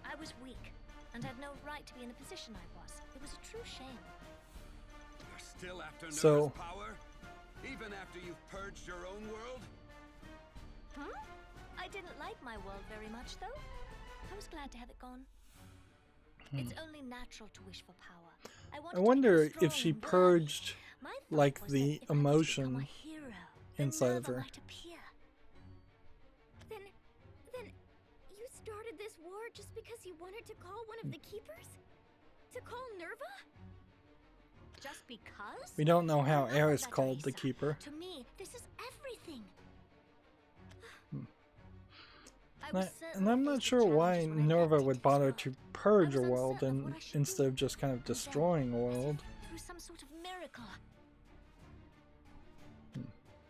Speaker 12: I was weak, and had no right to be in the position I was. It was a true shame.
Speaker 6: You're still after
Speaker 1: So-
Speaker 6: Nerva's power? Even after you've purged your own world?
Speaker 12: I didn't like my world very much, though. I was glad to have it gone. It's only natural to wish for power.
Speaker 1: I wonder if she
Speaker 12: strong and
Speaker 1: purged
Speaker 12: My thought
Speaker 1: like
Speaker 12: was
Speaker 1: the
Speaker 12: that if I was to become
Speaker 1: emotion
Speaker 12: a hero, then
Speaker 1: inside of
Speaker 12: Nerva
Speaker 1: her.
Speaker 12: might appear.
Speaker 2: Then you started this war just because you wanted to call one of the keepers? To call Nerva?
Speaker 12: Just because?
Speaker 1: We don't know how
Speaker 12: Remember
Speaker 1: Eris
Speaker 12: that,
Speaker 1: called the
Speaker 12: Teresa.
Speaker 1: Keeper.
Speaker 12: To me, this is everything. I
Speaker 1: And
Speaker 12: was
Speaker 1: I-
Speaker 12: certain
Speaker 1: and I'm
Speaker 12: that
Speaker 1: not
Speaker 12: those
Speaker 1: sure
Speaker 12: were
Speaker 1: why
Speaker 12: challenges when I
Speaker 1: Nerva
Speaker 12: entered
Speaker 1: would
Speaker 12: his
Speaker 1: bother
Speaker 12: world.
Speaker 1: to purge
Speaker 12: I
Speaker 1: a
Speaker 12: was
Speaker 1: world
Speaker 12: uncertain of what I should
Speaker 1: instead of
Speaker 12: do.
Speaker 1: just kind of
Speaker 12: And then,
Speaker 1: destroying a
Speaker 12: as if
Speaker 1: world.
Speaker 12: through some sort of miracle.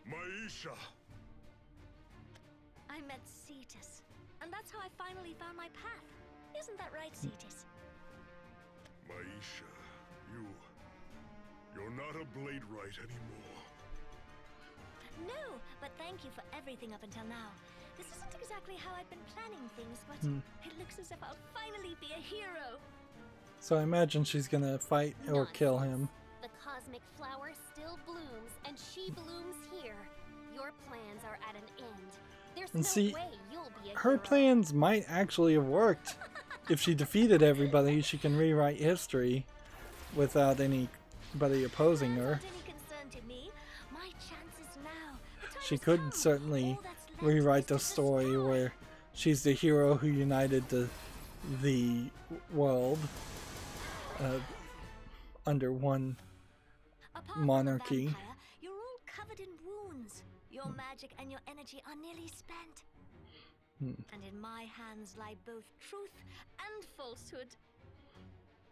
Speaker 3: Maisha!
Speaker 12: I met Cetus, and that's how I finally found my path. Isn't that right, Cetus?
Speaker 3: Maisha, you're not a blade right anymore.
Speaker 12: No, but thank you for everything up until now. This isn't exactly how I'd been planning things, but it looks as if I'll finally be a hero.
Speaker 1: So I imagine she's gonna fight or kill him.
Speaker 2: The cosmic flower still blooms, and she blooms here. Your plans are at an end. There's
Speaker 1: And
Speaker 2: no
Speaker 1: see,
Speaker 2: way you'll be a
Speaker 1: her
Speaker 2: hero.
Speaker 1: plans might actually have worked. If she defeated everybody, she can rewrite history without anybody opposing her.
Speaker 12: Not any concern to me. My chances now. The time
Speaker 1: She
Speaker 12: has
Speaker 1: could
Speaker 12: come.
Speaker 1: certainly
Speaker 12: All that's left
Speaker 1: rewrite
Speaker 12: is to
Speaker 1: the story
Speaker 12: destroy.
Speaker 1: where she's the hero who united the world under one
Speaker 12: Apart from the
Speaker 1: monarchy.
Speaker 12: vampire, you're all covered in wounds. Your magic and your energy are nearly spent. And in my hands lie both truth and falsehood.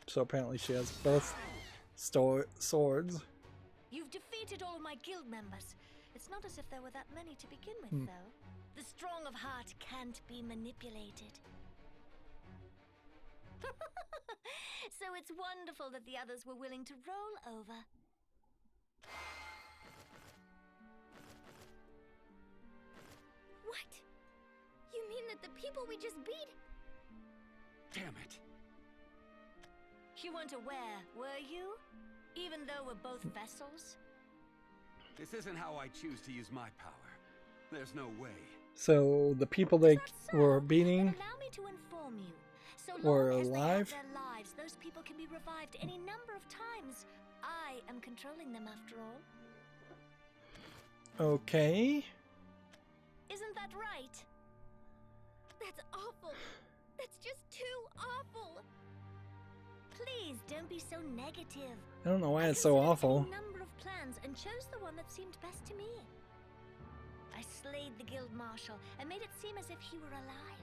Speaker 1: So apparently she has both swords.
Speaker 12: You've defeated all of my guild members. It's not as if there were that many to begin with, though. The strong of heart can't be manipulated. So it's wonderful that the others were willing to roll over.
Speaker 2: What? You mean that the people we just beat?
Speaker 6: Damn it.
Speaker 12: You weren't aware, were you? Even though we're both vessels?
Speaker 6: This isn't how I choose to use my power. There's no way.
Speaker 1: So the people they
Speaker 12: Is that so?
Speaker 1: were
Speaker 12: Then
Speaker 1: beating
Speaker 12: allow me to inform you. So
Speaker 1: were
Speaker 12: long as they have
Speaker 1: alive?
Speaker 12: their lives, those people can be revived any number of times. I am controlling them after all.
Speaker 1: Okay.
Speaker 12: Isn't that right?
Speaker 2: That's awful. That's just too awful.
Speaker 12: Please don't be so negative.
Speaker 1: I don't know why
Speaker 12: I
Speaker 1: it's so
Speaker 12: considered
Speaker 1: awful.
Speaker 12: any number of plans and chose the one that seemed best to me. I slayed the guild marshal and made it seem as if he were alive.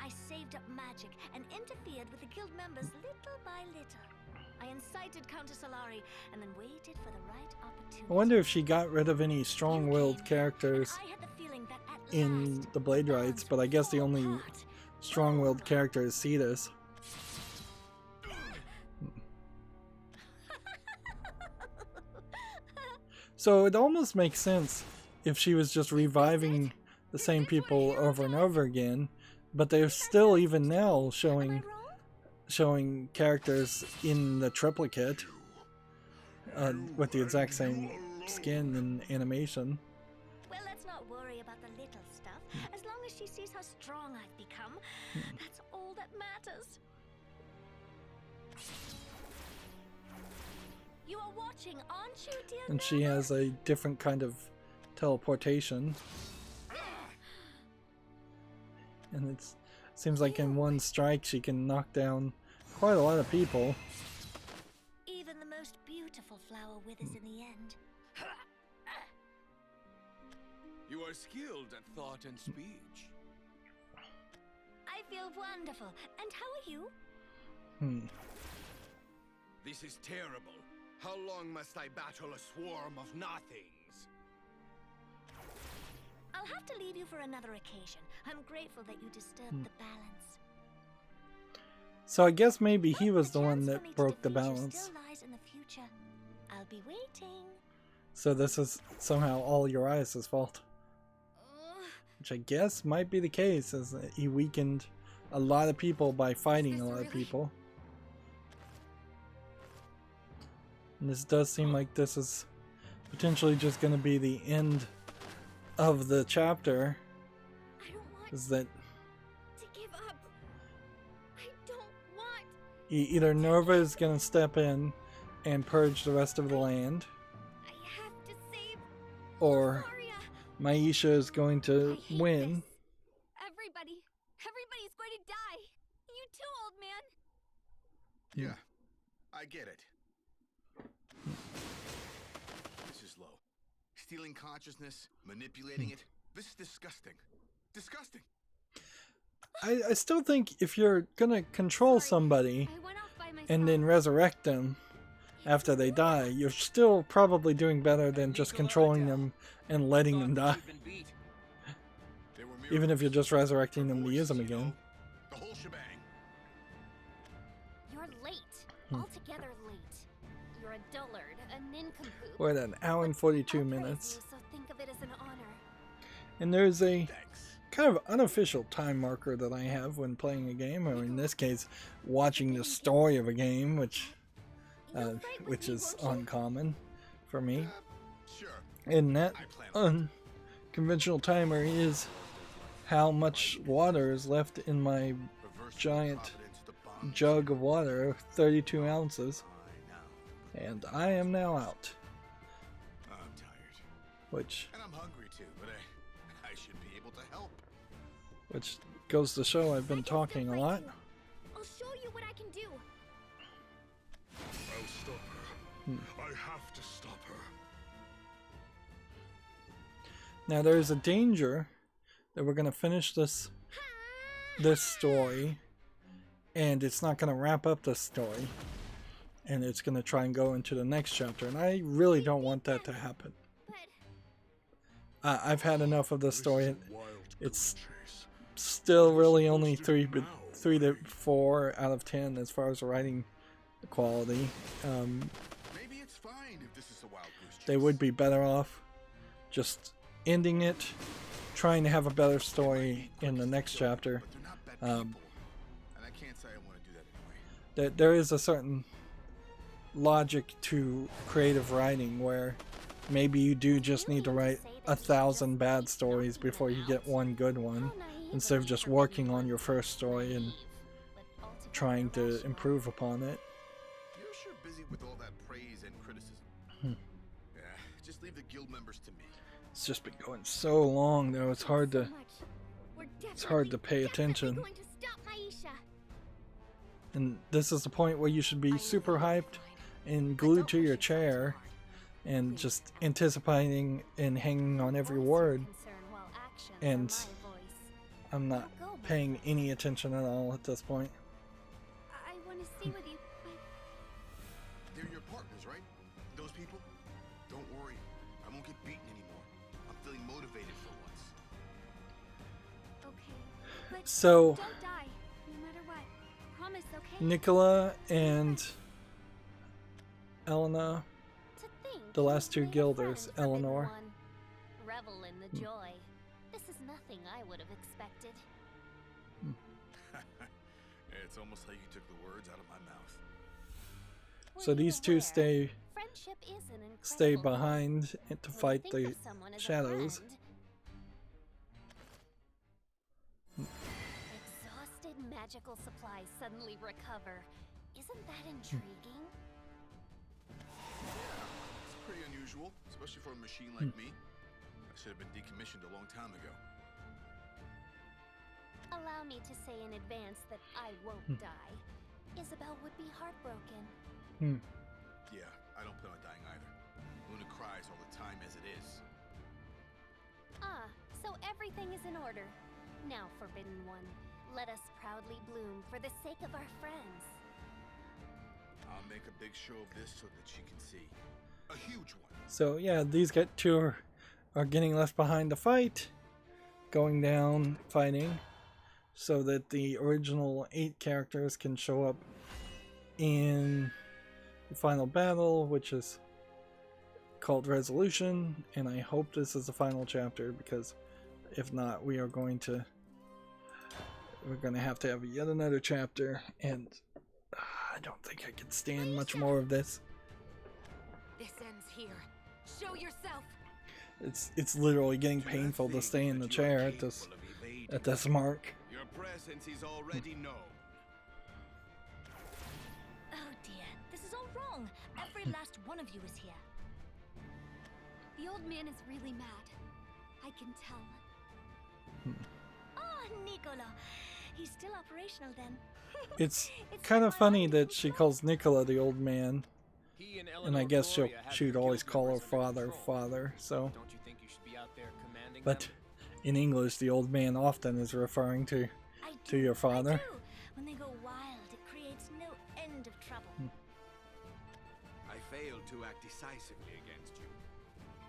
Speaker 12: I saved up magic and interfered with the guild members little by little. I I incited Countess Solari and then waited for the right opportunity.
Speaker 1: I wonder if she got rid of any strong-willed characters
Speaker 12: I had the feeling that at
Speaker 1: in
Speaker 12: last
Speaker 1: the Blade Rights, but I guess the only
Speaker 12: apart.
Speaker 1: strong-willed character is Cetus. So it almost makes sense if she was just reviving the same people over and over again, but they're still even now showing characters in the triplicate with the exact same skin and animation.
Speaker 12: Well, let's not worry about the little stuff. As long as she sees how strong I've become, that's all that matters. You are watching, aren't you, dear?
Speaker 1: And she has a different kind of teleportation. And it seems like in one strike she can knock down quite a lot of people.
Speaker 12: Even the most beautiful flower withers in the end.
Speaker 10: You are skilled at thought and speech.
Speaker 12: I feel wonderful. And how are you?
Speaker 10: This is terrible. How long must I battle a swarm of nothings?
Speaker 12: I'll have to leave you for another occasion. I'm grateful that you disturbed the balance.
Speaker 1: So I guess maybe he was the one
Speaker 12: chance for
Speaker 1: that
Speaker 12: me to
Speaker 1: broke the
Speaker 12: defeat you
Speaker 1: balance.
Speaker 12: still lies in the future. I'll be waiting.
Speaker 1: So this is somehow all Urias' fault. Which I guess might be the case, as he weakened a lot of people by fighting a lot of people. And this does seem like this is potentially just going to be the end of the chapter.
Speaker 2: I don't want
Speaker 1: Is that
Speaker 2: to give up. I don't want.
Speaker 1: either Nova is going to step in and purge the rest of the land,
Speaker 2: I have to save
Speaker 1: or
Speaker 2: Maria.
Speaker 1: Maisha is going to win.
Speaker 2: Everybody's going to die. You too, old man.
Speaker 8: Yeah, I get it. This is low. Stealing consciousness, manipulating it. This is disgusting. Disgusting.
Speaker 1: I still think if you're going to control somebody
Speaker 2: I went off by myself.
Speaker 1: and then resurrect them after they die, you're still probably doing better than just controlling them and letting them die.
Speaker 8: They were
Speaker 1: Even if you're just resurrecting them to use them again.
Speaker 8: the whole shebang.
Speaker 2: You're late. Altogether late. You're a dullard, a nincompoop.
Speaker 1: We're at an hour and 42
Speaker 2: I'll praise
Speaker 1: minutes.
Speaker 2: you, so think of it as an honor.
Speaker 1: And there's a
Speaker 8: Thanks.
Speaker 1: kind of unofficial time marker that I have when playing a game, or in this case, watching the story of a game, which is uncommon for me.
Speaker 8: Sure.
Speaker 1: And that
Speaker 8: I plan on
Speaker 1: unconventional timer is how much water is left in my
Speaker 8: reverse
Speaker 1: giant
Speaker 8: providence to bomb.
Speaker 1: jug of water, 32 ounces, and I am now out,
Speaker 8: I'm tired.
Speaker 1: which
Speaker 8: And I'm hungry too, but I should be able to help.
Speaker 1: goes to show I've been talking a lot.
Speaker 2: I'll show you what I can do.
Speaker 3: I'll stop her. I have to stop her.
Speaker 1: Now there is a danger that we're going to finish this story, and it's not going to wrap up this story, and it's going to try and go into the next chapter, and I really don't want that to happen.
Speaker 2: But
Speaker 1: I've had enough of this story.
Speaker 3: Wild
Speaker 1: It's
Speaker 3: goose chase.
Speaker 1: still really only 3 to 4 out of 10 as far as the writing quality.
Speaker 8: Maybe it's fine if this is a wild goose chase.
Speaker 1: They would be better off just ending it, trying to have a better story in the next chapter.
Speaker 8: But they're not bad people. And I can't say I want to do that anyway.
Speaker 1: There is a certain logic to creative writing where maybe you do just need to write 1,000 bad stories before you get one good one, instead of just working on your first story and trying to improve upon it.
Speaker 8: You're sure busy with all that praise and criticism. Yeah, just leave the guild members to me.
Speaker 1: It's just been going so long though, it's hard to pay attention.
Speaker 2: Going to stop Maisha.
Speaker 1: And this is the point where you should be super hyped and glued to your chair and just anticipating and hanging on every word. And I'm not paying any attention at all at this point.
Speaker 2: I want to stay with you,
Speaker 8: They're your partners, right? Those people? Don't worry. I won't get beaten anymore. I'm feeling motivated for once.
Speaker 2: Okay, but
Speaker 1: So
Speaker 2: don't die, no matter what. Promise, okay?
Speaker 1: Nicola and Elena,
Speaker 2: To think
Speaker 1: the last two
Speaker 2: you made a
Speaker 1: guilders,
Speaker 2: friend, Forbidden
Speaker 1: Eleanor.
Speaker 2: One. Revel in the joy. This is nothing I would have expected.
Speaker 8: It's almost like you took the words out of my mouth.
Speaker 1: So
Speaker 2: Were you
Speaker 1: these two
Speaker 2: aware?
Speaker 1: stay
Speaker 2: Friendship is an
Speaker 1: stay
Speaker 2: incredible thing.
Speaker 1: behind to
Speaker 2: When you
Speaker 1: fight
Speaker 2: think
Speaker 1: the
Speaker 2: of someone as a
Speaker 1: shadows.
Speaker 2: friend, exhausted magical supplies suddenly recover. Isn't that intriguing?
Speaker 8: It's pretty unusual, especially for a machine like me. I should have been decommissioned a long time ago.
Speaker 2: Allow me to say in advance that I won't die. Isabel would be heartbroken.
Speaker 8: Yeah, I don't plan on dying either. Luna cries all the time as it is.
Speaker 2: Ah, so everything is in order. Now, Forbidden One, let us proudly bloom for the sake of our friends.
Speaker 8: I'll make a big show of this so that she can see. A huge one.
Speaker 1: So yeah, these two are getting left behind to fight, going down, fighting, so that the original 8 characters can show up in the final battle, which is called Resolution, and I hope this is the final chapter, because if not, we're going to have to have yet another chapter, and I don't think I can stand much more of this.
Speaker 4: This ends here. Show yourself.
Speaker 1: It's literally getting painful to stay in the chair at this mark.
Speaker 10: Your presence is already known.
Speaker 12: Oh dear, this is all wrong. Every last one of you is here.
Speaker 2: The old man is really mad. I can tell.
Speaker 12: Oh, Nicola. He's still operational then.
Speaker 1: It's kind of funny that she calls Nicola the old man,
Speaker 9: He and
Speaker 1: and I
Speaker 9: Eleanor
Speaker 1: guess
Speaker 9: Gloria have
Speaker 1: she'd
Speaker 9: your
Speaker 1: always
Speaker 9: guild
Speaker 1: call her
Speaker 9: members under
Speaker 1: father,
Speaker 9: control.
Speaker 1: father. So,
Speaker 9: Don't you think you should be out there commanding
Speaker 1: but
Speaker 9: them?
Speaker 1: in English, the old man often is referring to your father.
Speaker 12: I do. When they go wild, it creates no end of trouble.
Speaker 10: I failed to act decisively against you.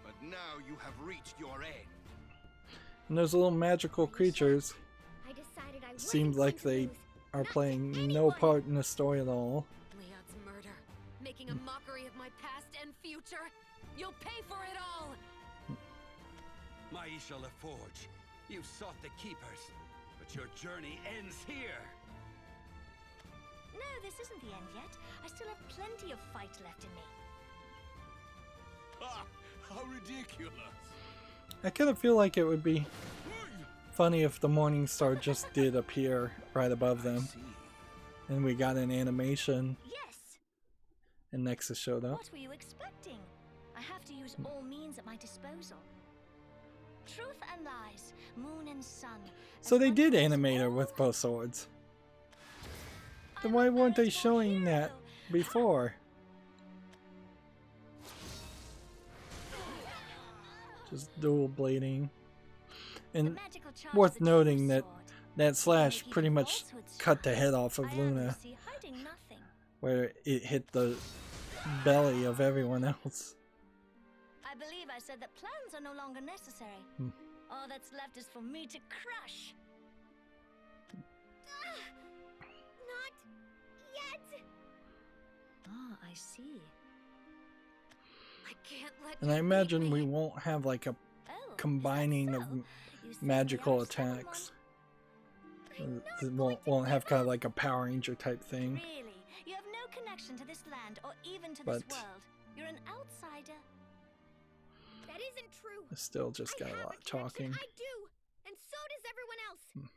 Speaker 10: But now you have reached your end.
Speaker 1: And those little magical creatures
Speaker 2: I decided I
Speaker 1: seemed
Speaker 2: wasn't
Speaker 1: like
Speaker 2: going to
Speaker 1: they
Speaker 2: lose.
Speaker 1: are
Speaker 2: Not to
Speaker 1: playing no
Speaker 2: anyone.
Speaker 1: part in the story at all.
Speaker 4: Leon's murder. Making a mockery of my past and future. You'll pay for it all!
Speaker 6: Maisha LaForge, you sought the Keepers, but your journey ends here.
Speaker 12: No, this isn't the end yet. I still have plenty of fight left in me.
Speaker 10: Ah, how ridiculous!
Speaker 1: I kind of feel like it would be funny if the Morning Star just did appear right above them, and we got an animation,
Speaker 12: Yes!
Speaker 1: and Nexus showed up.
Speaker 12: What were you expecting? I have to use all means at my disposal. Truth and lies, moon and sun.
Speaker 1: So they did animate her with both swords. Then why weren't they showing that before? Just dual blading. And worth noting that that slash pretty much cut the head off of Luna,
Speaker 12: Hiding nothing.
Speaker 1: where it hit the belly of everyone else.
Speaker 12: I believe I said that plans are no longer necessary. All that's left is for me to crush.
Speaker 2: Not yet.
Speaker 12: Ah, I see.
Speaker 4: I can't let
Speaker 1: And
Speaker 4: you
Speaker 1: I
Speaker 4: beat
Speaker 1: imagine
Speaker 4: me.
Speaker 1: we won't have like a
Speaker 12: Oh,
Speaker 1: combining of
Speaker 12: you certainly
Speaker 1: magical
Speaker 12: are a stubborn one.
Speaker 1: attacks. It won't have kind of like a Power Ranger type thing.
Speaker 12: Really? You have no connection to this land or even to
Speaker 1: But-
Speaker 12: this world. You're an outsider.
Speaker 2: That isn't true.
Speaker 1: It's still just got
Speaker 2: I
Speaker 1: a
Speaker 2: have
Speaker 1: lot of
Speaker 2: connection,
Speaker 1: talking.
Speaker 2: I do, and so does everyone else.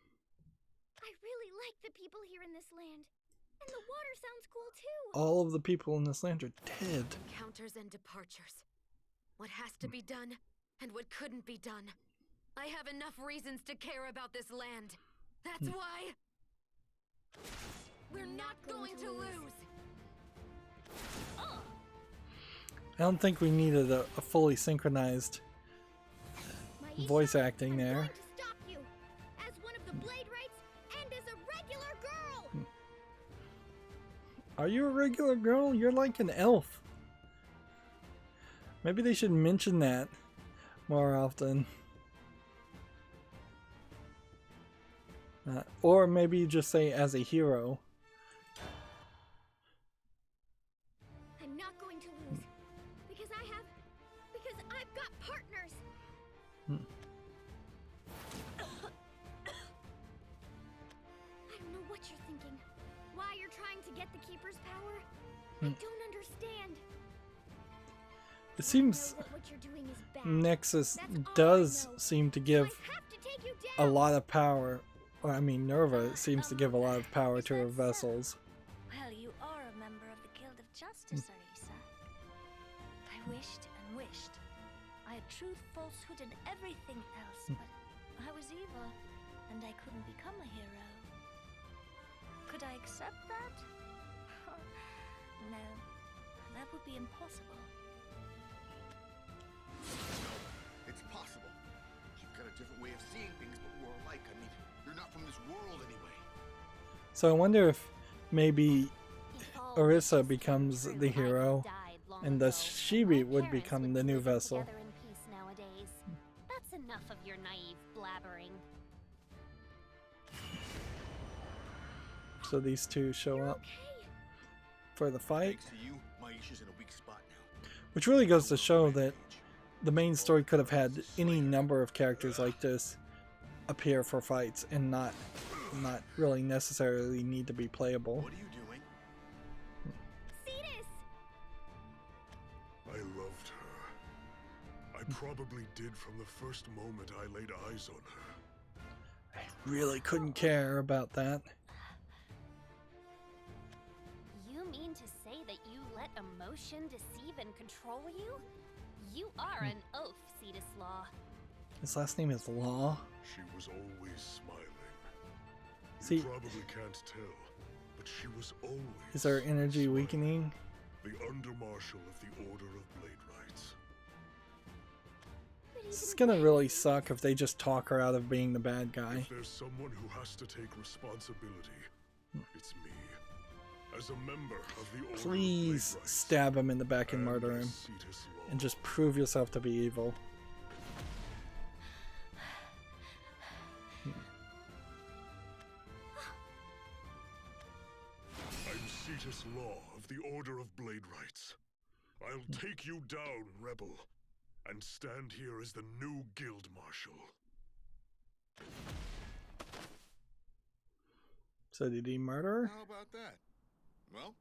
Speaker 2: I really like the people here in this land, and the water sounds cool too.
Speaker 1: All of the people in this land are dead.
Speaker 4: Encounters and departures. What has to be done, and what couldn't be done. I have enough reasons to care about this land. That's why... We're not going to lose!
Speaker 1: I don't think we needed a fully synchronized
Speaker 2: Maisha,
Speaker 1: voice acting
Speaker 2: I'm
Speaker 1: there.
Speaker 2: going to stop you, as one of the Blade Rights and as a regular girl.
Speaker 1: Are you a regular girl? You're like an elf. Maybe they should mention that more often. Or maybe you just say as a hero.
Speaker 2: I'm not going to lose. Because I've got partners. I don't know what you're thinking. Why you're trying to get the Keeper's power? I don't understand.
Speaker 1: It seems
Speaker 2: What you're doing is bad.
Speaker 1: Nexus
Speaker 2: That's all
Speaker 1: does
Speaker 2: I know.
Speaker 1: seem to
Speaker 2: So
Speaker 1: give
Speaker 2: I have to take you
Speaker 1: a
Speaker 2: down.
Speaker 1: lot of power. Or, I mean, Nerva seems to give a lot of power to her vessels.
Speaker 12: Well, you are a member of the Guild of Justice, Arisa. I wished and wished. I had truth, falsehood, and everything else, but I was evil, and I couldn't become a hero. Could I accept that? No, that would be impossible.
Speaker 8: It's possible. You've got a different way of seeing things, but we're alike. I mean, you're not from this world anyway.
Speaker 1: So I wonder if maybe Arisa becomes the hero, and thus Shibi would become the new vessel.
Speaker 2: That's enough of your naive blabbering.
Speaker 1: So these two show up for the fight,
Speaker 8: Thanks to you, Maisha's in a weak spot now.
Speaker 1: which really goes to show that the main story could have had any number of characters like this appear for fights and not really necessarily need to be playable.
Speaker 8: What are you doing?
Speaker 2: Cetus!
Speaker 3: I loved her. I probably did from the first moment I laid eyes on her.
Speaker 1: I really couldn't care about that.
Speaker 2: You mean to say that you let emotion deceive and control you? You are an oaf, Cetus Law.
Speaker 1: His last name is Law.
Speaker 3: She was always smiling.
Speaker 1: See,
Speaker 3: You probably can't tell, but she was always
Speaker 1: is her energy
Speaker 3: smiling.
Speaker 1: weakening?
Speaker 3: The Undermarshal of the Order of Blade Rights.
Speaker 1: This is gonna really suck if they just talk her out of being the bad guy.
Speaker 3: If there's someone who has to take responsibility, it's me. As a member of the Order of
Speaker 1: Please
Speaker 3: Blade Rights,
Speaker 1: stab him in the back and murder him,
Speaker 3: Cetus Law.
Speaker 1: and just prove yourself to be evil.
Speaker 3: I'm Cetus Law of the Order of Blade Rights. I'll take you down, Rebel, and stand here as the new Guild Marshal.
Speaker 1: So did he murder her?
Speaker 8: How about that? Well,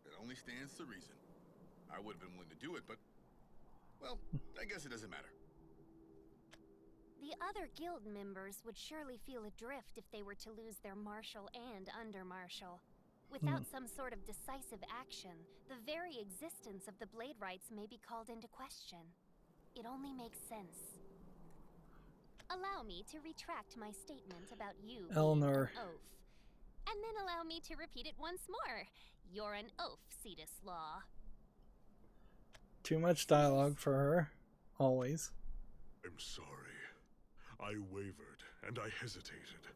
Speaker 8: it only stands to reason. I would have been willing to do it, but, well, I guess it doesn't matter.
Speaker 2: The other guild members would surely feel adrift if they were to lose their marshal and under-marshal. Without some sort of decisive action, the very existence of the Blade Rights may be called into question. It only makes sense. Allow me to retract my statement about you
Speaker 1: Eleanor.
Speaker 2: being an oaf. And then allow me to repeat it once more. You're an oaf, Cetus Law.
Speaker 1: Too much dialogue for her. Always.
Speaker 3: I'm sorry. I wavered, and I hesitated.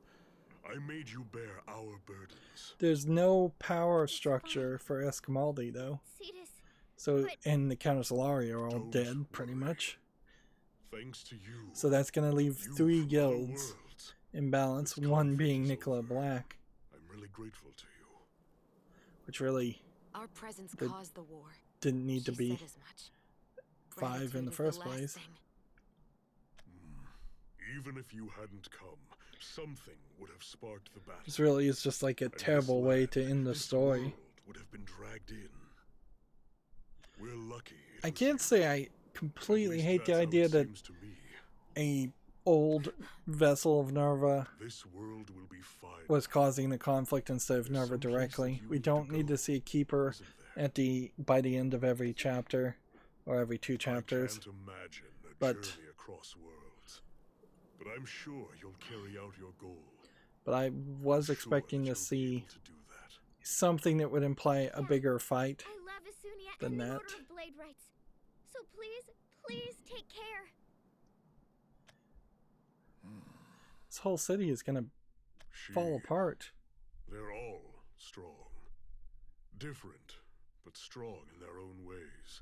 Speaker 3: I made you bear our burdens.
Speaker 1: There's no power structure for Escamaldi, though.
Speaker 2: Cetus,
Speaker 1: So, and the Countess Ilari are all dead, pretty much.
Speaker 3: Thanks to you.
Speaker 1: So that's gonna leave
Speaker 3: you
Speaker 1: 3
Speaker 3: from
Speaker 1: guilds
Speaker 3: other worlds.
Speaker 1: in balance,
Speaker 3: This
Speaker 1: one
Speaker 3: conflict
Speaker 1: being
Speaker 3: is
Speaker 1: Nicola
Speaker 3: over.
Speaker 1: Black,
Speaker 3: I'm really grateful to you.
Speaker 1: which really
Speaker 4: Our presence
Speaker 1: The-
Speaker 4: caused the war.
Speaker 1: didn't need to
Speaker 4: She
Speaker 1: be
Speaker 4: said as much.
Speaker 1: 5 in
Speaker 4: Gratitude
Speaker 1: the
Speaker 4: is
Speaker 1: first
Speaker 4: last
Speaker 1: place.
Speaker 4: thing.
Speaker 3: Even if you hadn't come, something would have sparked the battle.
Speaker 1: This really is just like a
Speaker 3: And this
Speaker 1: terrible way
Speaker 3: land,
Speaker 1: to end the
Speaker 3: this
Speaker 1: story.
Speaker 3: world would have been dragged in. We're lucky. it
Speaker 1: I
Speaker 3: was
Speaker 1: can't
Speaker 3: you.
Speaker 1: say I
Speaker 3: At
Speaker 1: completely
Speaker 3: least
Speaker 1: hate the
Speaker 3: that's how
Speaker 1: idea
Speaker 3: it
Speaker 1: that
Speaker 3: seems to me.
Speaker 1: a old vessel of Nerva
Speaker 3: This world will be fine.
Speaker 1: was causing the conflict instead of
Speaker 3: There's
Speaker 1: Nerva
Speaker 3: some place
Speaker 1: directly.
Speaker 3: that you
Speaker 1: We
Speaker 3: need to
Speaker 1: don't need
Speaker 3: go,
Speaker 1: to see a keeper
Speaker 3: isn't there?
Speaker 1: by the end of every chapter or every 2 chapters.
Speaker 3: I can't imagine a
Speaker 1: But-
Speaker 3: journey across worlds. But I'm sure you'll carry out your goal.
Speaker 1: But I was
Speaker 3: Sure
Speaker 1: expecting
Speaker 3: that
Speaker 1: to
Speaker 3: you'll be
Speaker 1: see
Speaker 3: able to do that.
Speaker 1: something that would imply a bigger fight.
Speaker 2: I love Asunia
Speaker 1: Than
Speaker 2: and the
Speaker 1: that.
Speaker 2: Order of Blade Rights. So please take care.
Speaker 1: This whole city is gonna
Speaker 3: She,
Speaker 1: fall apart.
Speaker 3: They're all strong. Different, but strong in their own ways.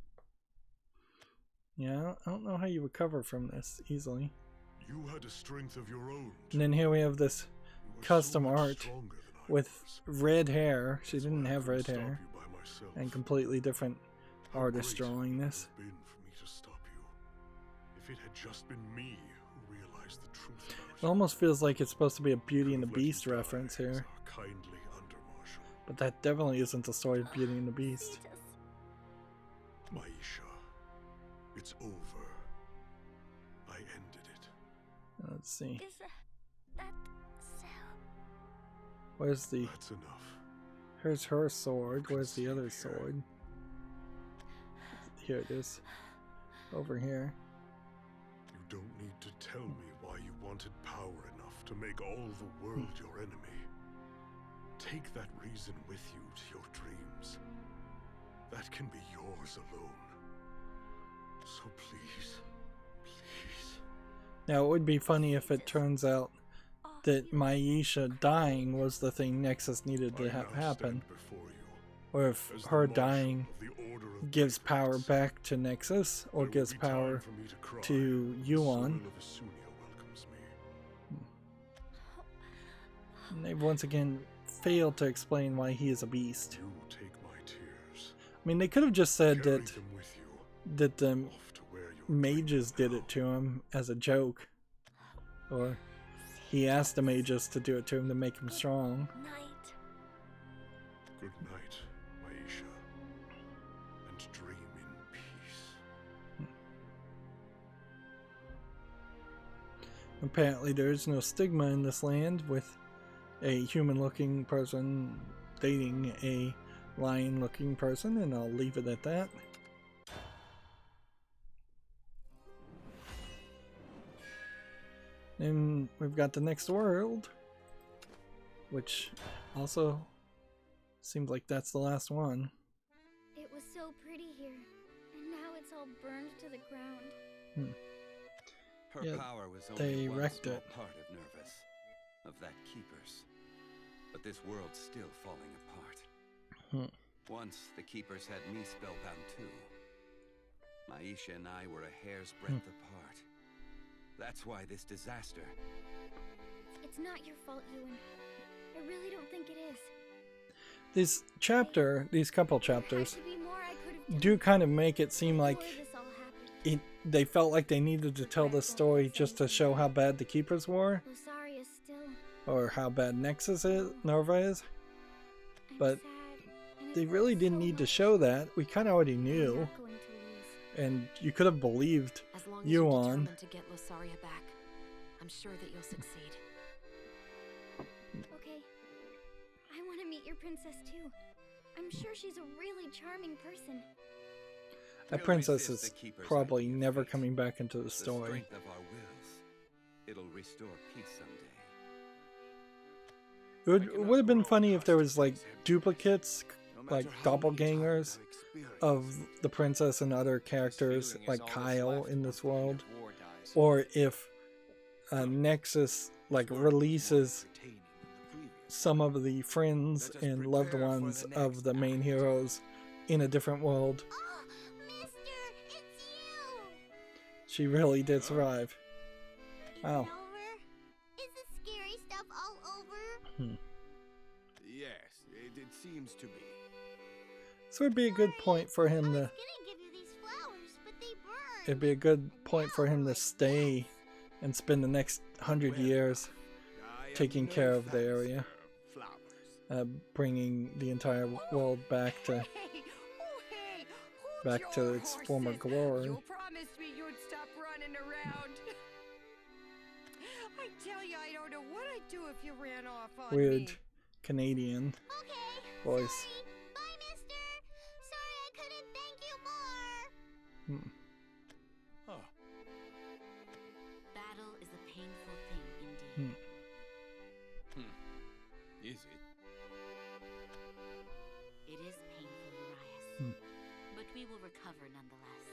Speaker 1: Yeah, I don't know how you recover from this easily.
Speaker 3: You had a strength of your own.
Speaker 1: And then here we have this custom art with red hair. She didn't have red hair. And completely different artist drawing this.
Speaker 3: Been for me to stop you. If it had just been me who realized the truth about
Speaker 1: It almost feels like it's supposed to be a Beauty and the Beast reference here.
Speaker 3: kindly under-marshal.
Speaker 1: But that definitely isn't the story of Beauty and the Beast.
Speaker 3: Maisha, it's over. I ended it.
Speaker 1: Let's see.
Speaker 12: Is that so?
Speaker 1: Where's the...
Speaker 3: That's enough.
Speaker 1: Here's her sword. Where's the other sword? Here it is. Over here.
Speaker 3: You don't need to tell me why you wanted power enough to make all the world your enemy. Take that reason with you to your dreams. That can be yours alone. So please, please.
Speaker 1: Now it would be funny if it turns out that Maisha dying was the thing Nexus needed to have happen. Or if her dying gives power back to Nexus, or gives power to Yuan. And they've once again failed to explain why he is a beast. I mean, they could have just said that the mages did it to him as a joke. Or he asked the mages to do it to him to make him strong.
Speaker 3: Good night, Maisha. And dream in peace.
Speaker 1: Apparently there is no stigma in this land with a human-looking person dating a lion-looking person, and I'll leave it at that. Then we've got the next world, which also seems like that's the last one.
Speaker 2: It was so pretty here, and now it's all burned to the ground.
Speaker 6: Her power was only one small part of Nervous, of that Keeper's. But this world's still falling apart. Once the Keepers had me spellbound too. Maisha and I were a hair's breadth apart. That's why this disaster...
Speaker 2: It's not your fault, Ewan. I really don't think it is.
Speaker 1: These couple chapters do kind of make it seem like they felt like they needed to tell this story just to show how bad the Keepers were. Or how bad Nova is. But they really didn't need to show that. We kind of already knew. And you could have believed Yuan.
Speaker 4: To get Losaria back, I'm sure that you'll succeed.
Speaker 2: Okay. I want to meet your princess too. I'm sure she's a really charming person.
Speaker 1: That princess is probably never coming back into the story.
Speaker 6: Of our wills. It'll restore peace someday.
Speaker 1: It would have been funny if there was like duplicates, like doppelgangers of the princess and other characters like Kyle in this world, or if Nexus like releases some of the friends and loved ones of the main heroes in a different world.
Speaker 2: Oh, Mister, it's you!
Speaker 1: She really did survive. Wow.
Speaker 2: Is the scary stuff all over?
Speaker 10: Yes, it seems to be.
Speaker 1: So it'd be a good point for him to... It'd be a good point for him to stay and spend the next 100 years taking care of the area. Bringing the entire world back to its former glory.
Speaker 13: You promised me you'd stop running around. I tell you, I don't know what I'd do if you ran off on
Speaker 1: Weird
Speaker 13: me.
Speaker 1: Canadian voice.
Speaker 2: Bye, mister! Sorry I couldn't thank you more!
Speaker 7: Battle is a painful thing indeed.
Speaker 10: Is it?
Speaker 7: It is painful, Urias. But we will recover nonetheless.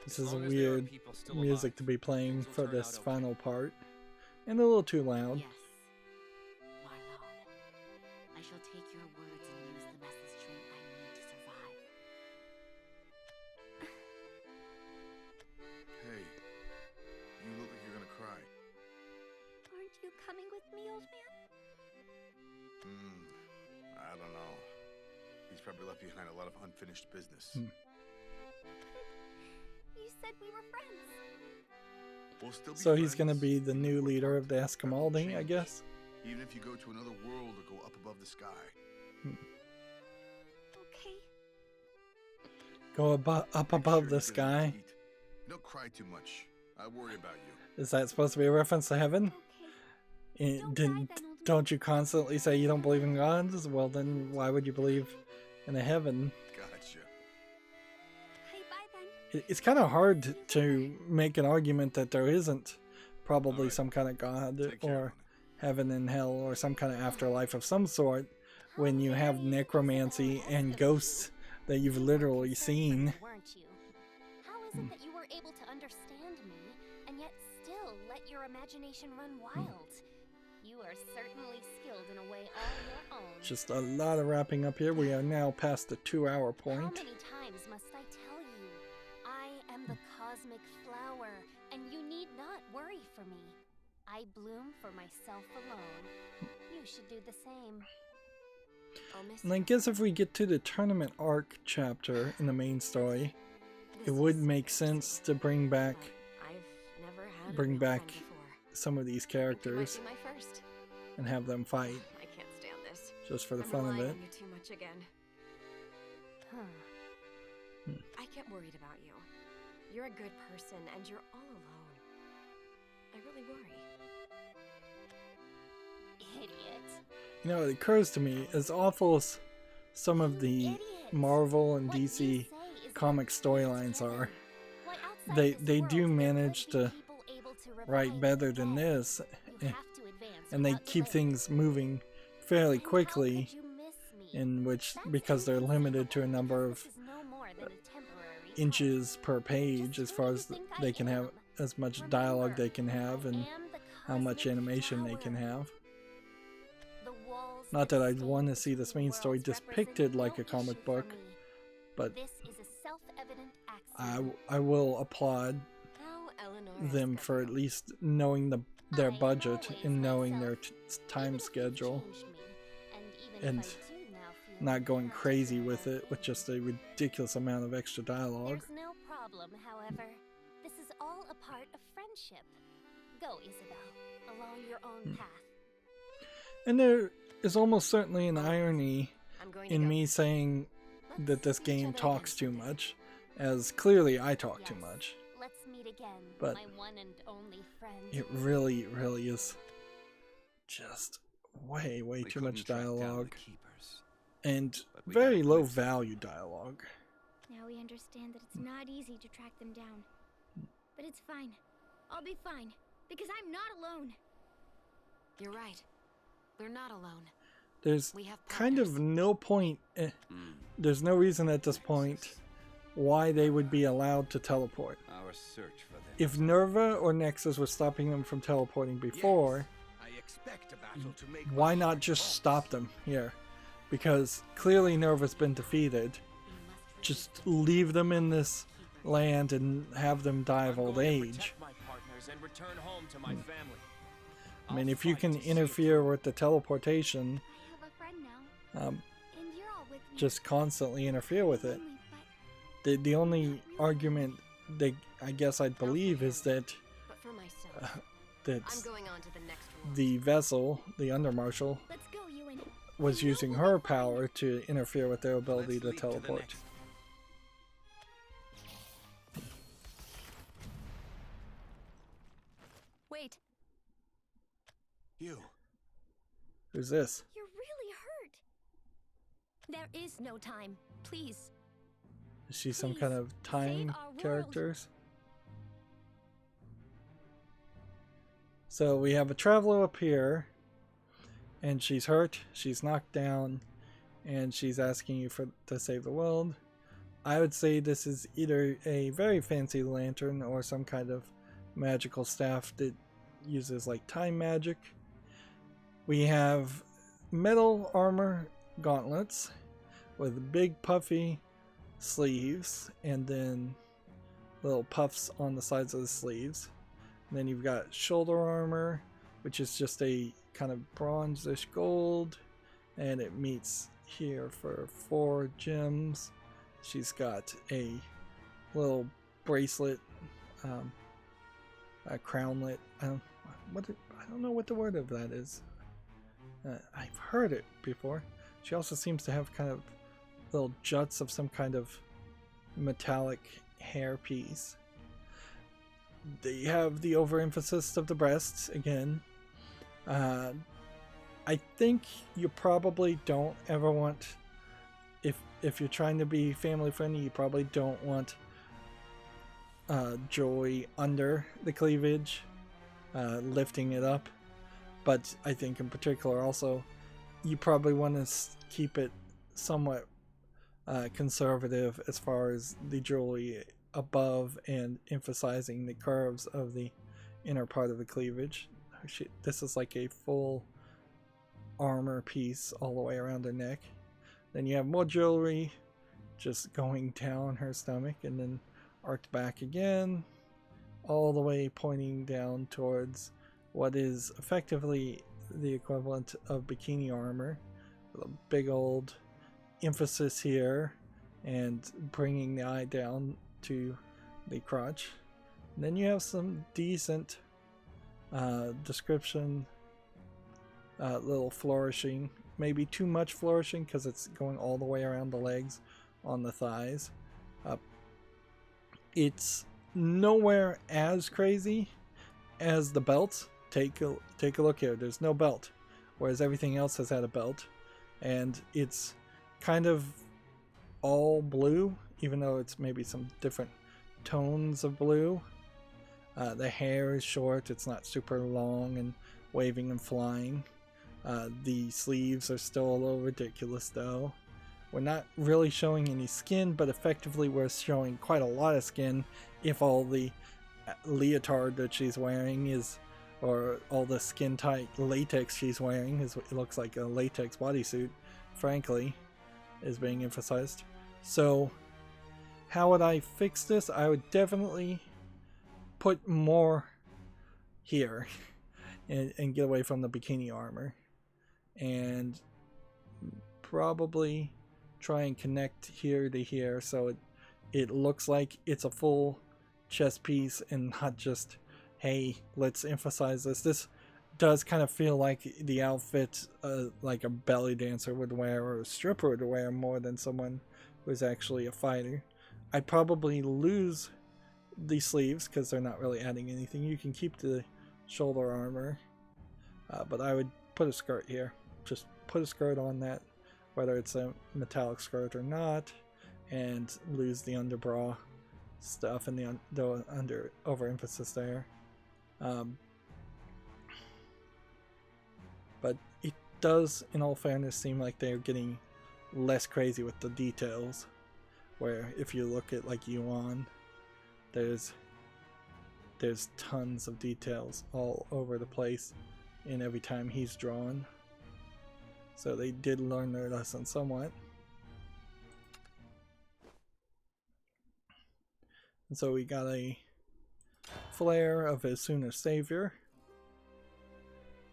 Speaker 1: This is a weird music to be playing for this final part. And a little too loud.
Speaker 7: Yes. Marlon, I shall take your words and use them as the
Speaker 8: probably left behind a lot of unfinished business.
Speaker 2: You said we were friends.
Speaker 8: We'll still be
Speaker 1: So he's
Speaker 8: friends.
Speaker 1: gonna be the new leader of the Escamaldi, I guess.
Speaker 8: Even if you go to another world or go up above the sky.
Speaker 2: Okay.
Speaker 1: Go up above the sky.
Speaker 8: Don't cry too much. I worry about you.
Speaker 1: Is that supposed to be a reference to heaven?
Speaker 2: Okay.
Speaker 1: Don't you constantly say you don't believe in gods? Well, then why would you believe in a heaven?
Speaker 8: Gotcha.
Speaker 2: Hey, bye then.
Speaker 1: It's kind of hard to make an argument that there isn't probably some kind of god or heaven and hell or some kind of afterlife of some sort when you have necromancy and ghosts that you've literally seen.
Speaker 12: Weren't you? How is it that you were able to understand me and yet still let your imagination run wild? You are certainly skilled in a way all your own.
Speaker 1: Just a lot of wrapping up here. We are now past the 2-hour
Speaker 12: How
Speaker 1: point.
Speaker 12: many times must I tell you? I am the cosmic flower, and you need not worry for me. I bloom for myself alone. You should do the same.
Speaker 1: And I guess if we get to the tournament arc chapter in the main story, it would make sense to bring back some of these characters and have them fight.
Speaker 4: I can't stand this.
Speaker 1: Just for the fun of it.
Speaker 4: You too much again. I get worried about you. You're a good person and you're all alone. I really worry.
Speaker 12: Idiot.
Speaker 1: You know, it occurs to me, as awful as some of the Marvel and DC comic storylines are, they do manage to write better than this, and they keep things moving fairly quickly, in which, because they're limited to a number of inches per page as far as they can have, as much dialogue they can have, and how much animation they can have. Not that I'd want to see this main story depicted like a comic book, but I will applaud them for at least knowing their budget and knowing their time schedule and not going crazy with it with just a ridiculous amount of extra dialogue.
Speaker 12: There's no problem, however. This is all a part of friendship. Go, Isabel, along your own path.
Speaker 1: And there is almost certainly an irony in me saying that this game talks too much, as clearly I talk too much.
Speaker 12: Let's meet again,
Speaker 1: but
Speaker 12: my one and only friend.
Speaker 1: It really is just way too much dialogue. And very low value dialogue.
Speaker 2: Now we understand that it's not easy to track them down. But it's fine. I'll be fine. Because I'm not alone.
Speaker 4: You're right. We're not alone.
Speaker 1: There's kind of no point, there's no reason at this point why they would be allowed to teleport.
Speaker 6: Our search for them.
Speaker 1: If Nerva or Nexus was stopping them from teleporting before,
Speaker 10: I expect a battle to make
Speaker 1: why not just stop them here? Because clearly Nerva's been defeated. Just leave them in this land and have them die of old age.
Speaker 9: And return home to my family.
Speaker 1: I mean, if you can interfere with the teleportation,
Speaker 2: I have a friend now. And you're all with me.
Speaker 1: Just constantly interfere with it. The only argument that I guess I'd believe is that that's the vessel, the Undermarshal, was using her power to interfere with their ability to teleport.
Speaker 4: Wait.
Speaker 10: You.
Speaker 1: Who's this?
Speaker 2: You're really hurt.
Speaker 12: There is no time. Please.
Speaker 1: Is she some kind of time characters? So we have a traveler up here, and she's hurt, she's knocked down, and she's asking you to save the world. I would say this is either a very fancy lantern or some kind of magical staff that uses like time magic. We have metal armor gauntlets with big puffy sleeves and then little puffs on the sides of the sleeves. And then you've got shoulder armor, which is just a kind of bronzish gold, and it meets here for 4 gems. She's got a little bracelet, a crownlet. I don't know what the word of that is. I've heard it before. She also seems to have kind of little juts of some kind of metallic hair piece. They have the overemphasis of the breasts again. I think you probably don't ever want, if you're trying to be family friendly, you probably don't want jewelry under the cleavage, lifting it up. But I think in particular also, you probably want to keep it somewhat conservative as far as the jewelry above and emphasizing the curves of the inner part of the cleavage. This is like a full armor piece all the way around her neck. Then you have more jewelry just going down her stomach and then arced back again, all the way pointing down towards what is effectively the equivalent of bikini armor, with a big old emphasis here and bringing the eye down to the crotch. And then you have some decent description, little flourishing, maybe too much flourishing because it's going all the way around the legs on the thighs. It's nowhere as crazy as the belt. Take a look here. There's no belt, whereas everything else has had a belt, and it's kind of all blue, even though it's maybe some different tones of blue. The hair is short, it's not super long and waving and flying. The sleeves are still a little ridiculous though. We're not really showing any skin, but effectively we're showing quite a lot of skin if all the leotard that she's wearing is, or all the skin tight latex she's wearing is, it looks like a latex bodysuit, frankly, is being emphasized. So how would I fix this? I would definitely put more here and get away from the bikini armor, and probably try and connect here to here so it looks like it's a full chest piece and not just, hey, let's emphasize this. This does kind of feel like the outfit like a belly dancer would wear or a stripper would wear more than someone who's actually a fighter. I'd probably lose the sleeves because they're not really adding anything. You can keep the shoulder armor, but I would put a skirt here. Just put a skirt on that, whether it's a metallic skirt or not, and lose the underbra stuff and the under overemphasis there. But it does, in all fairness, seem like they're getting less crazy with the details, where if you look at like Yuan, there's tons of details all over the place in every time he's drawn. So they did learn their lesson somewhat. And so we got a flare of his sooner savior.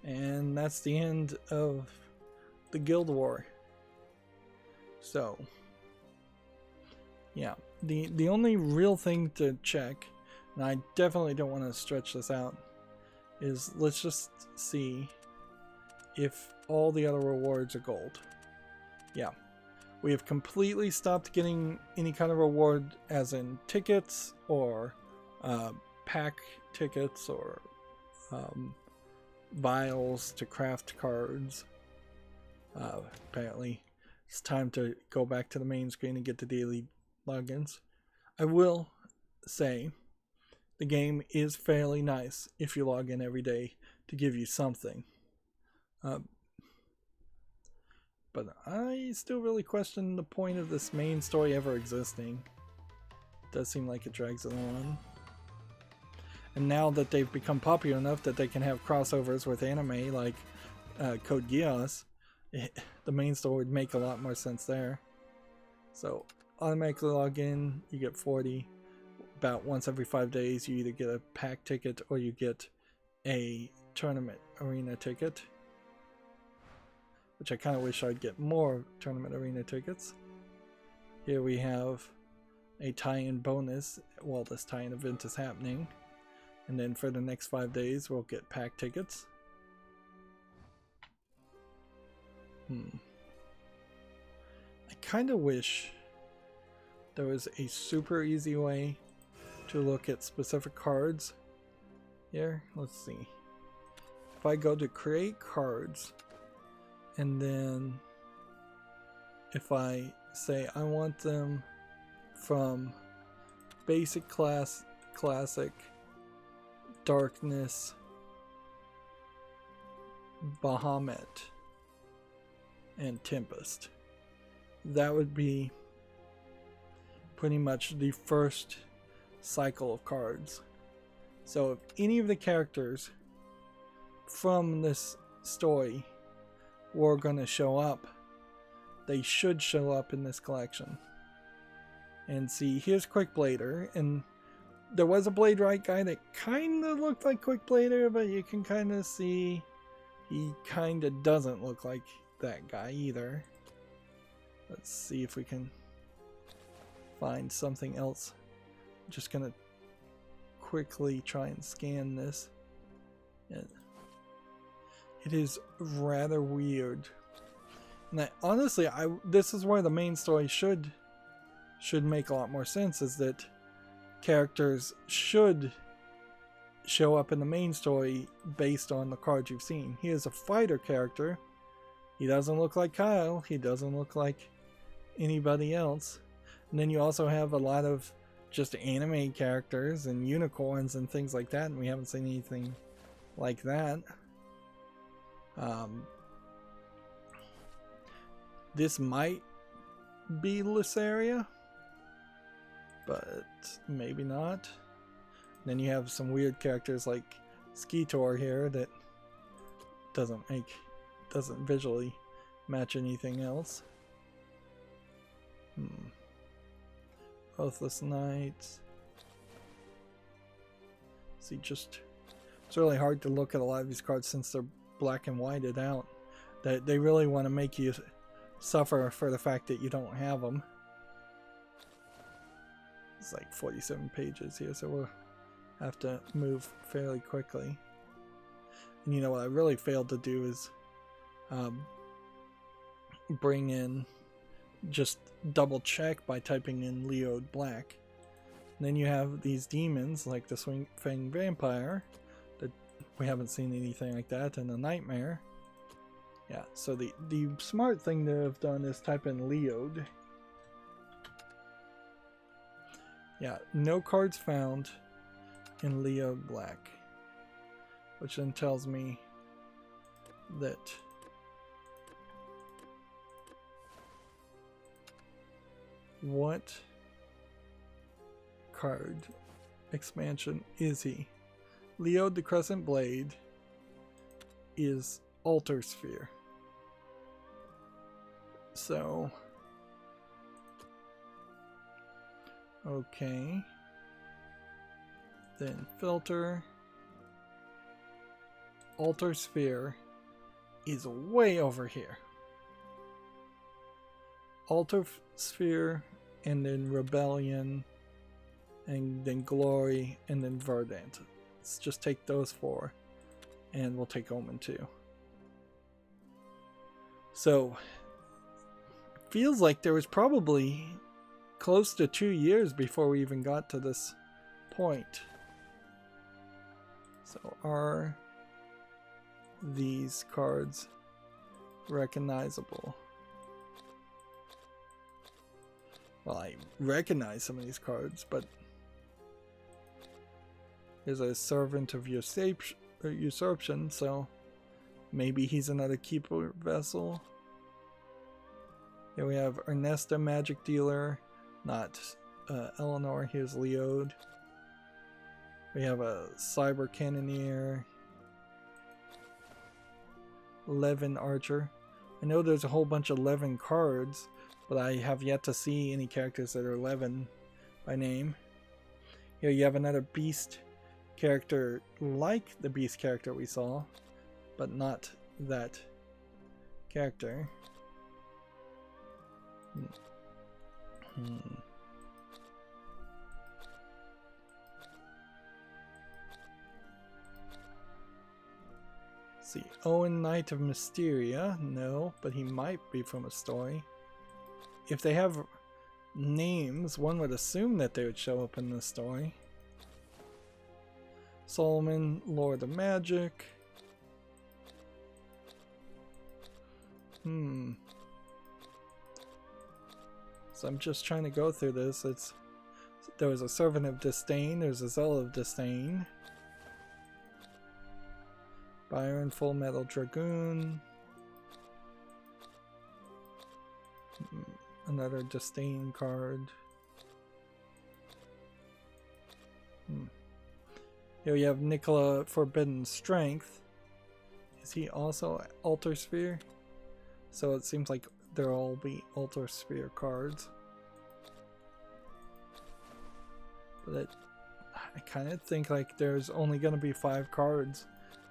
Speaker 1: And that's the end of the Guild War. So yeah, the only real thing to check, and I definitely don't want to stretch this out, is let's just see if all the other rewards are gold. Yeah, we have completely stopped getting any kind of reward as in tickets or pack tickets or vials to craft cards. Apparently it's time to go back to the main screen and get the daily logins. I will say the game is fairly nice if you log in every day to give you something. But I still really question the point of this main story ever existing. It does seem like it drags it on. And now that they've become popular enough that they can have crossovers with anime like Code Geass, the main story would make a lot more sense there. So automatically log in, you get 40. About once every 5 days you either get a pack ticket or you get a tournament arena ticket. which I kind of wish I'd get more tournament arena tickets. Here we have a tie-in bonus while this tie-in event is happening. And then for the next 5 days, we'll get pack tickets. I kind of wish there was a super easy way to look at specific cards. Here, let's see. If I go to create cards, and then if I say I want them from basic class, classic, darkness, Bahamut, and Tempest, that would be pretty much the first cycle of cards. So if any of the characters from this story were going to show up, they should show up in this collection. And see, here's Quickblader, and there was a Blade Right guy that kind of looked like Quickblader, but you can kind of see he kind of doesn't look like that guy either. Let's see if we can find something else. I'm just gonna quickly try and scan this. It is rather weird. And honestly, this is where the main story should make a lot more sense, is that characters should show up in the main story based on the cards you've seen. He is a fighter character. He doesn't look like Kyle. He doesn't look like anybody else. And then you also have a lot of just anime characters and unicorns and things like that, and we haven't seen anything like that. This might be Lysaria, but maybe not. Then you have some weird characters like Skeetor here that doesn't visually match anything else. Oathless Knights. See, it's really hard to look at a lot of these cards since they're black and whited out. That they really want to make you suffer for the fact that you don't have them. It's like 47 pages here, so we'll have to move fairly quickly. And you know what I really failed to do is bring in, just double check by typing in Leod Black. And then you have these demons like the Swing Fang Vampire, that we haven't seen anything like that, and the Nightmare. Yeah, so the smart thing to have done is type in Leod. Yeah, no cards found in Leod Black, which then tells me that what card expansion is he? Leod the Crescent Blade is Altar Sphere. So, okay. Then filter. Altar Sphere is way over here. Altar Sphere, and then Rebellion, and then Glory, and then Verdant. Let's just take those four, and we'll take Omen too. So, feels like there was probably close to 2 years before we even got to this point. So, are these cards recognizable? Well, I recognize some of these cards, but here's a Servant of Usurpation, so maybe he's another Keeper Vessel. Here we have Ernesta, Magic Dealer, not Eleanor. Here's Leod. We have a Cyber Cannoneer, Levin Archer. I know there's a whole bunch of Levin cards, but I have yet to see any characters that are Levin by name. Here you have another Beast character like the Beast character we saw, but not that character. See, Owen, Knight of Mysteria. No, but he might be from a story. If they have names, one would assume that they would show up in the story. Solomon, Lord of Magic. So I'm just trying to go through this. There was a Servant of Disdain, there's a Zealot of Disdain. Byron, Full Metal Dragoon. Another Disdain card. Here we have Nicola Forbidden Strength. Is he also Altar Sphere? So it seems like they'll all be Altar Sphere cards. But I kind of think like there's only going to be 5 cards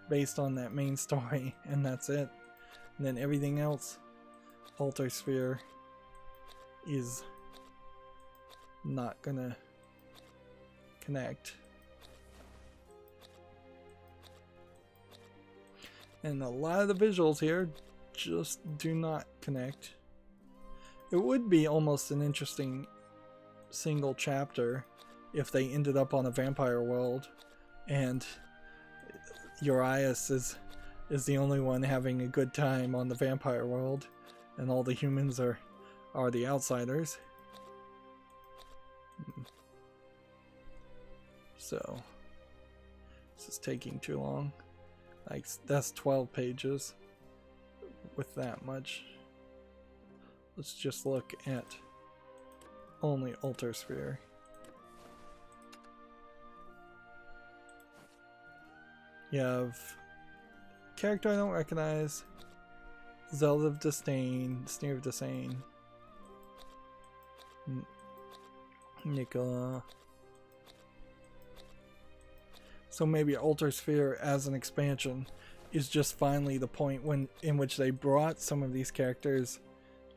Speaker 1: based on that main story, and that's it. And then everything else, Altar Sphere, is not gonna connect. And a lot of the visuals here just do not connect. It would be almost an interesting single chapter if they ended up on a vampire world and Urias is the only one having a good time on the vampire world and all the humans are the outsiders. So this is taking too long. Like, that's 12 pages with that much. Let's just look at only Altar Sphere. You have character I don't recognize, Zealot of Disdain, Sneer of Disdain, Nicola. So maybe Altar Sphere as an expansion is just finally the point in which they brought some of these characters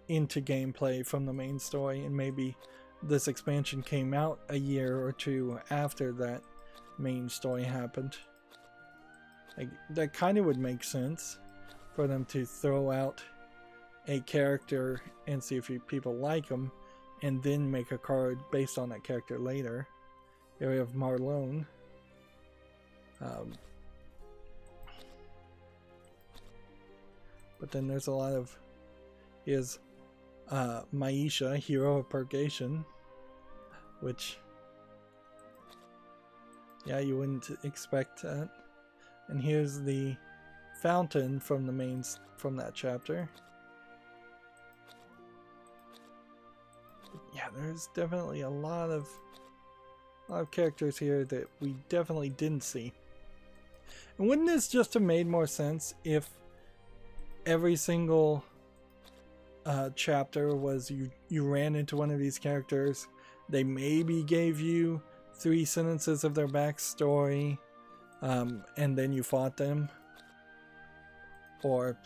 Speaker 1: into gameplay from the main story, and maybe this expansion came out a year or two after that main story happened. Like, that kind of would make sense for them to throw out a character and see if people like them, and then make a card based on that character later. Here we have Marlone. But then there's a lot of Maisha, Hero of Purgation, which, yeah, you wouldn't expect that. And here's the Fountain from that chapter. Yeah, there's definitely a lot of characters here that we definitely didn't see. And wouldn't this just have made more sense if every single chapter was you ran into one of these characters, they maybe gave you 3 sentences of their backstory, and then you fought them, or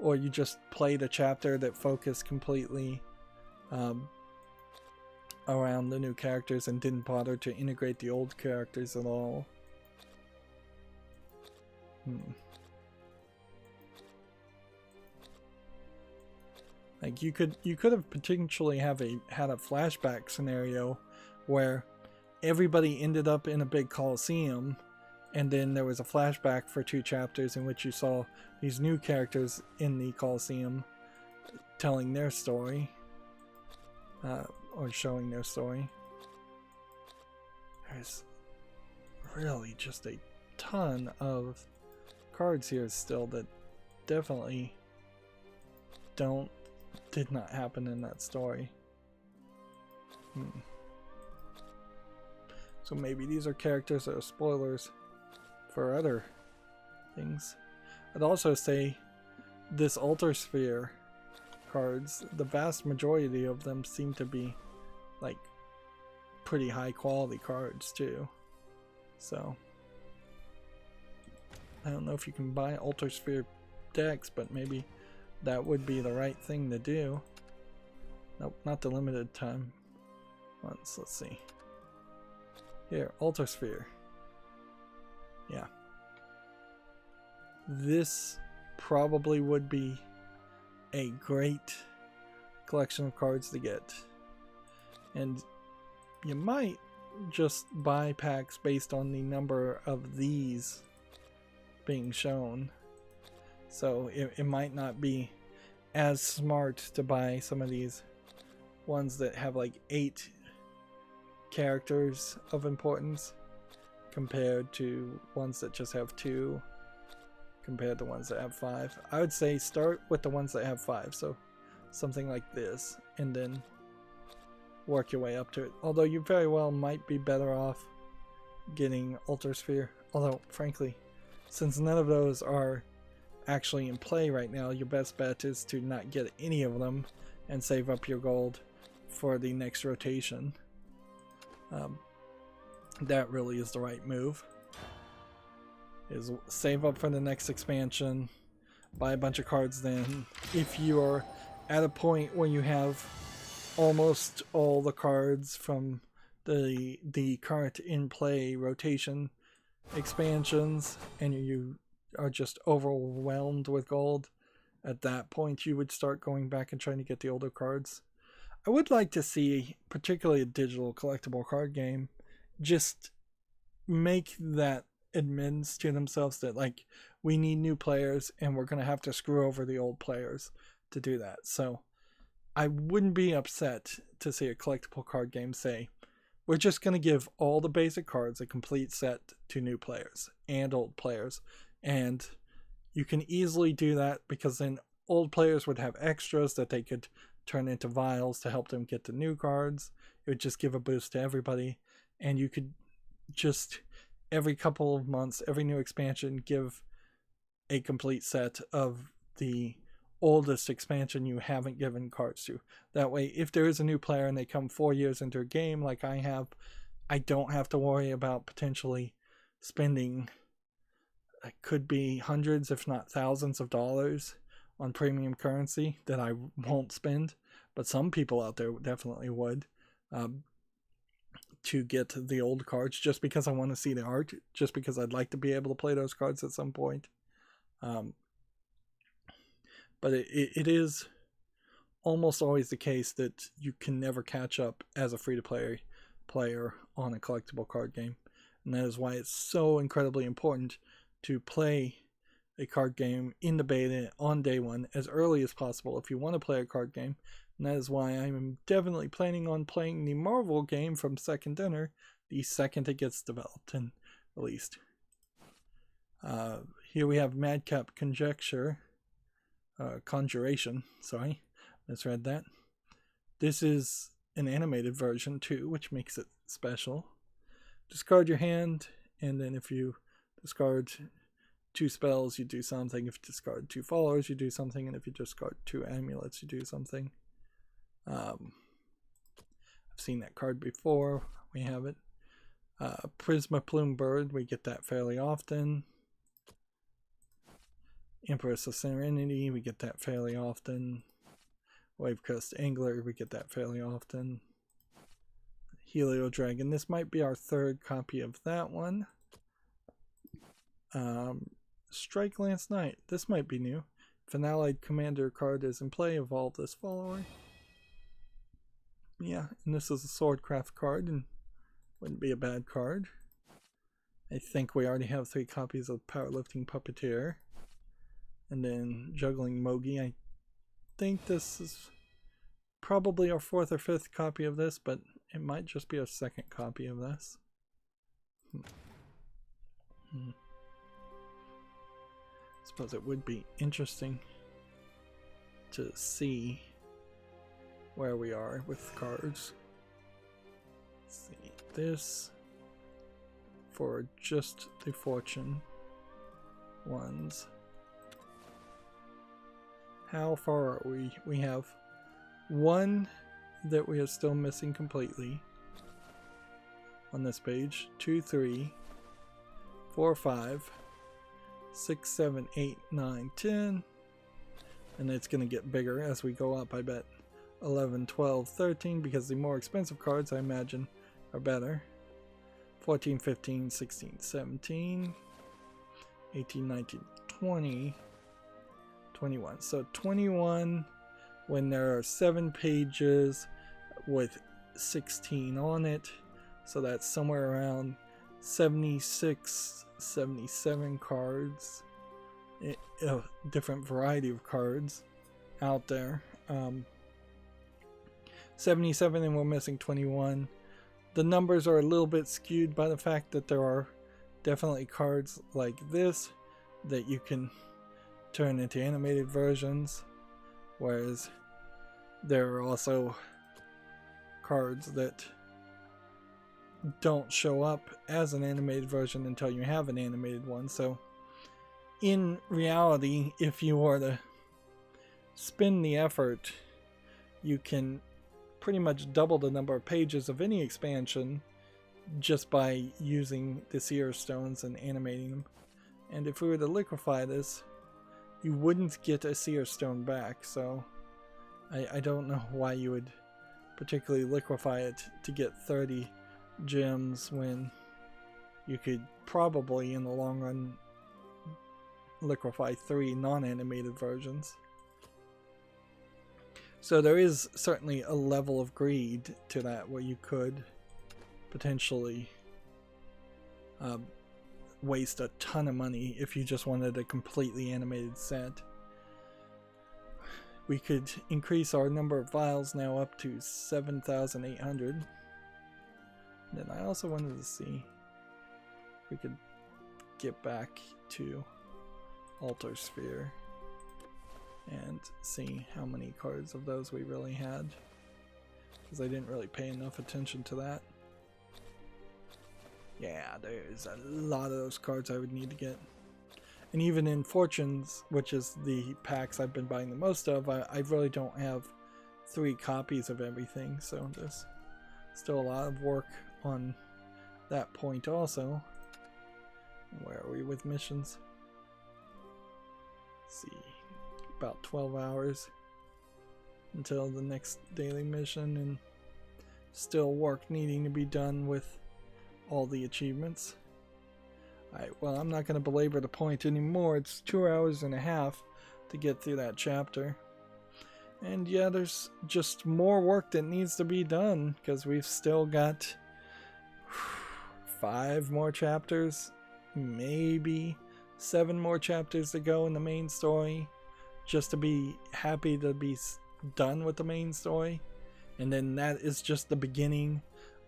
Speaker 1: you just played a chapter that focused completely around the new characters and didn't bother to integrate the old characters at all. Like, you could have potentially had a flashback scenario where everybody ended up in a big coliseum, and then there was a flashback for 2 chapters in which you saw these new characters in the coliseum telling their story, or showing their story. There's really just a ton of cards here still that definitely did not happen in that story. So maybe these are characters that are spoilers for other things. I'd also say this Altar Sphere cards, the vast majority of them seem to be like pretty high quality cards too. So I don't know if you can buy Altar Sphere decks, but maybe that would be the right thing to do. Nope, not the limited time ones. Let's see. Here, Altar Sphere. Yeah. This probably would be a great collection of cards to get. And you might just buy packs based on the number of these being shown. So it might not be as smart to buy some of these ones that have like 8 characters of importance compared to ones that just have 2 compared to ones that have 5. I would say start with the ones that have 5, so something like this, and then work your way up to it. Although you very well might be better off getting Altar Sphere. Although, frankly, since none of those are actually in play right now, your best bet is to not get any of them and save up your gold for the next rotation. That really is the right move. Is save up for the next expansion, buy a bunch of cards then. If you're at a point where you have almost all the cards from the current in play rotation expansions and you are just overwhelmed with gold, at that point you would start going back and trying to get the older cards. I would like to see, particularly a digital collectible card game, just make that admins to themselves that like we need new players and we're going to have to screw over the old players to do that. So I wouldn't be upset to see a collectible card game say we're just going to give all the basic cards a complete set to new players and old players, and you can easily do that because then old players would have extras that they could turn into vials to help them get the new cards. It would just give a boost to everybody, and you could just every couple of months, every new expansion, give a complete set of the oldest expansion you haven't given cards to. That way, if there is a new player and they come 4 years into a game like I have, I don't have to worry about potentially spending, it could be hundreds if not thousands of dollars on premium currency that I won't spend, but some people out there definitely would, to get the old cards just because I want to see the art, just because I'd like to be able to play those cards at some point. But it is almost always the case that you can never catch up as a free-to-play player on a collectible card game. And that is why it's so incredibly important to play a card game in the beta on day one as early as possible if you want to play a card game. And that is why I'm definitely planning on playing the Marvel game from Second Dinner the second it gets developed and released. Here we have Madcap Conjecture. Conjuration, sorry, misread that. This is an animated version too, which makes it special. Discard your hand, and then if you discard 2 spells, you do something. If you discard 2 followers, you do something, and if you discard 2 amulets, you do something. I've seen that card before. We have it. Prisma Plume Bird, we get that fairly often. Empress of Serenity, we get that fairly often. Wavecrest Angler, we get that fairly often. Helio Dragon, this might be our 3rd copy of that one. Strike Lance Knight, this might be new. If an allied commander card is in play, evolve this follower. Yeah, and this is a Swordcraft card, and wouldn't be a bad card. I think we already have 3 copies of Powerlifting Puppeteer. And then Juggling Mogi. I think this is probably our 4th or 5th copy of this, but it might just be our 2nd copy of this. Suppose it would be interesting to see where we are with cards. Let's see, this for just the Fortune ones. How far are we? We have 1 that we are still missing completely on this page. 2, 3, 4, 5, 6, 7, 8, 9, 10. And it's going to get bigger as we go up, I bet. 11, 12, 13, because the more expensive cards, I imagine, are better. 14, 15, 16, 17, 18, 19, 20, 21. So 21 when there are 7 pages with 16 on it. So that's somewhere around 76, 77 cards. A different variety of cards out there. 77, and we're missing 21. The numbers are a little bit skewed by the fact that there are definitely cards like this that you can turn into animated versions, whereas there are also cards that don't show up as an animated version until you have an animated one. So in reality, if you were to spend the effort, you can pretty much double the number of pages of any expansion just by using the Seer Stones and animating them. And if we were to liquefy this, you wouldn't get a Seer Stone back, so I don't know why you would particularly liquefy it to get 30 gems when you could probably in the long run liquefy 3 non-animated versions. So there is certainly a level of greed to that where you could potentially waste a ton of money if you just wanted a completely animated set. We could increase our number of vials now up to 7,800. Then I also wanted to see if we could get back to Altar Sphere and see how many cards of those we really had, because I didn't really pay enough attention to that. Yeah, there's a lot of those cards I would need to get. And even in Fortunes, which is the packs I've been buying the most of, I really don't have 3 copies of everything, so there's still a lot of work on that point also. Where are we with missions? Let's see, about 12 hours until the next daily mission, and still work needing to be done with all the achievements. Alright, well, I'm not going to belabor the point anymore. It's 2 hours and a half to get through that chapter. And yeah, there's just more work that needs to be done, because we've still got 5 more chapters, maybe 7 more chapters to go in the main story, just to be happy to be done with the main story. And then that is just the beginning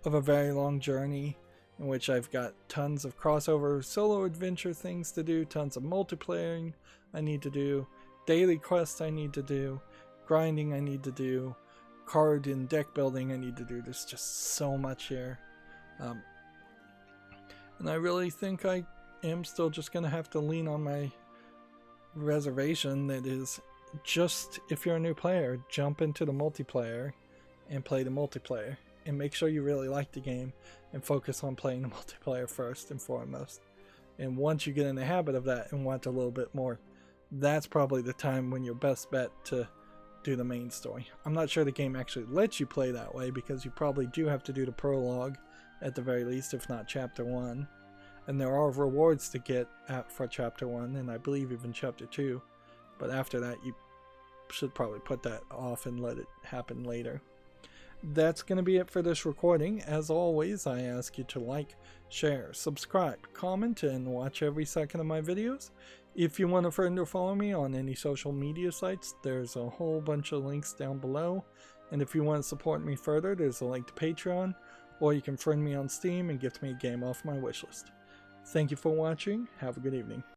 Speaker 1: of a very long journey in which I've got tons of crossover solo adventure things to do, tons of multiplaying I need to do, daily quests I need to do, grinding I need to do, card and deck building I need to do. There's just so much here. And I really think I am still just going to have to lean on my reservation that is, just if you're a new player, jump into the multiplayer and play the multiplayer. And make sure you really like the game and focus on playing the multiplayer first and foremost. And once you get in the habit of that and want a little bit more, that's probably the time when your best bet to do the main story. I'm not sure the game actually lets you play that way, because you probably do have to do the prologue at the very least, if not chapter 1. And there are rewards to get for chapter 1, and I believe even chapter 2. But after that, you should probably put that off and let it happen later. That's going to be it for this recording. As always, I ask you to like, share, subscribe, comment, and watch every second of my videos. If you want a friend or follow me on any social media sites, there's a whole bunch of links down below. And if you want to support me further, there's a link to Patreon, or you can friend me on Steam and gift me a game off my wishlist. Thank you for watching. Have a good evening.